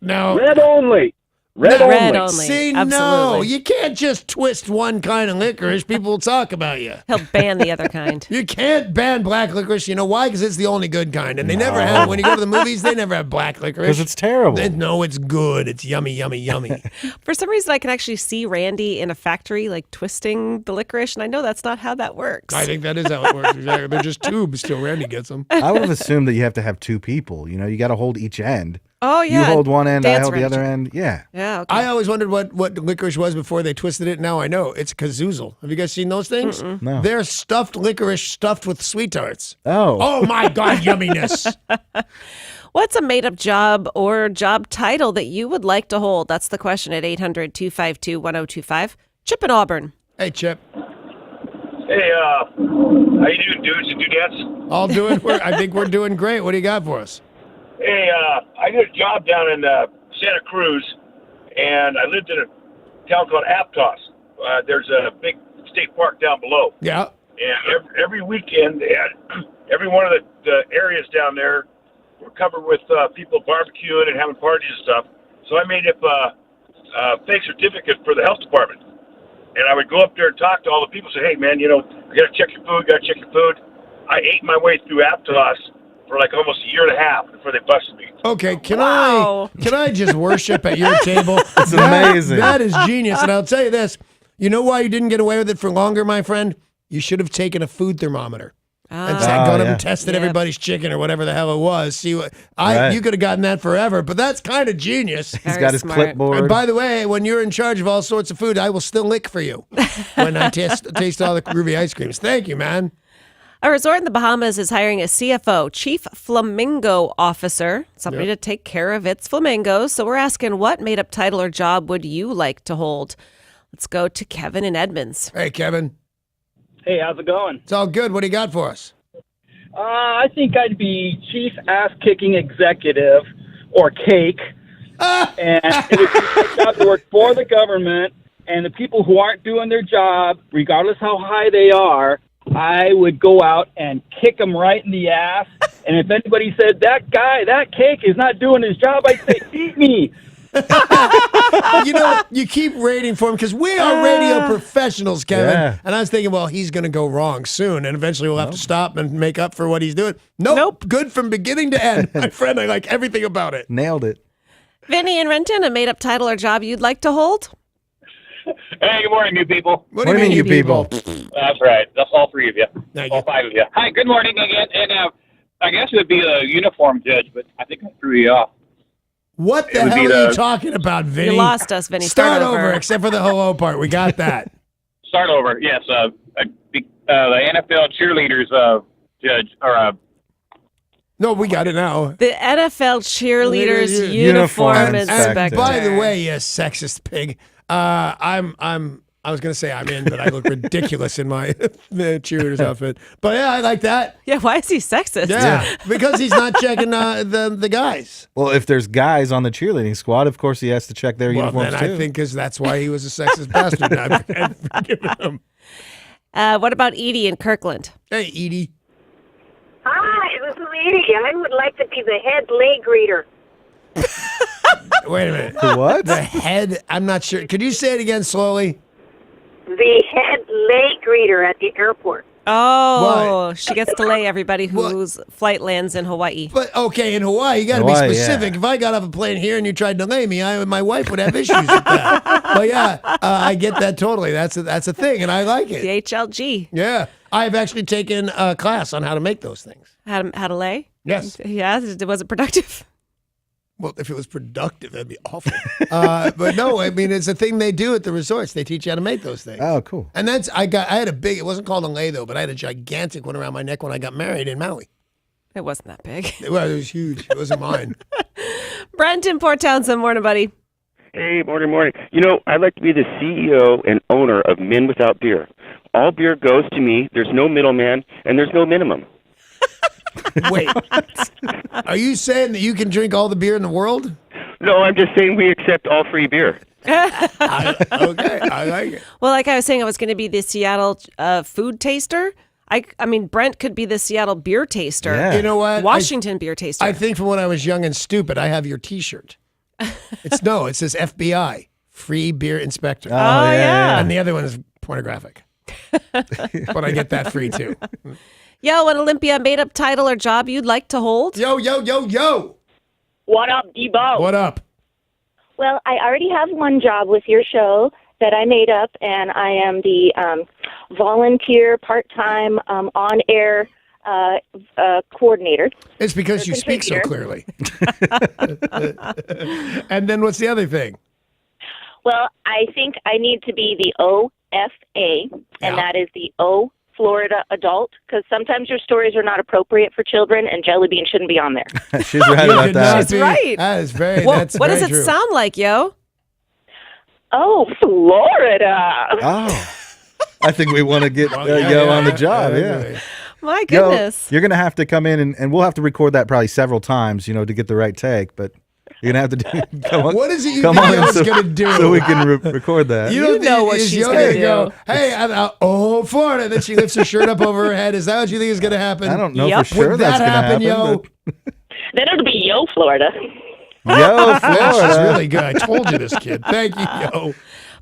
No. Red only. Red only. See, no, Absolutely. you can't just twist one kind of licorice. People will talk about you. He'll ban the other kind. You can't ban black licorice. You know why? Because it's the only good kind. And they never have, when you go to the movies, they never have black licorice. Because it's terrible. No, it's good. It's yummy, yummy, yummy. For some reason, I can actually see Randy in a factory, like twisting the licorice, and I know that's not how that works. I think that is how it works. Exactly. They're just tubes till Randy gets them. I would have assumed that you have to have two people. You know, you got to hold each end. Oh, yeah. You hold one end, I Dance hold the register. other end. Yeah. Yeah, okay. I always wondered what licorice was before they twisted it. Now I know. It's kazoozle. Have you guys seen those things? No. They're stuffed licorice stuffed with sweet tarts. Oh. Oh, my God, yumminess. What's a made-up job or job title that you would like to hold? That's the question at 800-252-1025. Chip in Auburn. Hey, Chip. Hey, how you doing, dudes and dudettes? All doing, I think we're doing great. What do you got for us? Hey, I got a job down in Santa Cruz, and I lived in a town called Aptos. There's a big state park down below. Yeah. And every weekend, they had, every one of the areas down there were covered with people barbecuing and having parties and stuff. So I made up a fake certificate for the health department. And I would go up there and talk to all the people, say, hey, man, you know, you got to check your food, I ate my way through Aptos for like almost a year and a half before they busted me. Okay, can I just worship at your table? That's amazing. That is genius. And I'll tell you this. You know why you didn't get away with it for longer, my friend? You should have taken a food thermometer. And gone up and tested everybody's chicken or whatever the hell it was. See what you could have gotten that forever, but that's kind of genius. He's got his clipboard. And by the way, when you're in charge of all sorts of food, I will still lick for you when I taste all the groovy ice creams. Thank you, man. A resort in the Bahamas is hiring a CFO, Chief Flamingo Officer, somebody to take care of its flamingos. So we're asking, what made-up title or job would you like to hold? Let's go to Kevin in Edmonds. Hey, Kevin. Hey, how's it going? It's all good. What do you got for us? I think I'd be Chief Ass-Kicking Executive, or Cake. And it would be my job to work for the government, and the people who aren't doing their job, regardless how high they are, I would go out and kick them right in the ass. And if anybody said, that Cake is not doing his job, I'd say, beat me. You know, you keep rating for him because we are radio professionals, Kevin. Yeah. And I was thinking, well, he's going to go wrong soon, and eventually we'll have to stop and make up for what he's doing. Nope. Good from beginning to end. My friend, I like everything about it. Nailed it. Vinny in Renton, a made-up title or job you'd like to hold? Hey, good morning, new people. What do you mean, you people? That's right. That's all three of you. All five of you. Hi, good morning again. And I guess it would be a uniform judge, but I think I threw you off. What the hell are you talking about, Vinny? You lost us, Vinny. Start over, except for the hello part. We got that. Start over. Yes. The NFL cheerleaders judge or No, we got it now. The NFL cheerleaders uniform inspector. And by the way, you sexist pig, I was going to say I'm in, but I look ridiculous in my cheerleader's outfit. But yeah, I like that. Yeah, why is he sexist? Yeah, because he's not checking the guys. Well, if there's guys on the cheerleading squad, of course he has to check their uniforms then too. I think because that's why he was a sexist bastard. And I've forgiven him. What about Edie in Kirkland? Hey, Edie. Hi, this is Edie. I would like to be the head leg reader. Wait a minute. The what? The head? I'm not sure. Could you say it again slowly? The head leg reader at the airport. Oh, she gets to lay everybody whose flight lands in Hawaii. But okay, in Hawaii, you got to be specific. If I got off a plane here and you tried to lay me, my wife would have issues with that. But yeah, I get that totally. That's a thing, and I like it. The HLG. Yeah, I've actually taken a class on how to make those things. How to lay? Yes. Yeah. Was it productive? Well, if it was productive, that'd be awful. But no, I mean, it's a thing they do at the resorts. They teach you how to make those things. Oh, cool. And I had a big, it wasn't called a lei though, but I had a gigantic one around my neck when I got married in Maui. It wasn't that big. Well, it was huge. It wasn't mine. Brent in Port Townsend. Morning, buddy. Hey, morning. You know, I'd like to be the CEO and owner of Men Without Beer. All beer goes to me. There's no middleman, and there's no minimum. Wait, are you saying that you can drink all the beer in the world? No, I'm just saying we accept all free beer. Okay, I like it. Well, like I was saying, I was going to be the Seattle food taster. I mean, Brent could be the Seattle beer taster. Yeah. You know what? Washington beer taster. I think from when I was young and stupid, I have your T-shirt. It says FBI, free beer inspector. Oh, yeah. And the other one is pornographic. But I get that free too. Yo, an Olympia made-up title or job you'd like to hold? Yo. What up, Debo? What up? Well, I already have one job with your show that I made up, and I am the volunteer, part-time, on-air coordinator. It's because you speak so clearly. And then what's the other thing? Well, I think I need to be the OFA, and that is the O Florida adult, because sometimes your stories are not appropriate for children, and Jelly Bean shouldn't be on there. She's right about that. She's right. That is very. Well, that's what very does it true. sound like, yo? Oh, Florida. Oh, I think we want to get Well, Yo on the job. Yeah. My Yo, goodness. you're going to have to come in and we'll have to record that probably several times, to get the right take. But you're going to have to come on. What is it you come think on Yo's so, gonna do? so we can record that. You know what is she's Yo gonna do. Go, hey, Florida. Then she lifts her shirt up over her head. Is that what you think is going to happen? I don't know Yep. for sure Would that's that going to happen, happen. Yo? Then it'll be Yo Florida. But Yo, She's Florida. really good. I told you this, kid. Thank you, Yo.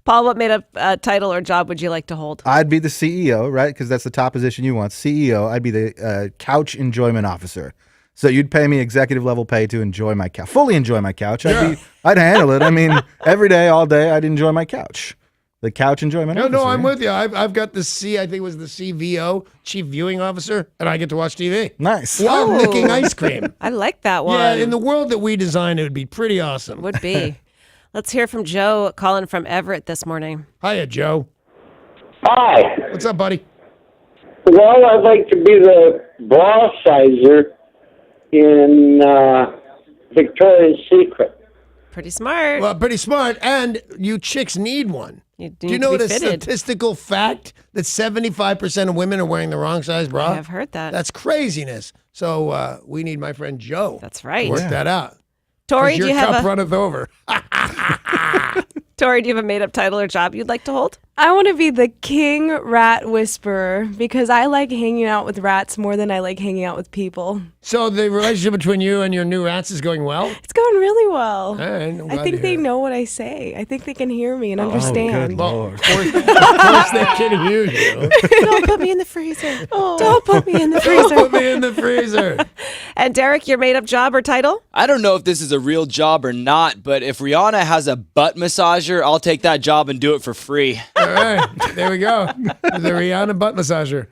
Paul, what made-up title or job would you like to hold? I'd be the CEO, right? Because that's the top position you want. CEO. I'd be the couch enjoyment officer. So you'd pay me executive level pay to enjoy my couch, fully enjoy my couch. I'd handle it. I mean, every day, all day, I'd enjoy my couch. The couch enjoyment officer. No, I'm with you. I've got the I think it was the CVO, Chief Viewing Officer, and I get to watch TV. Nice. While licking ice cream. I like that one. Yeah, in the world that we designed, it would be pretty awesome. Would be. Let's hear from Joe calling from Everett this morning. Hiya, Joe. Hi. What's up, buddy? Well, I'd like to be the bra sizer in Victoria's Secret. Pretty smart. Well, pretty smart. And you chicks need one. You Do you need know to be the fitted. statistical fact that 75% of women are wearing the wrong size bra? I have heard that. That's craziness. So we need my friend Joe. That's right. To work that out. Tori, 'Cause do your you have cup a runneth over. Tori, do you have a made-up title or job you'd like to hold? I want to be the king rat whisperer because I like hanging out with rats more than I like hanging out with people. So the relationship between you and your new rats is going well? It's going really well. All right, I'm glad I think to they hear it. know what I say. I think they can hear me and understand. Well, of course they can hear you. Don't put me in the freezer. Don't put me in the Don't freezer. put me in the freezer. And Derek, your made-up job or title? I don't know if this is a real job or not, but if Rihanna has a butt massager, I'll take that job and do it for free. All right, there we go. The Rihanna butt massager.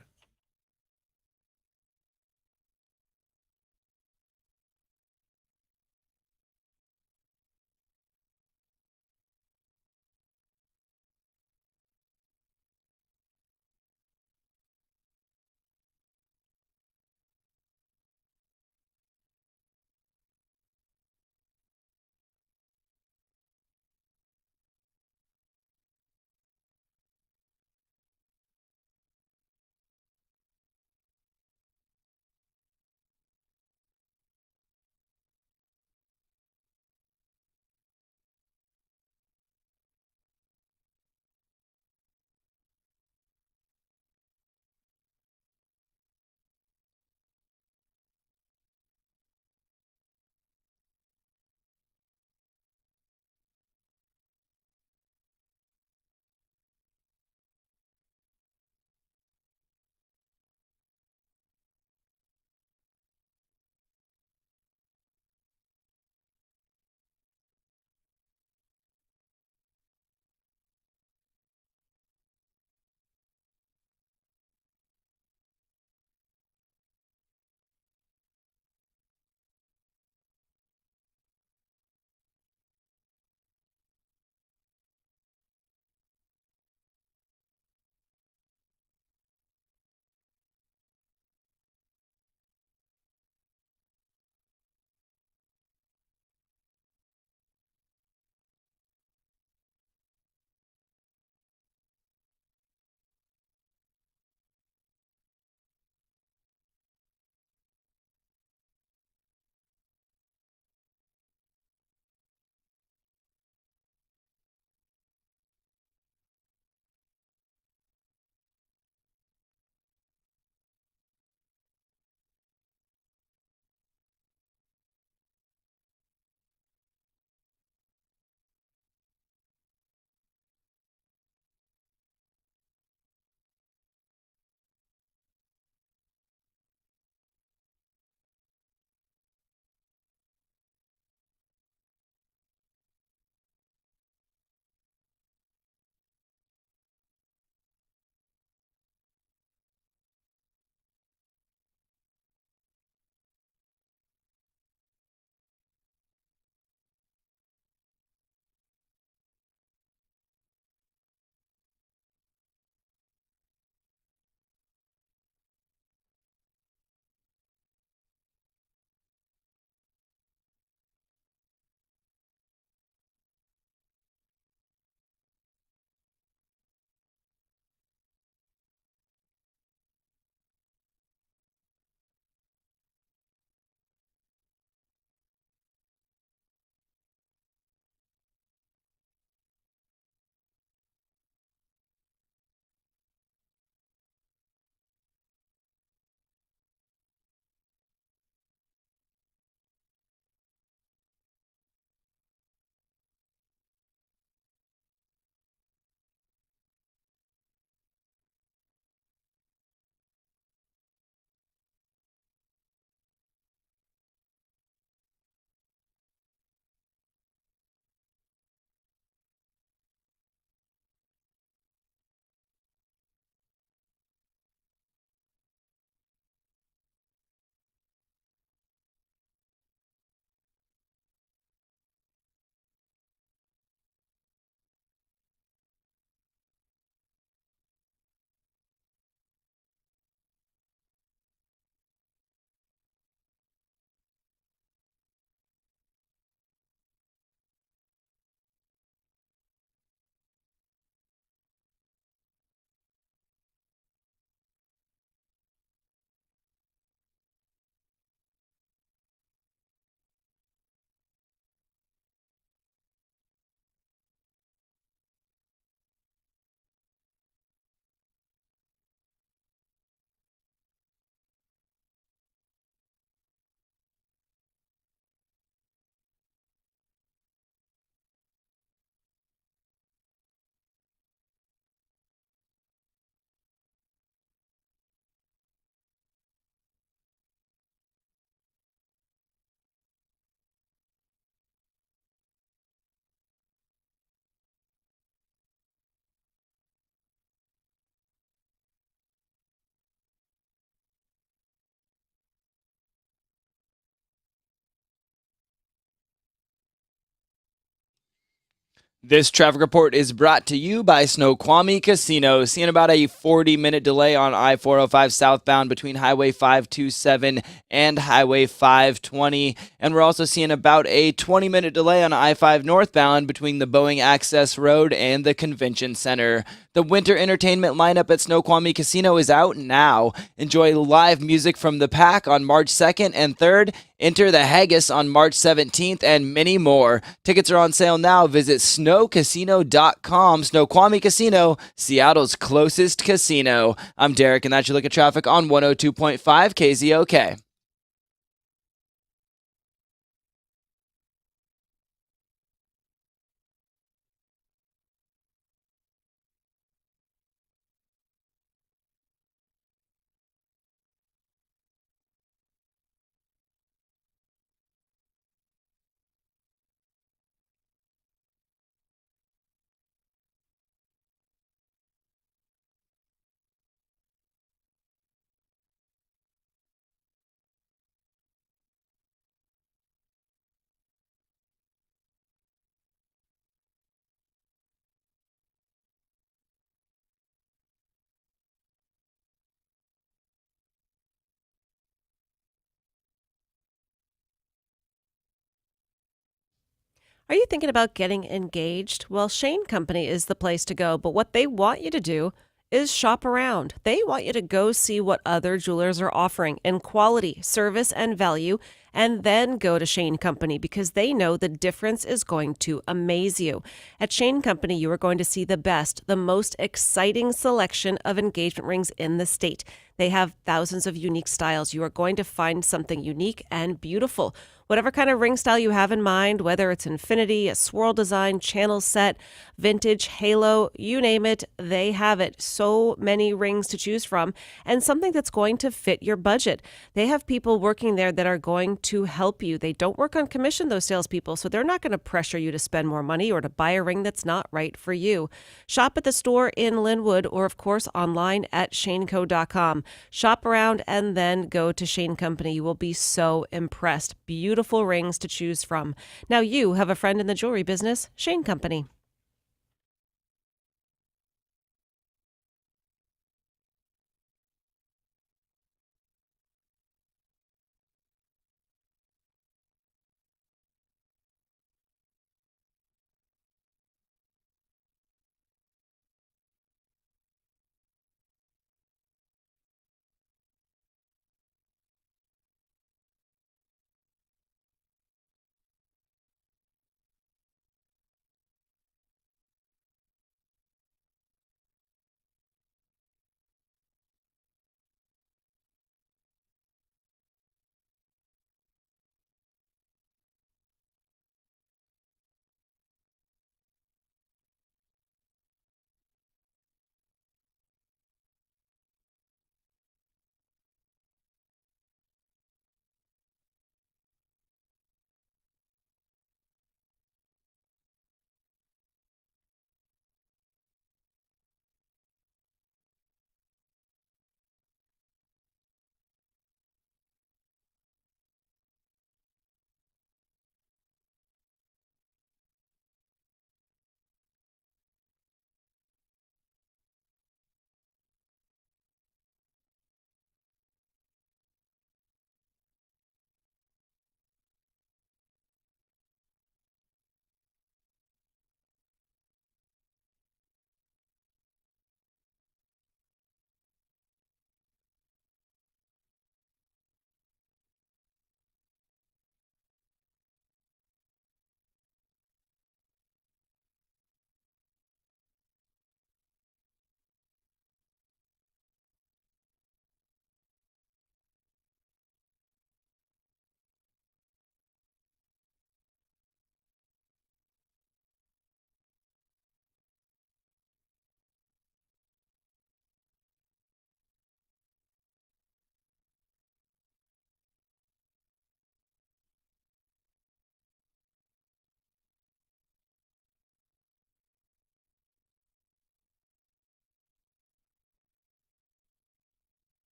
This traffic report is brought to you by Snoqualmie Casino. Seeing about a 40-minute delay on I-405 southbound between Highway 527 and Highway 520. And we're also seeing about a 20-minute delay on I-5 northbound between the Boeing Access Road and the Convention Center. The winter entertainment lineup at Snoqualmie Casino is out now. Enjoy live music from the Pack on March 2nd and 3rd. Enter the Haggis on March 17th and many more. Tickets are on sale now. Visit snowcasino.com. Snoqualmie Casino, Seattle's closest casino. I'm Derek, and that's your look at traffic on 102.5 KZOK. Are you thinking about getting engaged? Well, Shane Company is the place to go, but what they want you to do is shop around. They want you to go see what other jewelers are offering in quality, service, and value, and then go to Shane Company because they know the difference is going to amaze you. At Shane Company, you are going to see the best, the most exciting selection of engagement rings in the state. They have thousands of unique styles. You are going to find something unique and beautiful. Whatever kind of ring style you have in mind, whether it's infinity, a swirl design, channel set, vintage, halo, you name it, they have it. So many rings to choose from and something that's going to fit your budget. They have people working there that are going to help you. They don't work on commission, those salespeople, so they're not going to pressure you to spend more money or to buy a ring that's not right for you. Shop at the store in Linwood or, of course, online at shaneco.com. Shop around and then go to Shane Company. You will be so impressed. Beautiful rings to choose from. Now you have a friend in the jewelry business, Shane Company.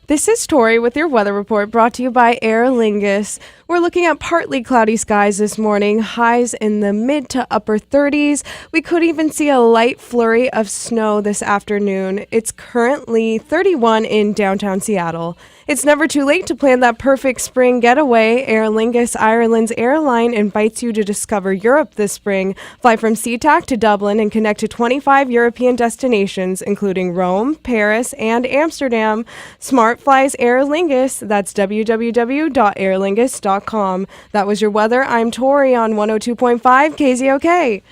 This is Tori with your weather report brought to you by Aer Lingus. We're looking at partly cloudy skies this morning, highs in the mid to upper 30s. We could even see a light flurry of snow this afternoon. It's currently 31 in downtown Seattle. It's never too late to plan that perfect spring getaway. Aer Lingus, Ireland's airline, invites you to discover Europe this spring. Fly from SeaTac to Dublin and connect to 25 European destinations, including Rome, Paris, and Amsterdam. Smart flies Aer Lingus. That's www.aerlingus.com. That was your weather. I'm Tori on 102.5 KZOK.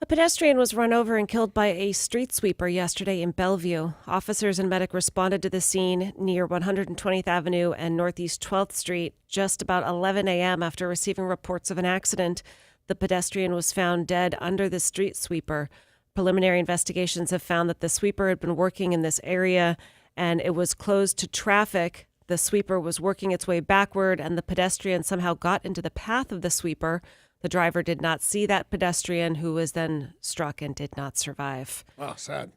A pedestrian was run over and killed by a street sweeper yesterday in Bellevue. Officers and medic responded to the scene near 120th Avenue and Northeast 12th Street just about 11 a.m. after receiving reports of an accident. The pedestrian was found dead under the street sweeper. Preliminary investigations have found that the sweeper had been working in this area and it was closed to traffic. The sweeper was working its way backward and the pedestrian somehow got into the path of the sweeper. The driver did not see that pedestrian, who was then struck and did not survive. Wow, sad.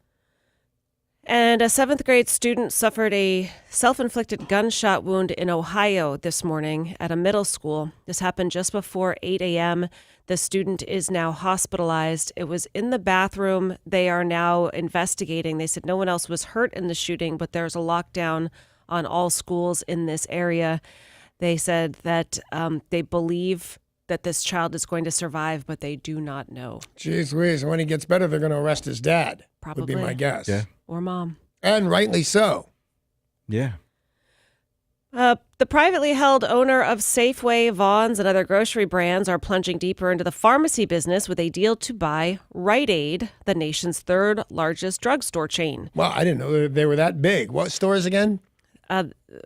And a 7th grade student suffered a self-inflicted gunshot wound in Ohio this morning at a middle school. This happened just before 8 a.m. The student is now hospitalized. It was in the bathroom. They are now investigating. They said no one else was hurt in the shooting, but there's a lockdown on all schools in this area. They said that they believe that this child is going to survive, but they do not know. Jeez Louise, when he gets better, they're going to arrest his dad. Probably. Would be my guess. Yeah. Or mom. And rightly so. Yeah. The privately held owner of Safeway, Vons, and other grocery brands are plunging deeper into the pharmacy business with a deal to buy Rite Aid, the nation's third largest drugstore chain. Well, I didn't know they were that big. What stores again?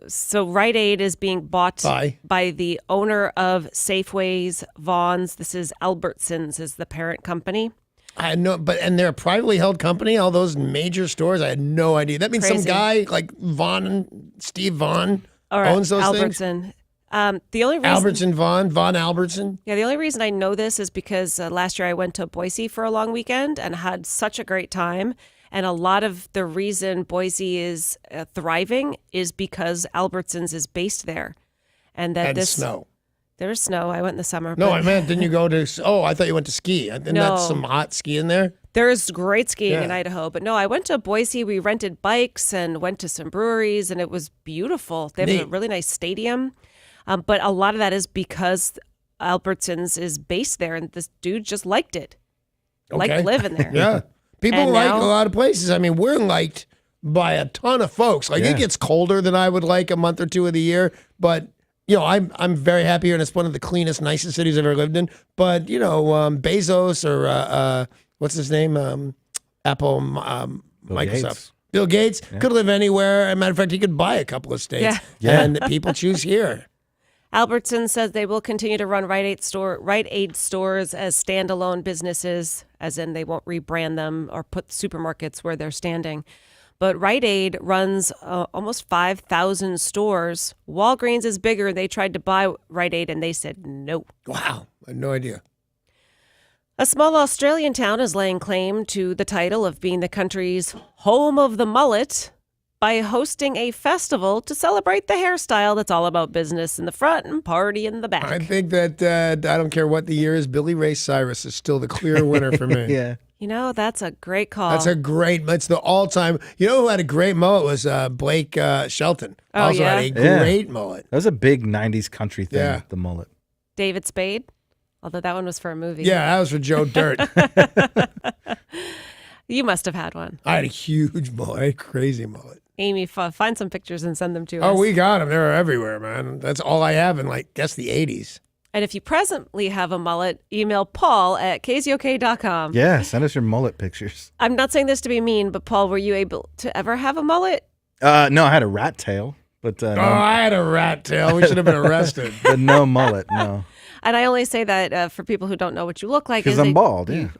So Rite Aid is being bought by the owner of Safeway's, Vons. This is Albertsons is the parent company. I know, and they're a privately held company. All those major stores, I had no idea. That means some guy like Steve Vaughn owns those Albertson. things. The only reason Albertson Von Albertson. Yeah, the only reason I know this is because last year I went to Boise for a long weekend and had such a great time. And a lot of the reason Boise is thriving is because Albertsons is based there. And that snow. There's snow. I went in the summer. No, I meant, didn't you go to, I thought you went to ski. Isn't that some hot skiing there? There is great skiing in Idaho. But no, I went to Boise. We rented bikes and went to some breweries, and it was beautiful. They have a really nice stadium. But a lot of that is because Albertsons is based there, and this dude just liked it. Liked living there. Yeah. People like a lot of places. I mean, we're liked by a ton of folks. Like it gets colder than I would like a month or two of the year, but I'm very happy here, and it's one of the cleanest, nicest cities I've ever lived in. But Bezos or what's his name, Apple, Microsoft, Bill Gates could live anywhere. As a matter of fact, he could buy a couple of states, and people choose here. Albertson says they will continue to run Rite Aid stores as standalone businesses, as in they won't rebrand them or put supermarkets where they're standing. But Rite Aid runs almost 5,000 stores. Walgreens is bigger. They tried to buy Rite Aid and they said no. Wow. I had no idea. A small Australian town is laying claim to the title of being the country's home of the mullet by hosting a festival to celebrate the hairstyle that's all about business in the front and party in the back. I think that I don't care what the year is, Billy Ray Cyrus is still the clear winner for me. Yeah. You know, that's a great call. It's the all-time. You know who had a great mullet was Blake Shelton. Oh, also yeah? had a great mullet. That was a big 90s country thing, the mullet. David Spade, although that one was for a movie. Yeah, that was for Joe Dirt. You must have had one. I had a huge mullet, a crazy mullet. Amy, find some pictures and send them to us. Oh, we got them. They're everywhere, man. That's all I have in, the 80s. And if you presently have a mullet, email Paul at KZOK.com. Yeah, send us your mullet pictures. I'm not saying this to be mean, but Paul, were you able to ever have a mullet? No, I had a rat tail. But no. I had a rat tail. We should have been arrested. But no mullet, no. And I only say that for people who don't know what you look like. Because I'm bald, you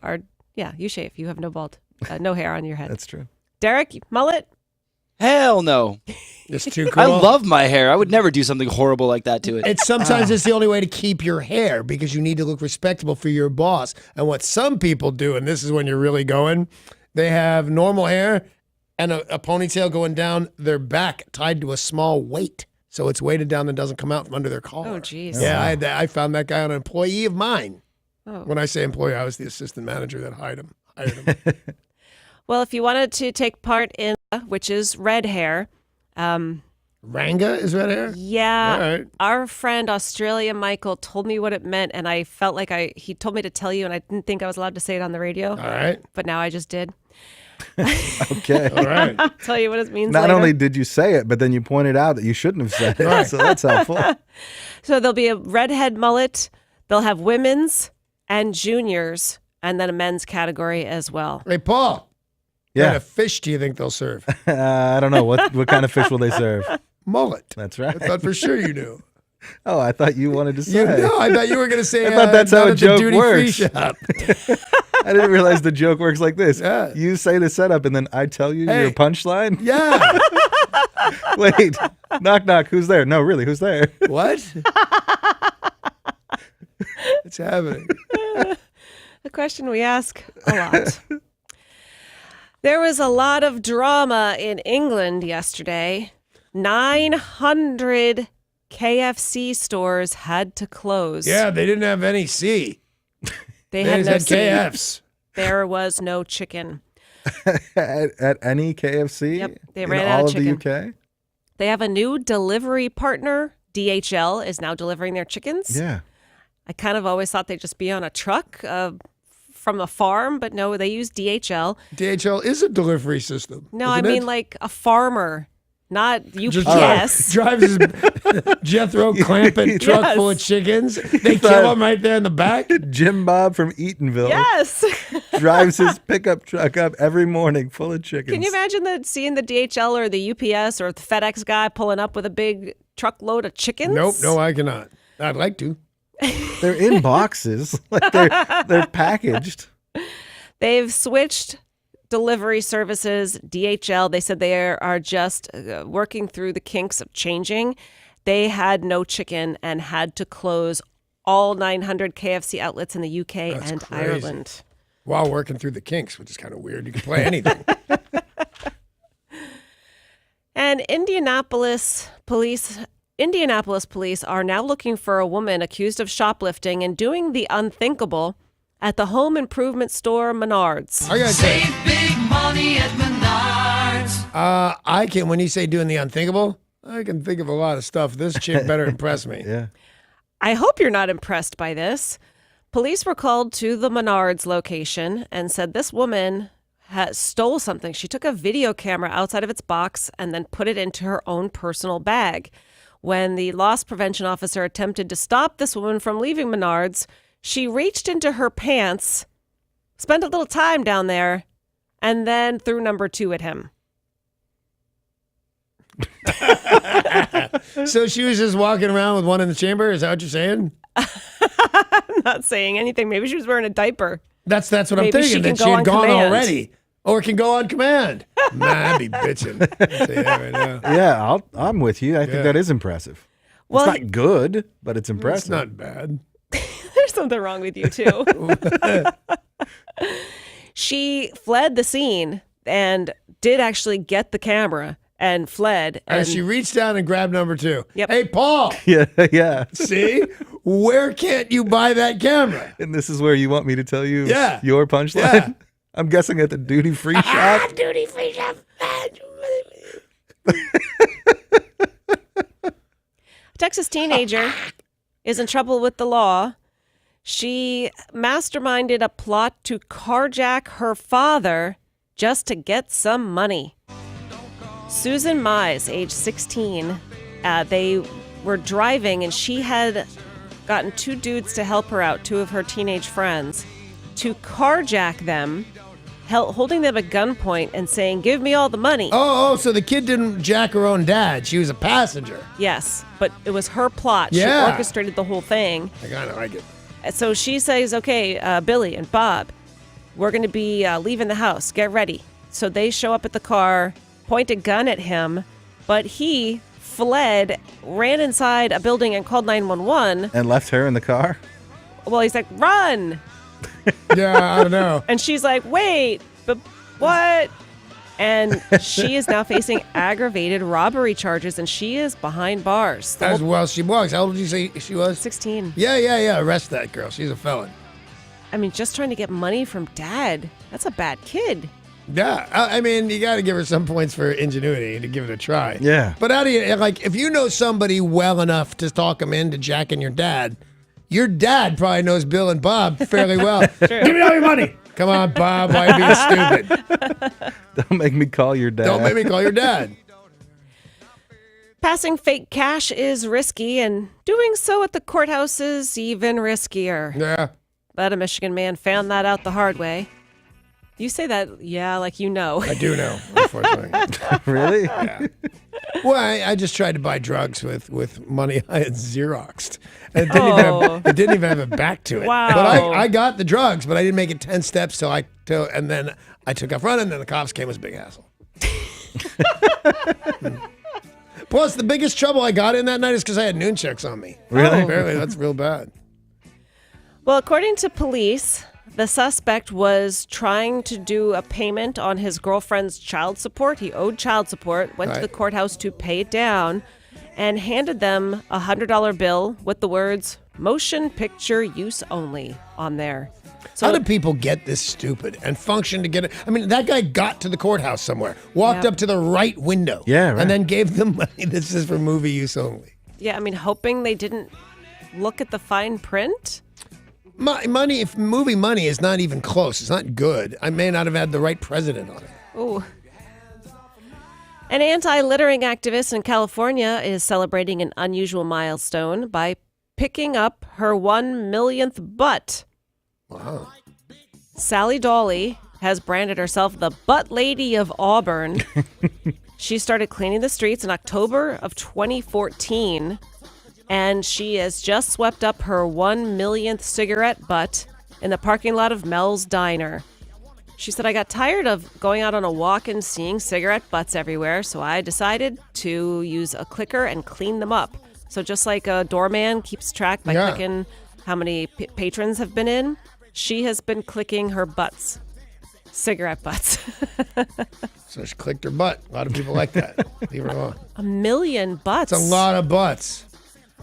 shave. You have no hair on your head. That's true. Derek, mullet? Hell no. It's too cool. I love my hair. I would never do something horrible like that to it. It's sometimes it's the only way to keep your hair because you need to look respectable for your boss. And what some people do, and this is when you're really going, they have normal hair and a ponytail going down their back tied to a small weight. So it's weighted down and doesn't come out from under their collar. Oh, jeez. Yeah, I found that guy on an employee of mine. Oh. When I say employee, I was the assistant manager that hired him. Well, if you wanted to take part in, which is red hair. Ranga is red hair? Yeah. All right. Our friend Australia Michael told me what it meant, and I felt like he told me to tell you, and I didn't think I was allowed to say it on the radio. All right. But now I just did. Okay. All right. Tell you what it means Not later. only did you say it, but then you pointed out that you shouldn't have said it. Right. So that's helpful. So there'll be a redhead mullet. They'll have women's and juniors, and then a men's category as well. Hey, Paul. Yeah. What kind of fish do you think they'll serve? I don't know. What kind of fish will they serve? Mullet. That's right. I thought for sure you knew. Oh, I thought you wanted to say. No, I thought you were going to say I thought that's how down a at the joke duty-free works. shop. I didn't realize the joke works like this. Yeah. You say the setup, and then I tell you Hey. your punchline. Yeah. Wait, knock, knock. Who's there? No, really, who's there? What? What's happening? A question we ask a lot. There was a lot of drama in England yesterday. 900 KFC stores had to close. Yeah, they didn't have any C. They They had just no had C. KFs. There was no chicken. at any KFC Yep, they in ran all out of of the chicken. UK? They have a new delivery partner. DHL is now delivering their chickens. Yeah. I kind of always thought they'd just be on a truck from a farm, but no, they use DHL. DHL is a delivery system. No, I isn't mean it? like a farmer, not Just UPS. drives his Jethro clamping truck Yes. full of chickens. They kill him right there in the back. Jim Bob from Eatonville Yes. drives his pickup truck up every morning full of chickens. Can you imagine seeing the DHL or the UPS or the FedEx guy pulling up with a big truckload of chickens? Nope, no, I cannot. I'd like to. They're in boxes. Like they're packaged. They've switched delivery services, DHL. They said they are just working through the kinks of changing. They had no chicken and had to close all 900 KFC outlets in the UK and crazy. Ireland. While working through the kinks, which is kind of weird. You can play anything. And Indianapolis police are now looking for a woman accused of shoplifting and doing the unthinkable at the home improvement store Menards. I gotta tell you, Save big money at Menards. I can, when you say doing the unthinkable, I can think of a lot of stuff. This chick better impress me. Yeah. I hope you're not impressed by this. Police were called to the Menards location and said this woman stole something. She took a video camera outside of its box and then put it into her own personal bag. When the loss prevention officer attempted to stop this woman from leaving Menards, she reached into her pants, spent a little time down there, and then threw number 2 at him. So she was just walking around with one in the chamber? Is that what you're saying? I'm not saying anything. Maybe she was wearing a diaper. That's what Maybe I'm she thinking, can that she go had on gone command. already. Or can go on command. Man, I'd be bitching. I'll tell you that right now. Yeah, I'm with you. I Yeah. think that is impressive. Well, it's not good, but it's impressive. It's not bad. There's something wrong with you, too. She fled the scene and did actually get the camera and fled. And And she reached down and grabbed number 2. Yep. Hey, Paul. Yeah, yeah. See? Where can't you buy that camera? And this is where you want me to tell you Yeah. your punchline? Yeah. I'm guessing at the duty-free shop. Duty-free shop. a Texas teenager is in trouble with the law. She masterminded a plot to carjack her father just to get some money. Susan Mize, age 16, they were driving and she had gotten 2 dudes to help her out, 2 of her teenage friends, to carjack them, holding them at gunpoint and saying, "Give me all the money." Oh, so the kid didn't jack her own dad. She was a passenger. Yes, but it was her plot. Yeah. She orchestrated the whole thing. I kind of like it. So she says, okay, Billy and Bob, we're going to be leaving the house. Get ready. So they show up at the car, point a gun at him, but he fled, ran inside a building and called 911. And left her in the car? Well, he's like, run. Yeah, I don't know. And she's like, wait, but what? And she is now facing aggravated robbery charges, and she is behind bars. As well she was. How old did you say she was? 16. Yeah. Arrest that girl. She's a felon. I mean, just trying to get money from dad. That's a bad kid. Yeah, I mean, you got to give her some points for ingenuity to give it a try. Yeah. But how do you, like, if you know somebody well enough to talk them into jacking your dad probably knows Bill and Bob fairly well. Give me all your money. Come on, Bob, why are you being stupid? Don't make me call your dad. Don't make me call your dad. Passing fake cash is risky, and doing so at the courthouse is even riskier. Yeah. But a Michigan man found that out the hard way. You say that, yeah, like you know. I do know, unfortunately. Really? Yeah. Well, I just tried to buy drugs with money I had Xeroxed. And it didn't even have a back to it. Wow. But I got the drugs, but I didn't make it 10 steps and then I took off running, and then the cops came. It was a big hassle. Plus, the biggest trouble I got in that night is because I had noon checks on me. Really? Apparently, that's real bad. Well, according to police, the suspect was trying to do a payment on his girlfriend's child support. He owed child support, went to the courthouse to pay it down, and handed them a $100 bill with the words, motion picture use only on there. So how do people get this stupid and function to get it? I mean, that guy got to the courthouse somewhere, walked up to the right window, and then gave them money. This is for movie use only. Yeah, I mean, hoping they didn't look at the fine print. Money, if movie money is not even close, it's not good. I may not have had the right president on it. Ooh. An anti-littering activist in California is celebrating an unusual milestone by picking up her 1 millionth butt. Wow. Sally Dolly has branded herself the Butt Lady of Auburn. She started cleaning the streets in October of 2014. And she has just swept up her 1 millionth cigarette butt in the parking lot of Mel's Diner. She said, I got tired of going out on a walk and seeing cigarette butts everywhere, so I decided to use a clicker and clean them up. So just like a doorman keeps track by clicking how many patrons have been in, she has been clicking her butts. Cigarette butts. So she clicked her butt. A lot of people like that. Leave her alone. 1 million butts. It's a lot of butts.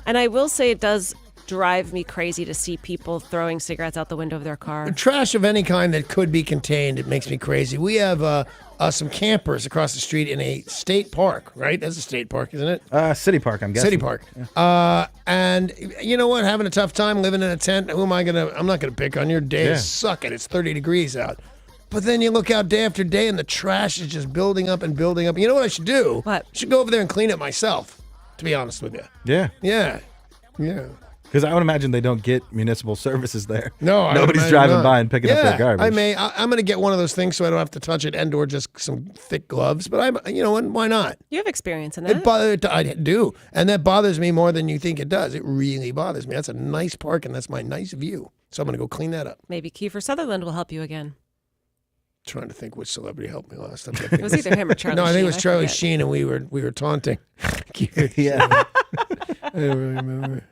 And I will say it does drive me crazy to see people throwing cigarettes out the window of their car. Trash of any kind that could be contained, it makes me crazy. We have some campers across the street in a state park, right? That's a state park, isn't it? City Park, I'm guessing. City Park. Yeah. And you know what? Having a tough time living in a tent. I'm not going to pick on your day. Suck it. It's 30 degrees out. But then you look out day after day and the trash is just building up and building up. You know what I should do? What? I should go over there and clean it myself, to be honest with you. Yeah. Yeah. Yeah. Because I would imagine they don't get municipal services there. No, nobody's driving by and picking up their garbage. I'm going to get one of those things so I don't have to touch it and/or just some thick gloves. But why not? You have experience in that. I do, and that bothers me more than you think it does. It really bothers me. That's a nice park, and that's my nice view. So I'm going to go clean that up. Maybe Kiefer Sutherland will help you again. Trying to think which celebrity helped me last time. It was either him or Charlie Sheen. No, I think it was Charlie Sheen, and we were taunting. Yeah. I don't really remember.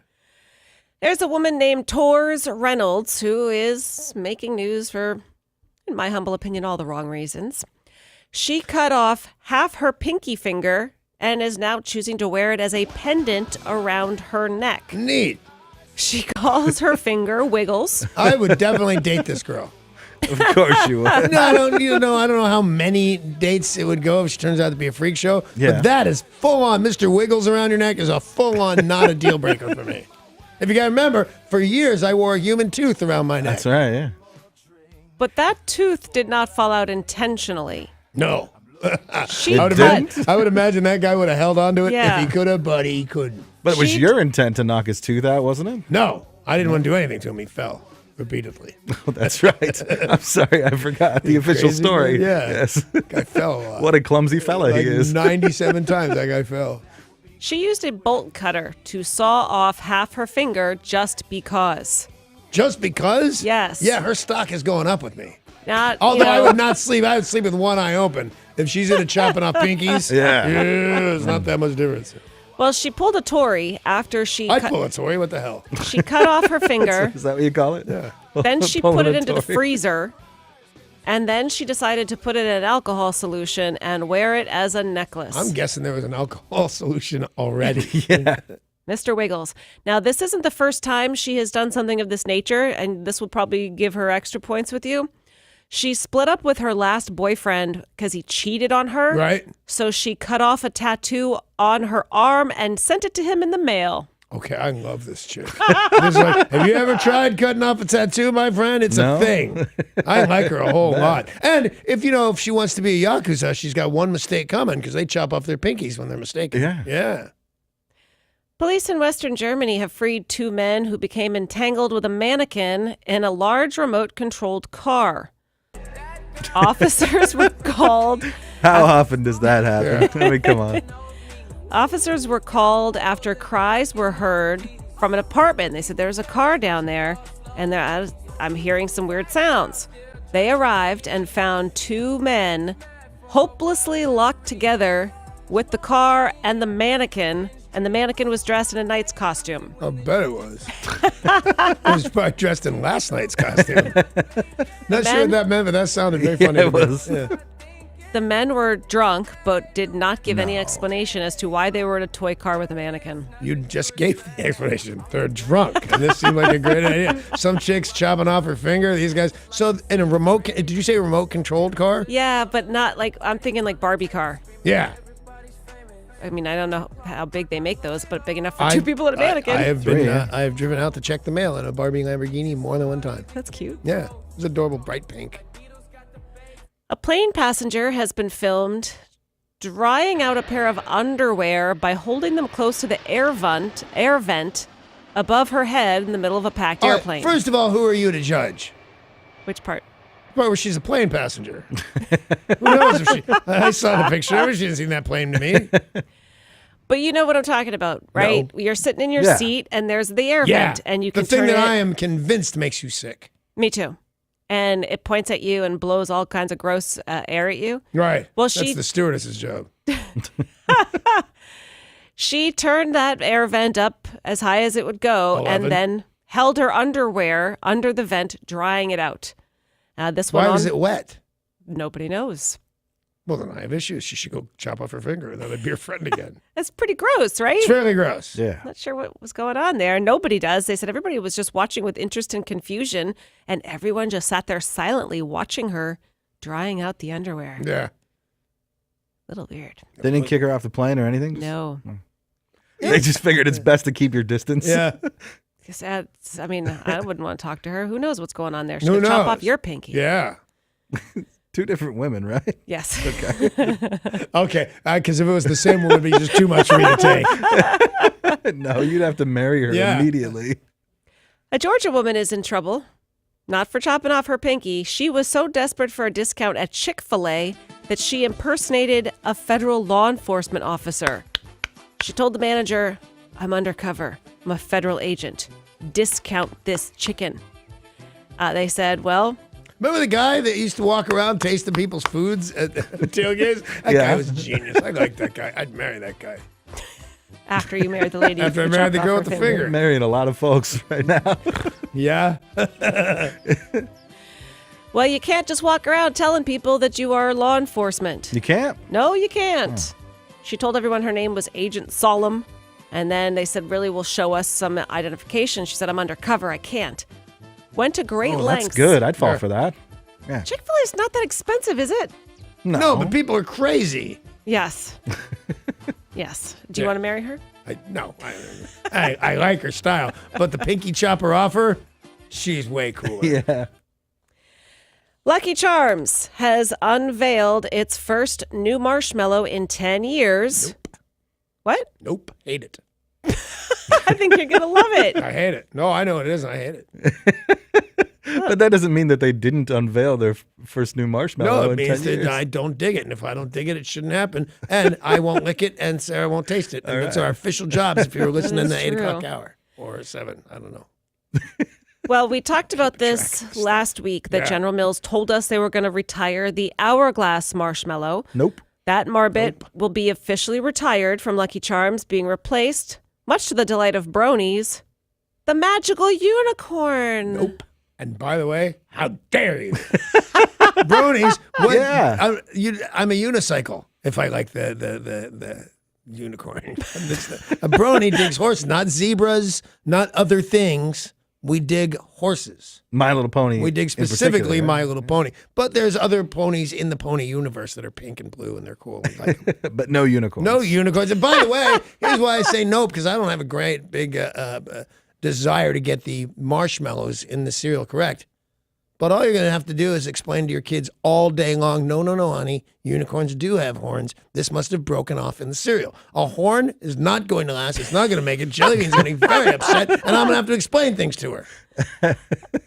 There's a woman named Tors Reynolds who is making news for, in my humble opinion, all the wrong reasons. She cut off half her pinky finger and is now choosing to wear it as a pendant around her neck. Neat. She calls her finger Wiggles. I would definitely date this girl. Of course you would. No, I don't know how many dates it would go if she turns out to be a freak show. Yeah. But that is full on. Mr. Wiggles around your neck is a full on not a deal breaker for me. If you got to remember, for years I wore a human tooth around my neck. That's right, yeah. But that tooth did not fall out intentionally. No. I would imagine that guy would have held on to it Yeah. if he could have, but he couldn't. But it was your intent to knock his tooth out, wasn't it? No, I didn't want to do anything to him. He fell repeatedly. Oh, that's right. I'm sorry, I forgot the official Crazy, story. yeah. Yes. Guy fell a lot. What a clumsy fella Like he is. 97 times that guy fell. She used a bolt cutter to saw off half her finger just because. Just because? Yes. Yeah, her stock is going up with me. Not, Although I would not sleep. I would sleep with one eye open. If she's into chopping off pinkies, Yeah. it's not that much difference. Well, she pulled a Tory after she I'd pull a Tory. What the hell? she cut off her finger. Is that what you call it? Yeah. Then she Pulling put it a into the Tory. freezer. And then she decided to put it in an alcohol solution and wear it as a necklace. I'm guessing there was an alcohol solution already. Yeah. Mr. Wiggles. Now, this isn't the first time she has done something of this nature, and this will probably give her extra points with you. She split up with her last boyfriend because he cheated on her. Right. So she cut off a tattoo on her arm and sent it to him in the mail. Okay, I love this chick. It's like, have you ever tried cutting off a tattoo, my friend? It's No. a thing. I like her a whole lot. And if she wants to be a Yakuza, she's got one mistake coming because they chop off their pinkies when they're mistaken. Yeah. Yeah. Police in Western Germany have freed 2 men who became entangled with a mannequin in a large remote-controlled car. Officers were called. How often does that happen? I mean, come on. Officers were called after cries were heard from an apartment. They said there's a car down there, and I'm hearing some weird sounds. They arrived and found 2 men hopelessly locked together with the car and the mannequin was dressed in a knight's costume. I bet it was. It was probably dressed in last night's costume. Not sure what that meant, but that sounded very funny. Yeah, it was. Yeah. The men were drunk, but did not give any explanation as to why they were in a toy car with a mannequin. You just gave the explanation. They're drunk. And this seemed like a great idea. Some chick's chopping off her finger. These guys. So in a remote, did you say remote controlled car? Yeah, but not like, I'm thinking like Barbie car. Yeah. I mean, I don't know how big they make those, but big enough for 2 people in a mannequin. I have driven out to check the mail in a Barbie Lamborghini more than one time. That's cute. Yeah. It was adorable, bright pink. A plane passenger has been filmed drying out a pair of underwear by holding them close to the air vent above her head in the middle of a packed All right, airplane. first of all, who are you to judge? Which part? The part where she's a plane passenger. Who knows if she... I saw the picture of her. She didn't seem that plain to me. But you know what I'm talking about, right? No. You're sitting in your Yeah. seat and there's the air Yeah. vent and you can The thing turn that it. I am convinced makes you sick. Me too. And it points at you and blows all kinds of gross air at you. Right. Well, That's the stewardess's job. She turned that air vent up as high as it would go 11. and then held her underwear under the vent, drying it out. This one Why was it wet? Nobody knows. Well, then I have issues. She should go chop off her finger and then I'd be her friend again. That's pretty gross, right? It's fairly gross. Yeah. Not sure what was going on there. Nobody does. They said everybody was just watching with interest and confusion, and everyone just sat there silently watching her drying out the underwear. Yeah. Little weird. They didn't kick her off the plane or anything? No. They just figured it's best to keep your distance. Yeah. I mean, I wouldn't want to talk to her. Who knows what's going on there? She Who could chop knows? off your pinky. Yeah. 2 different women, right? Yes. Okay. Okay. Because if it was the same one, it would be just too much for me to take. No, you'd have to marry her Yeah. immediately. A Georgia woman is in trouble. Not for chopping off her pinky. She was so desperate for a discount at Chick-fil-A that she impersonated a federal law enforcement officer. She told the manager, "I'm undercover. I'm a federal agent. Discount this chicken." They said, well... Remember the guy that used to walk around tasting people's foods at the tailgates? That Yeah. guy was genius. I like that guy. I'd marry that guy. After you married the lady. After I who married the chopped girl off with the her finger. You're marrying a lot of folks right now. Yeah. Well, you can't just walk around telling people that you are law enforcement. You can't? No, you can't. She told everyone her name was Agent Solemn. And then they said, really, will show us some identification. She said, I'm undercover. I can't. Went to great lengths. That's good. I'd fall for that. Yeah. Chick-fil-A is not that expensive, is it? No, but people are crazy. Yes. Yes. Do you want to marry her? No. I like her style. But the pinky chopper offer, she's way cooler. Yeah. Lucky Charms has unveiled its first new marshmallow in 10 years. Nope. What? Nope. Hate it. I think you're going to love it. I hate it. No, I know it is. I hate it. But that doesn't mean that they didn't unveil their first new marshmallow No, it in means 10 years. that I don't dig it. And if I don't dig it, it shouldn't happen. And I won't lick it, and Sarah won't taste it. And that's our official jobs if you're listening to That's 8 o'clock true. hour or 7. I don't know. Well, we talked about this last week that Yeah. General Mills told us they were going to retire the Hourglass marshmallow. Nope. That Marbit will be officially retired from Lucky Charms, being replaced, much to the delight of bronies, the magical unicorn. Nope. And by the way, how dare you? Bronies. What, Yeah. I'm a unicycle if I like the unicorn. A brony digs horses, not zebras, not other things. We dig horses. My Little Pony. We dig in particular, specifically right? My Little Pony. But there's other ponies in the pony universe that are pink and blue and they're cool. We like 'em. But no unicorns. No unicorns. And by the way, here's why I say no, because I don't have a great big desire to get the marshmallows in the cereal correct. But all you're going to have to do is explain to your kids all day long, no, honey, unicorns do have horns. This must have broken off in the cereal. A horn is not going to last. It's not going to make it. Jellybean's going to be very upset, and I'm going to have to explain things to her.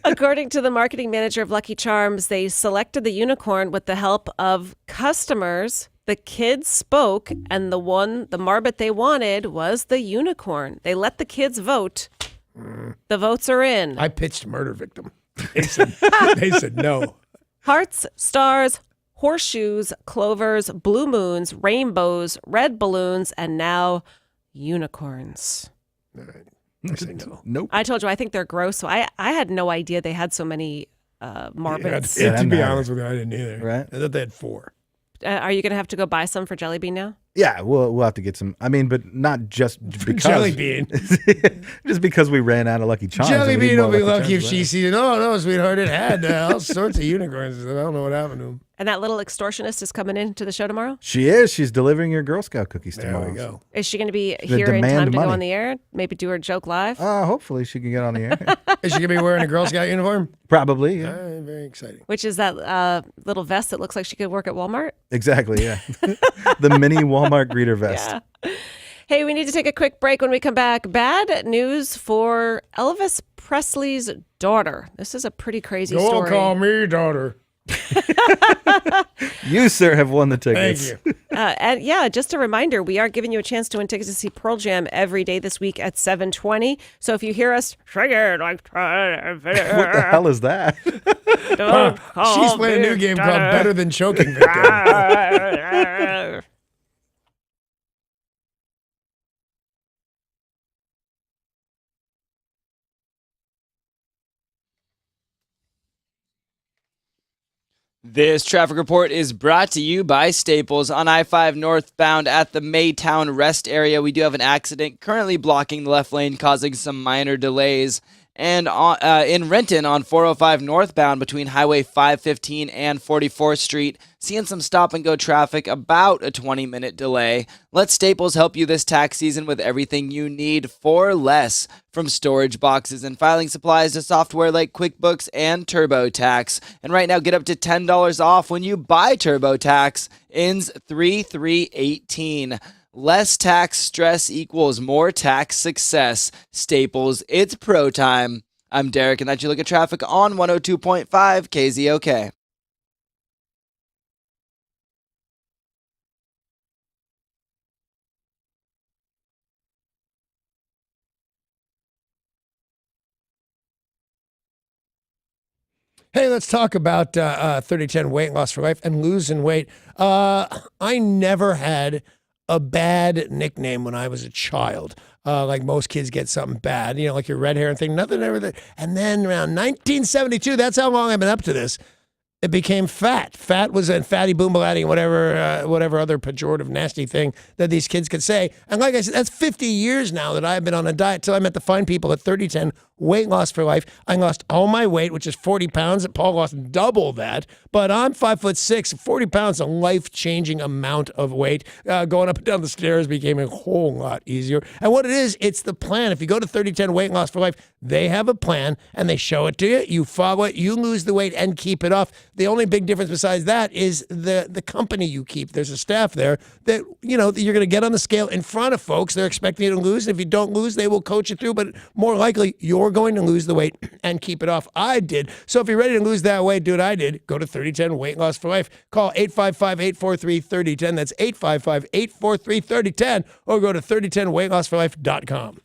According to the marketing manager of Lucky Charms, they selected the unicorn with the help of customers. The kids spoke, and the Marbit they wanted was the unicorn. They let the kids vote. The votes are in. I pitched Murder Victim. They said no. Hearts, stars, horseshoes, clovers, blue moons, rainbows, red balloons, and now unicorns. All right. I say no. Nope. I told you, I think they're gross. So I had no idea they had so many Marbits. To be honest with you, I didn't either. Right. I thought they had 4. Are you going to have to go buy some for Jellybean now? Yeah, we'll have to get some. I mean, but not just because Jellybean. just because we ran out of Lucky Charms. and we need Jellybean more will be Lucky lucky if Charms she left. sees it. Oh, no, sweetheart, it had all sorts of unicorns. I don't know what happened to them. And that little extortionist is coming into the show tomorrow? She is. She's delivering your Girl Scout cookies tomorrow. There we go. Is she going to be The here in demand time to money. go on the air? Maybe do her joke live? Hopefully she can get on the air. Is she going to be wearing a Girl Scout uniform? Probably, yeah. Very exciting. Which is that little vest that looks like she could work at Walmart? Exactly, yeah. The mini Walmart greeter vest. Yeah. Hey, we need to take a quick break. When we come back, bad news for Elvis Presley's daughter. This is a pretty crazy Don't story. call me daughter. You, sir, have won the tickets. Thank you. And yeah, just a reminder, we are giving you a chance to win tickets to see Pearl Jam every day this week at 7:20. So if you hear us, What the hell is that? She's playing a new game called Better Than Choking Victim. This traffic report is brought to you by Staples. On I-5 northbound at the Maytown Rest area, we do have an accident currently blocking the left lane, causing some minor delays. And in Renton on 405 northbound between Highway 515 and 44th Street, seeing some stop-and-go traffic, about a 20-minute delay. Let Staples help you this tax season with everything you need for less, from storage boxes and filing supplies to software like QuickBooks and TurboTax. And right now, get up to $10 off when you buy TurboTax. Ends 3/3/18. Less tax stress equals more tax success. Staples, it's pro time. I'm Derek, and that's your look at traffic on 102.5 KZOK. Hey, let's talk about 3010 weight loss for life and losing weight. I never had a bad nickname when I was a child. Like most kids get something bad, like your red hair and thing. Nothing ever. And then around 1972, that's how long I've been up to this. It became fat. Fat was a fatty boombalatti, whatever other pejorative, nasty thing that these kids could say. And like I said, that's 50 years now that I've been on a diet till I met the fine people at 3010 weight loss for life. I lost all my weight, which is 40 pounds. Paul lost double that. But I'm 5'6". 40 pounds, a life-changing amount of weight. Going up and down the stairs became a whole lot easier. And what it is, it's the plan. If you go to 3010 weight loss for life, they have a plan and they show it to you. You follow it, you lose the weight and keep it off. The only big difference besides that is the company you keep. There's a staff there that, you're going to get on the scale in front of folks. They're expecting you to lose. If you don't lose, they will coach you through. But more likely, you're going to lose the weight and keep it off. I did. So if you're ready to lose that weight, do what I did. Go to 3010 Weight Loss for Life. Call 855-843-3010. That's 855-843-3010. Or go to 3010weightlossforlife.com.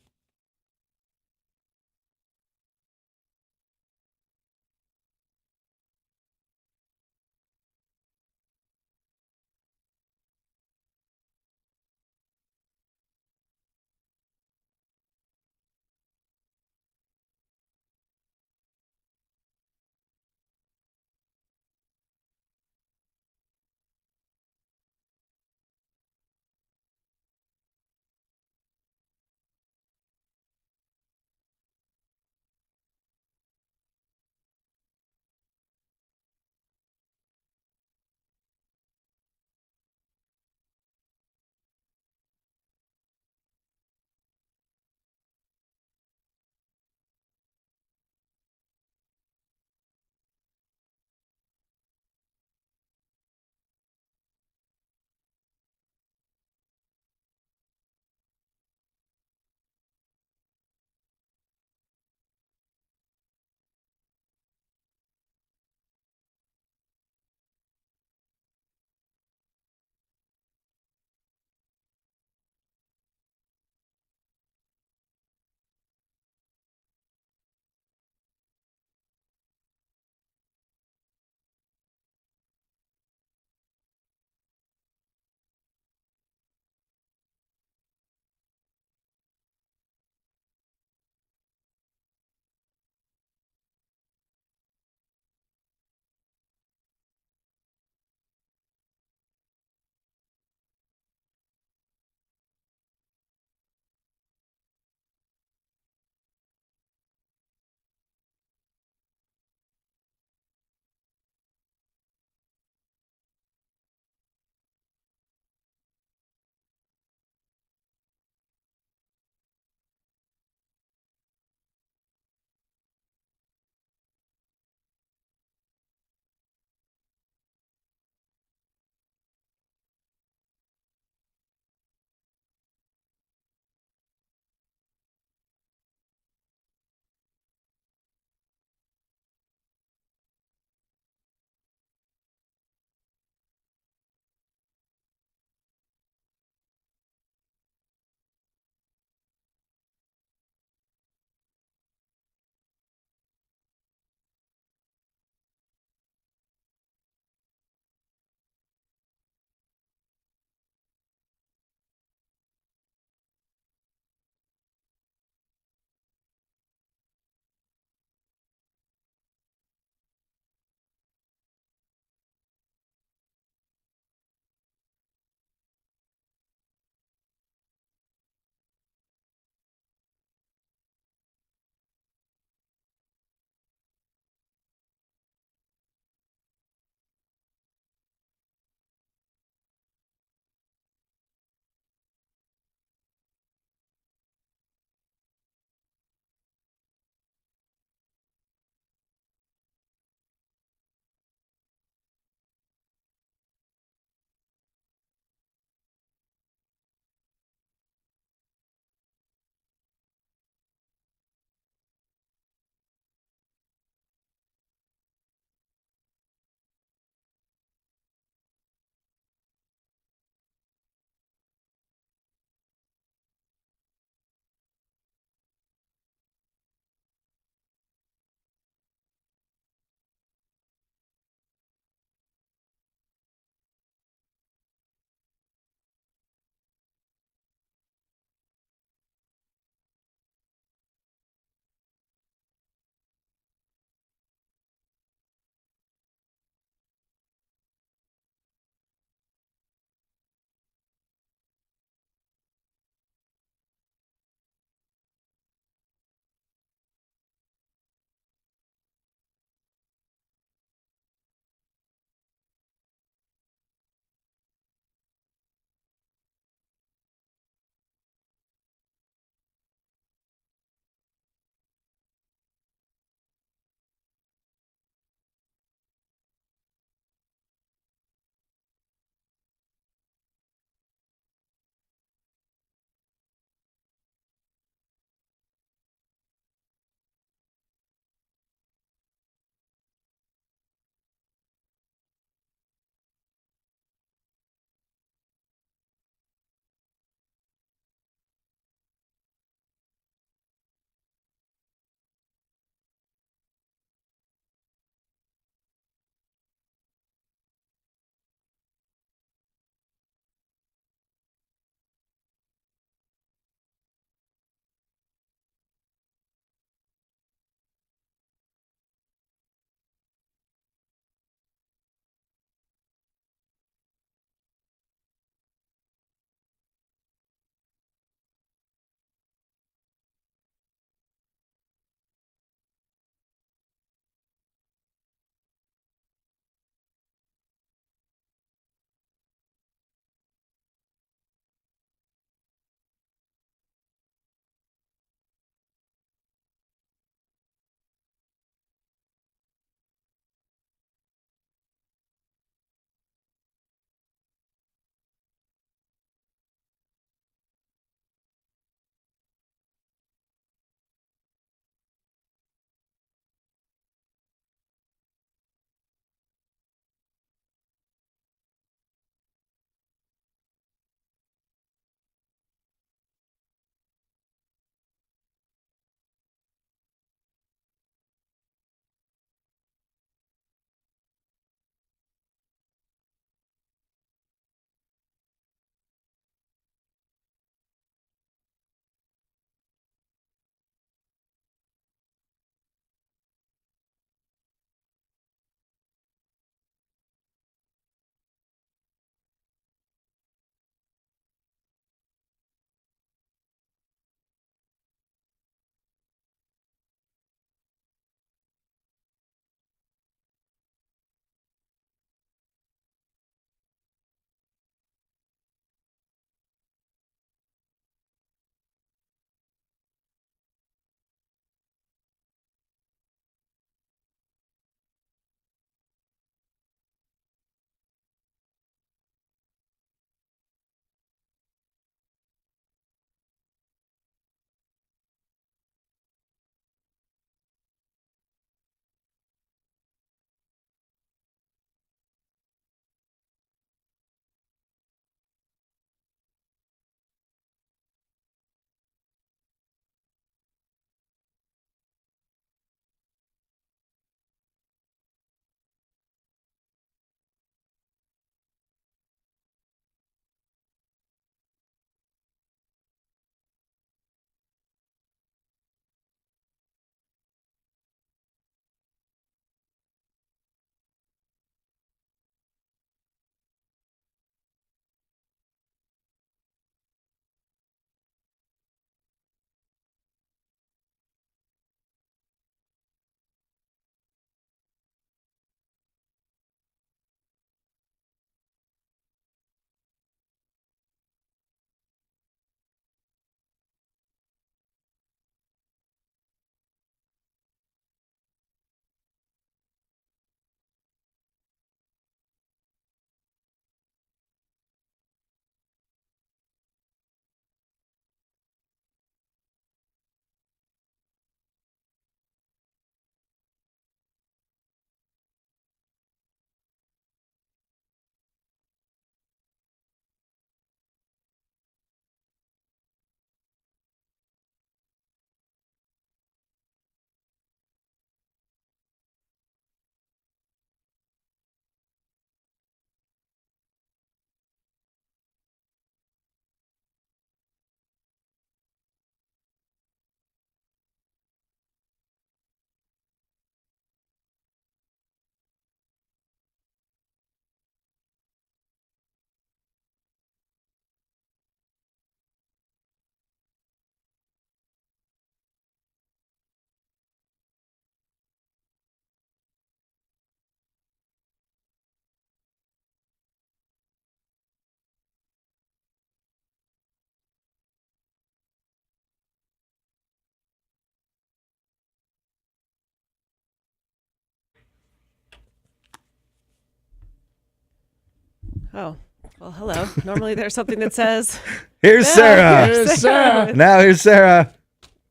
Oh, well, hello. Normally there's something that says, Here's Sarah. Here's Sarah. Now here's Sarah.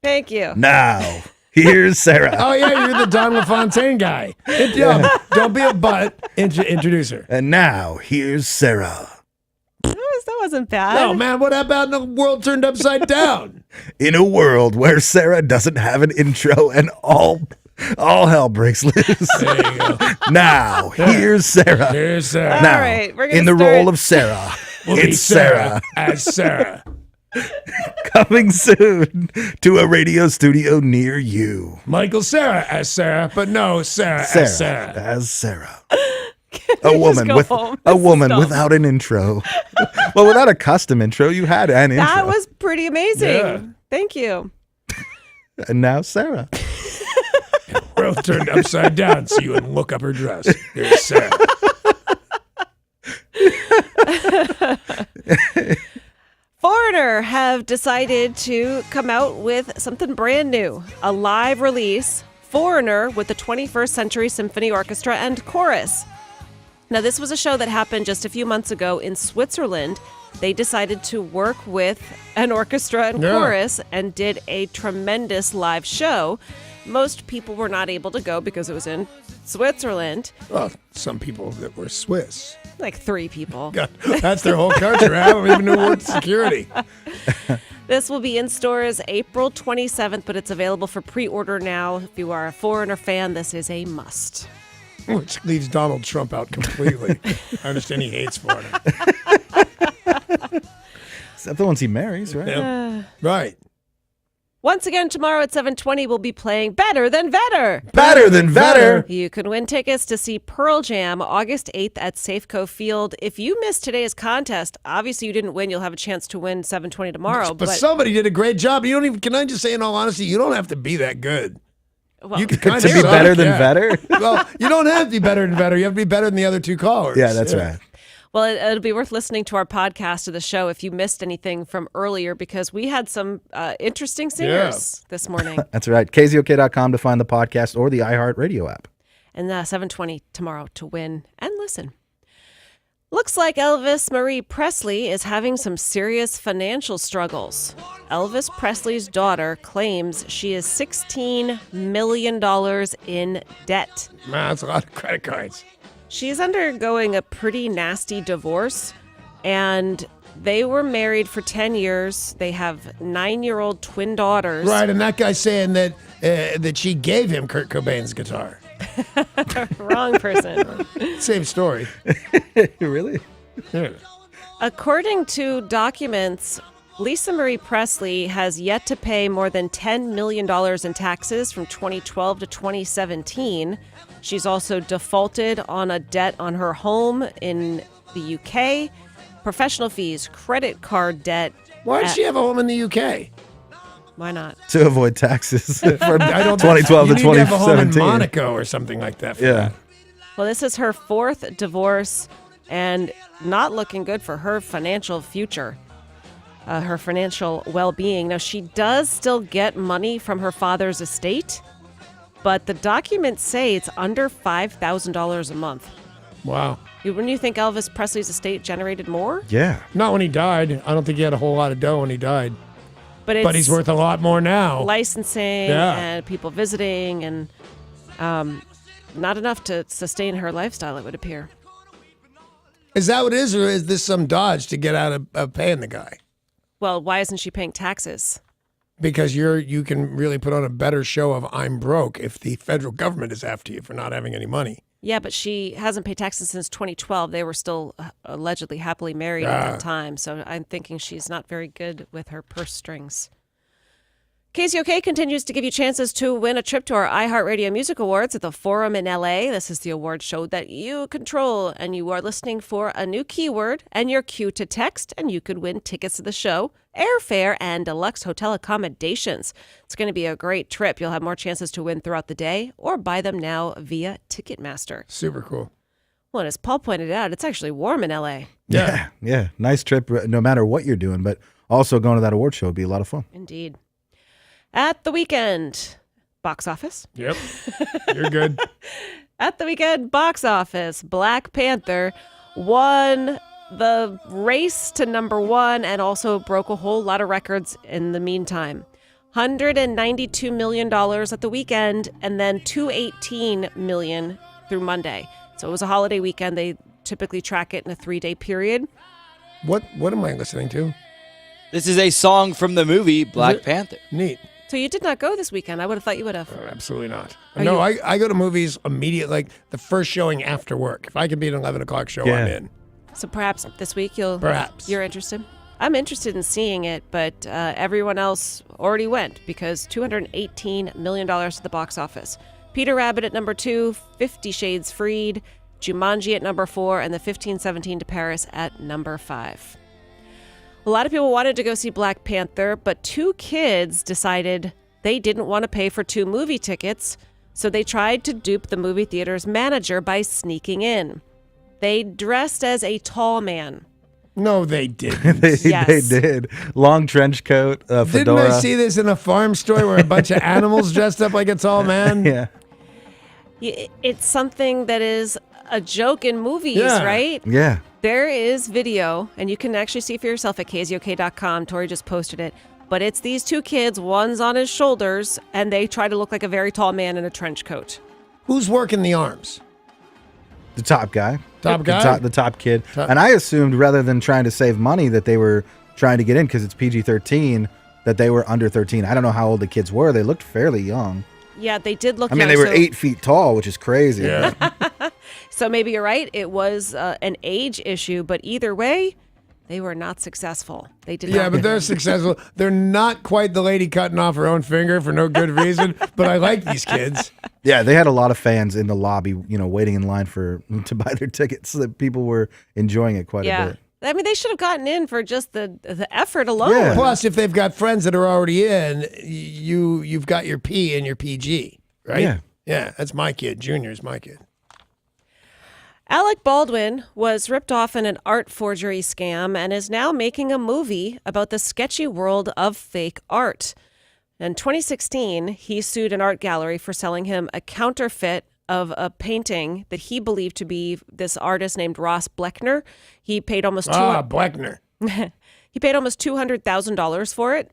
Thank you. Now here's Sarah. Oh, yeah, you're the Don LaFontaine guy. Don't be a butt. Introduce her. And now here's Sarah. That wasn't bad. No, man, what about the world turned upside down? In a world where Sarah doesn't have an intro and all hell breaks loose. There you go. Now, here's Sarah. Here's Sarah. Now, All right, we're gonna in the start- role of Sarah, We'll be it's Sarah. as Sarah. Coming soon to a radio studio near you. Michael Sarah as Sarah, but no, Sarah as Sarah. As Sarah. we A woman just with go home? a This is woman dumb. without an intro. Well, without a custom intro, you had an intro. That was pretty amazing. Yeah. Thank you. And now Sarah. World turned upside down so you would look up her dress. Here's Sarah. Foreigner have decided to come out with something brand new, a live release, Foreigner with the 21st Century Symphony Orchestra and Chorus. Now, this was a show that happened just a few months ago in Switzerland. They decided to work with an orchestra and chorus and did a tremendous live show. Most people were not able to go because it was in Switzerland. Well, some people that were Swiss. Like 3 people. God, that's their whole country. I don't even know what's security. This will be in stores April 27th, but it's available for pre-order now. If you are a Foreigner fan, this is a must. Which leaves Donald Trump out completely. I understand he hates Foreigner. Except the ones he marries, right? Yep. Right. Once again, tomorrow at 7:20, we'll be playing Better Than Vetter. Better than Vetter. You can win tickets to see Pearl Jam August 8th at Safeco Field. If you missed today's contest, obviously you didn't win. You'll have a chance to win 7:20 tomorrow. But somebody did a great job. You don't even. Can I just say, in all honesty, you don't have to be that good. Well, You can To kinda be suck, better than yeah. Vetter? Well, you don't have to be better than Vetter. You have to be better than the other 2 callers. Yeah, that's right. Well, it'll be worth listening to our podcast of the show if you missed anything from earlier, because we had some interesting singers this morning. That's right. KZOK.com to find the podcast or the iHeartRadio app. And 7:20 tomorrow to win and listen. Looks like Elvis Marie Presley is having some serious financial struggles. Elvis Presley's daughter claims she is $16 million in debt. Man, that's a lot of credit cards. She's undergoing a pretty nasty divorce, and they were married for 10 years. They have 9-year-old twin daughters. Right, and that guy's saying that she gave him Kurt Cobain's guitar. Wrong person. Same story. Really? Yeah. According to documents, Lisa Marie Presley has yet to pay more than $10 million in taxes from 2012 to 2017. She's also defaulted on a debt on her home in the UK, professional fees, credit card debt. Why does she have a home in the UK? Why not? To avoid taxes from I don't 2012 you to need to have a home in 2017. Monaco or something like that. For Yeah. that. Well, this is her 4th divorce and not looking good for her financial future, her financial well-being. Now, she does still get money from her father's estate, but the documents say it's under $5,000 a month. Wow. Wouldn't you think Elvis Presley's estate generated more? Yeah. Not when he died. I don't think he had a whole lot of dough when he died. But it's he's worth a lot more now. licensing Yeah. and people visiting and not enough to sustain her lifestyle, it would appear. Is that what it is, or is this some dodge to get out of paying the guy? Well, why isn't she paying taxes? Because you can really put on a better show of I'm broke if the federal government is after you for not having any money. Yeah, but she hasn't paid taxes since 2012. They were still allegedly happily married at that time. So I'm thinking she's not very good with her purse strings. KZOK continues to give you chances to win a trip to our iHeartRadio Music Awards at the Forum in LA. This is the award show that you control, and you are listening for a new keyword and your cue to text, and you could win tickets to the show, airfare, and deluxe hotel accommodations. It's going to be a great trip. You'll have more chances to win throughout the day or buy them now via Ticketmaster. Super cool. Well, and as Paul pointed out, it's actually warm in LA. Yeah. Yeah. Nice trip no matter what you're doing, but also going to that award show would be a lot of fun. Indeed. At the weekend, box office. Yep. You're good. At the weekend box office, Black Panther won the race to number one and also broke a whole lot of records in the meantime. $192 million at the weekend and then $218 million through Monday. So it was a holiday weekend. They typically track it in a 3-day period. What am I listening to? This is a song from the movie Black Panther. Neat. So you did not go this weekend. I would have thought you would have. Absolutely not. Are No, you- I go to movies immediately, like the first showing after work. If I can be an 11 o'clock show, I'm in. So perhaps this week Perhaps. you're interested. I'm interested in seeing it, but everyone else already went because $218 million at the box office. Peter Rabbit at number 2, 50 Shades Freed, Jumanji at number 4, and the 1517 to Paris at number 5. A lot of people wanted to go see Black Panther, but 2 kids decided they didn't want to pay for 2 movie tickets, so they tried to dupe the movie theater's manager by sneaking in. They dressed as a tall man. No, they didn't. They Yes. did. Long trench coat, fedora. Didn't I see this in a farm story where a bunch of animals dressed up like a tall man? Yeah. It's something that is a joke in movies, Yeah. right? Yeah. There is video, and you can actually see for yourself at KZOK.com. Tori just posted it. But it's these 2 kids, one's on his shoulders, and they try to look like a very tall man in a trench coat. Who's working the arms? The top guy. Top guy? The top kid. And I assumed rather than trying to save money that they were trying to get in because it's PG-13, that they were under 13. I don't know how old the kids were. They looked fairly young. Yeah, they did look I mean, young, they were so- 8 feet tall, which is crazy. So maybe you're right. It was an age issue, but either way, they were not successful. They did Yeah, not. but they're successful. They're not quite the lady cutting off her own finger for no good reason, but I like these kids. Yeah, they had a lot of fans in the lobby, waiting in line to buy their tickets. So that people were enjoying it quite a Yeah. bit. I mean, they should have gotten in for just the effort alone. Plus, if they've got friends that are already in, you've got your P and your PG, right? Yeah. Yeah, that's my kid. Junior's my kid. Alec Baldwin was ripped off in an art forgery scam and is now making a movie about the sketchy world of fake art. In 2016, he sued an art gallery for selling him a counterfeit of a painting that he believed to be this artist named Ross Bleckner. He paid almost Bleckner. He paid almost $200,000 for it.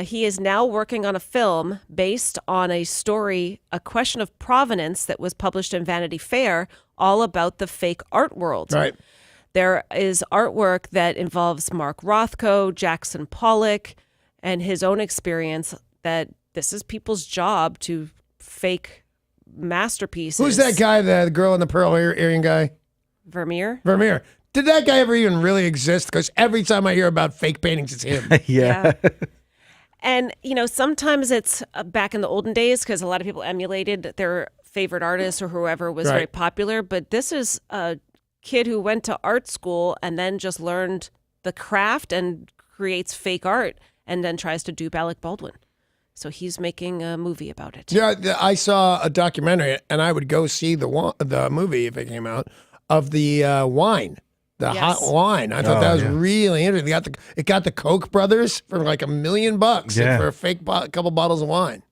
He is now working on a film based on a story, A Question of Provenance, that was published in Vanity Fair, all about the fake art world. Right. There is artwork that involves Mark Rothko, Jackson Pollock, and his own experience that this is people's job to fake masterpieces. Who's that guy, the girl in the pearl earring guy? Vermeer? Vermeer. Did that guy ever even really exist? Because every time I hear about fake paintings, it's him. Yeah. And, sometimes it's back in the olden days because a lot of people emulated their favorite artist or whoever was very Right. popular. But this is a kid who went to art school and then just learned the craft and creates fake art and then tries to dupe Alec Baldwin. So he's making a movie about it. Yeah, I saw a documentary, and I would go see the movie if it came out of the wine, the Yes. hot wine. I thought that was really interesting. It got the Koch brothers for like $1 million for a fake couple bottles of wine.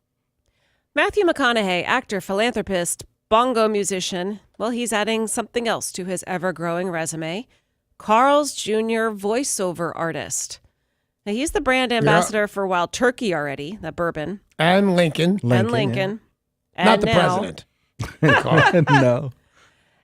Matthew McConaughey, actor, philanthropist, bongo musician. Well, he's adding something else to his ever-growing resume. Carl's Jr. voiceover artist. Now, he's the brand ambassador for Wild Turkey already, that bourbon. And Lincoln. And Lincoln. Not And the now- president. No.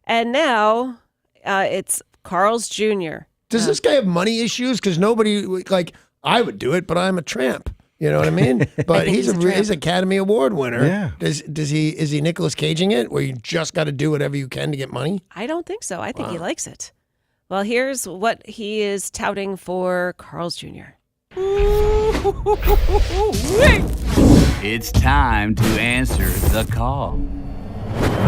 And now it's Carl's Jr. Does this guy have money issues? Because nobody, like, I would do it, but I'm a tramp. You know what I mean? But think he's he's a tramp. he's Academy Award winner. Yeah. Is he Nicolas Caging it, where you just got to do whatever you can to get money? I don't think so. I think he likes it. Well, here's what he is touting for Carl's Jr. It's time to answer the call.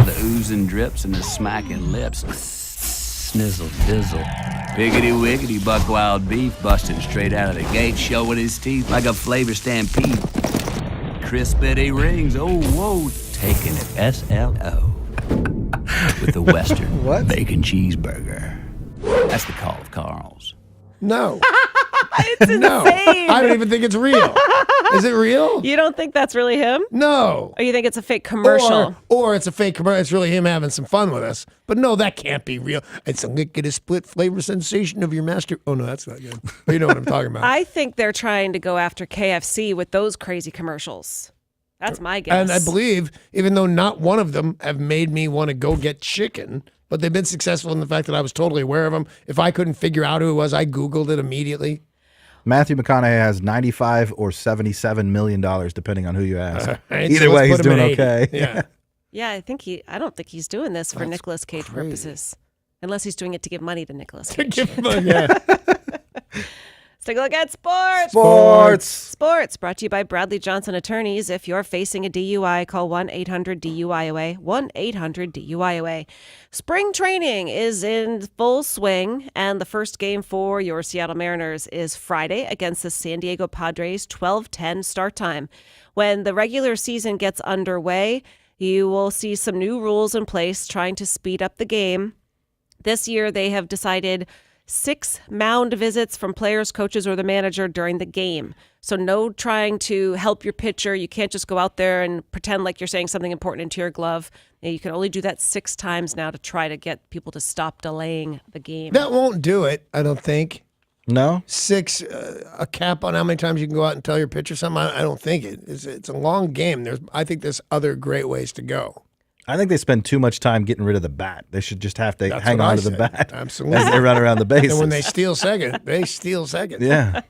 The oozing drips and the smacking lips. Snizzle, dizzle. Piggity wiggity, buck wild beef busting straight out of the gate, showing his teeth like a flavor stampede. Crispity rings, oh, whoa, taking it SLO with the Western bacon cheeseburger. That's the call of Carl's. No. It's No. insane. I don't even think it's real. Is it real? You don't think that's really him? No. Or you think it's a fake commercial? Or it's a fake commercial. It's really him having some fun with us. But no, that can't be real. It's a liquid split flavor sensation of your master. Oh, no, that's not good. But you know what I'm talking about. I think they're trying to go after KFC with those crazy commercials. That's my guess. And I believe, even though not one of them have made me want to go get chicken, but they've been successful in the fact that I was totally aware of them. If I couldn't figure out who it was, I Googled it immediately. Matthew McConaughey has $95 or $77 million, depending on who you ask. Right, Either so way, let's he's put him doing at 80. okay. Yeah. Yeah, I don't think he's doing this for Nicolas Cage purposes. Unless he's doing it to give money to Nicolas Cage. Yeah. Let's take a look at sports. Sports brought to you by Bradley Johnson Attorneys. If you're facing a DUI, call 1-800-DUIOA, 1-800-DUIOA. Spring training is in full swing, and the first game for your Seattle Mariners is Friday against the San Diego Padres, 12:10 start time. When the regular season gets underway, you will see some new rules in place trying to speed up the game. This year, they have decided 6 mound visits from players, coaches, or the manager during the game. So no trying to help your pitcher. You can't just go out there and pretend like you're saying something important into your glove. You can only do that 6 times now to try to get people to stop delaying the game. That won't do it, I don't think. No? 6, a cap on how many times you can go out and tell your pitcher something? I don't think it. It's a long game. I think there's other great ways to go. I think they spend too much time getting rid of the bat. They should just have to That's hang what on I to the said. bat Absolutely. as they run around the bases. And when they steal second, they steal second. Yeah.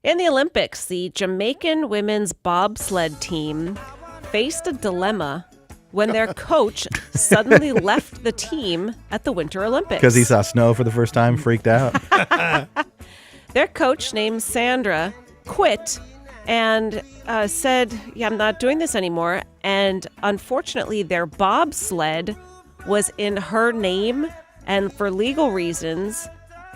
In the Olympics, the Jamaican women's bobsled team faced a dilemma when their coach suddenly left the team at the Winter Olympics. Because he saw snow for the first time, freaked out. Their coach, named Sandra, quit and said, I'm not doing this anymore. And unfortunately, their bobsled was in her name. And for legal reasons,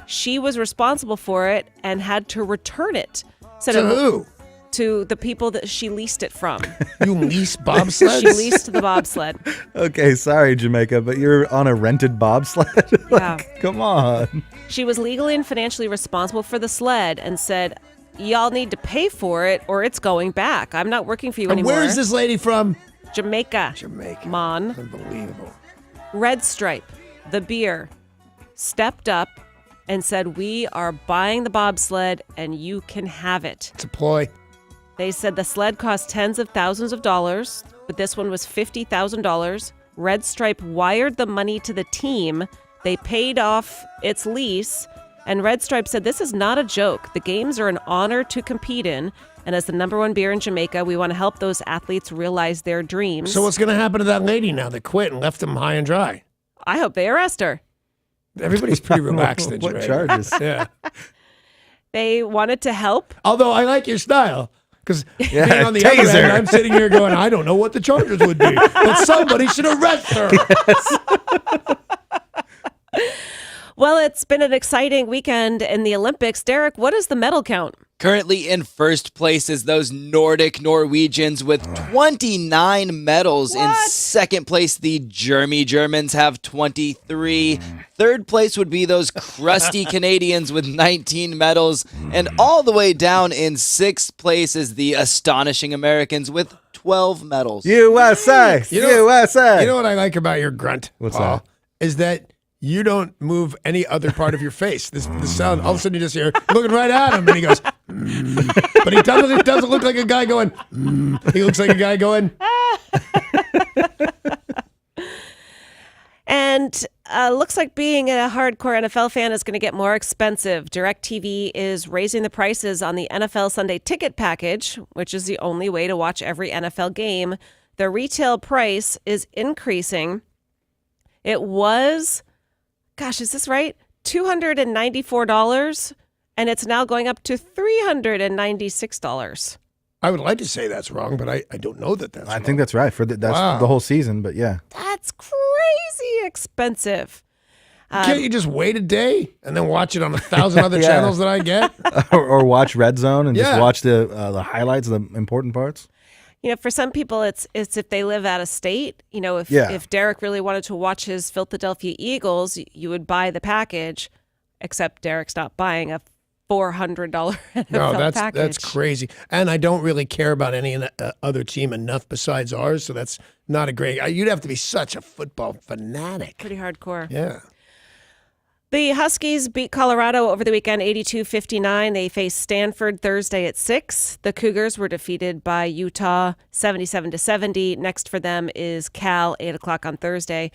she was responsible for it and had to return it. To who? To the people that she leased it from. You lease bobsleds? She leased the bobsled. Okay, sorry, Jamaica, but you're on a rented bobsled? Yeah. Come on. She was legally and financially responsible for the sled and said, y'all need to pay for it or it's going back. I'm not working for you anymore. Where is this lady from? Jamaica. Jamaica. Mon. Unbelievable. Red Stripe, the beer, stepped up and said, we are buying the bobsled and you can have it. It's a ploy. They said the sled cost tens of thousands of dollars, but this one was $50,000. Red Stripe wired the money to the team. They paid off its lease. And Red Stripe said, this is not a joke. The games are an honor to compete in. And as the #1 beer in Jamaica, we want to help those athletes realize their dreams. So what's going to happen to that lady now that quit and left them high and dry? I hope they arrest her. Everybody's pretty relaxed in What Jamaica. charges? Yeah. They wanted to help. Although I like your style. Because Yeah, being on the other taser. end, I'm sitting here going, I don't know what the charges would be. But somebody should arrest her. Well, it's been an exciting weekend in the Olympics. Derek, what is the medal count? Currently in first place is those Nordic Norwegians with 29 medals. In second place, the Germans have 23. Third place would be those crusty Canadians with 19 medals. And all the way down in sixth place is the astonishing Americans with 12 medals. USA! USA! You know what I like about your grunt, What's Paul, that? is that you don't move any other part of your face. This sound, all of a sudden you just hear, looking right at him, and he goes, but he doesn't look like a guy going, he looks like a guy going. And looks like being a hardcore NFL fan is going to get more expensive. DirecTV is raising the prices on the NFL Sunday ticket package, which is the only way to watch every NFL game. The retail price is increasing. It was, gosh, is this right? $294, and it's now going up to $396. I would like to say that's wrong, but I don't know that that's I wrong. think that's right. That's Wow. the whole season, but yeah. That's crazy expensive. Can't you just wait a day and then watch it on 1,000 other Yeah. channels that I get? or watch Red Zone and just Yeah. watch the highlights, the important parts. You know, for some people, it's if they live out of state. You know, Yeah. if Derek really wanted to watch his Philadelphia Eagles, you would buy the package. Except Derek's not buying a $400 NFL No, package. that's crazy. And I don't really care about any other team enough besides ours, so that's not a great. You'd have to be such a football fanatic. Pretty hardcore. Yeah. The Huskies beat Colorado over the weekend 82-59. They face Stanford Thursday at 6. The Cougars were defeated by Utah 77-70. Next for them is Cal, 8 o'clock on Thursday.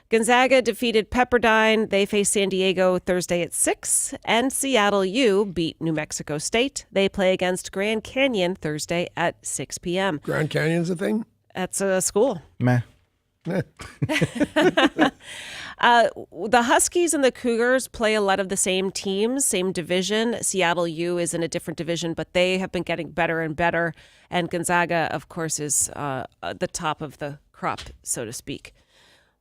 Gonzaga defeated Pepperdine. They face San Diego Thursday at 6. And Seattle U beat New Mexico State. They play against Grand Canyon Thursday at 6 p.m. Grand Canyon's a thing? That's a school. Meh. The Huskies and the Cougars play a lot of the same teams, same division. Seattle U is in a different division, but they have been getting better and better. And Gonzaga, of course, is the top of the crop, so to speak.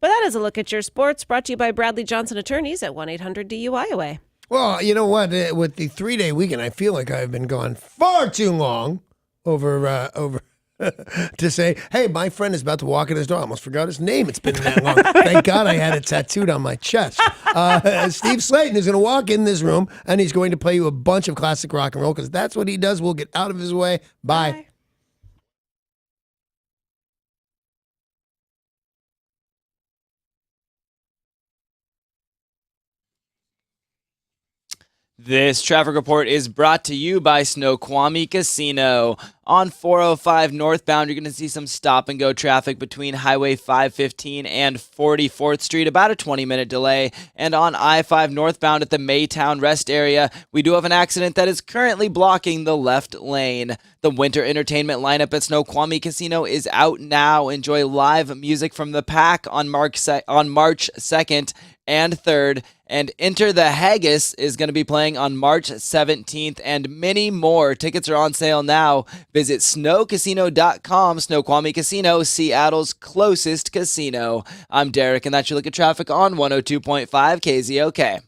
But that is a look at your sports, brought to you by Bradley Johnson Attorneys at 1-800-DUI-AWAY. Well, you know what? With the 3-day weekend, I feel like I've been gone far too long over to say, hey, my friend is about to walk in his door. I almost forgot his name. It's been that long. Thank God I had it tattooed on my chest. Steve Slayton is going to walk in this room, and he's going to play you a bunch of classic rock and roll, because that's what he does. We'll get out of his way. Bye. This traffic report is brought to you by Snoqualmie Casino. On 405 northbound, you're going to see some stop-and-go traffic between Highway 515 and 44th Street, about a 20-minute delay. And on I-5 northbound at the Maytown Rest area, we do have an accident that is currently blocking the left lane. The winter entertainment lineup at Snoqualmie Casino is out now. Enjoy live music from the Pack on March 2nd and 3rd. And Enter the Haggis is going to be playing on March 17th, and many more. Tickets are on sale now. Visit snowcasino.com. Snoqualmie Casino, Seattle's closest casino. I'm Derek, and that's your look at traffic on 102.5 KZOK.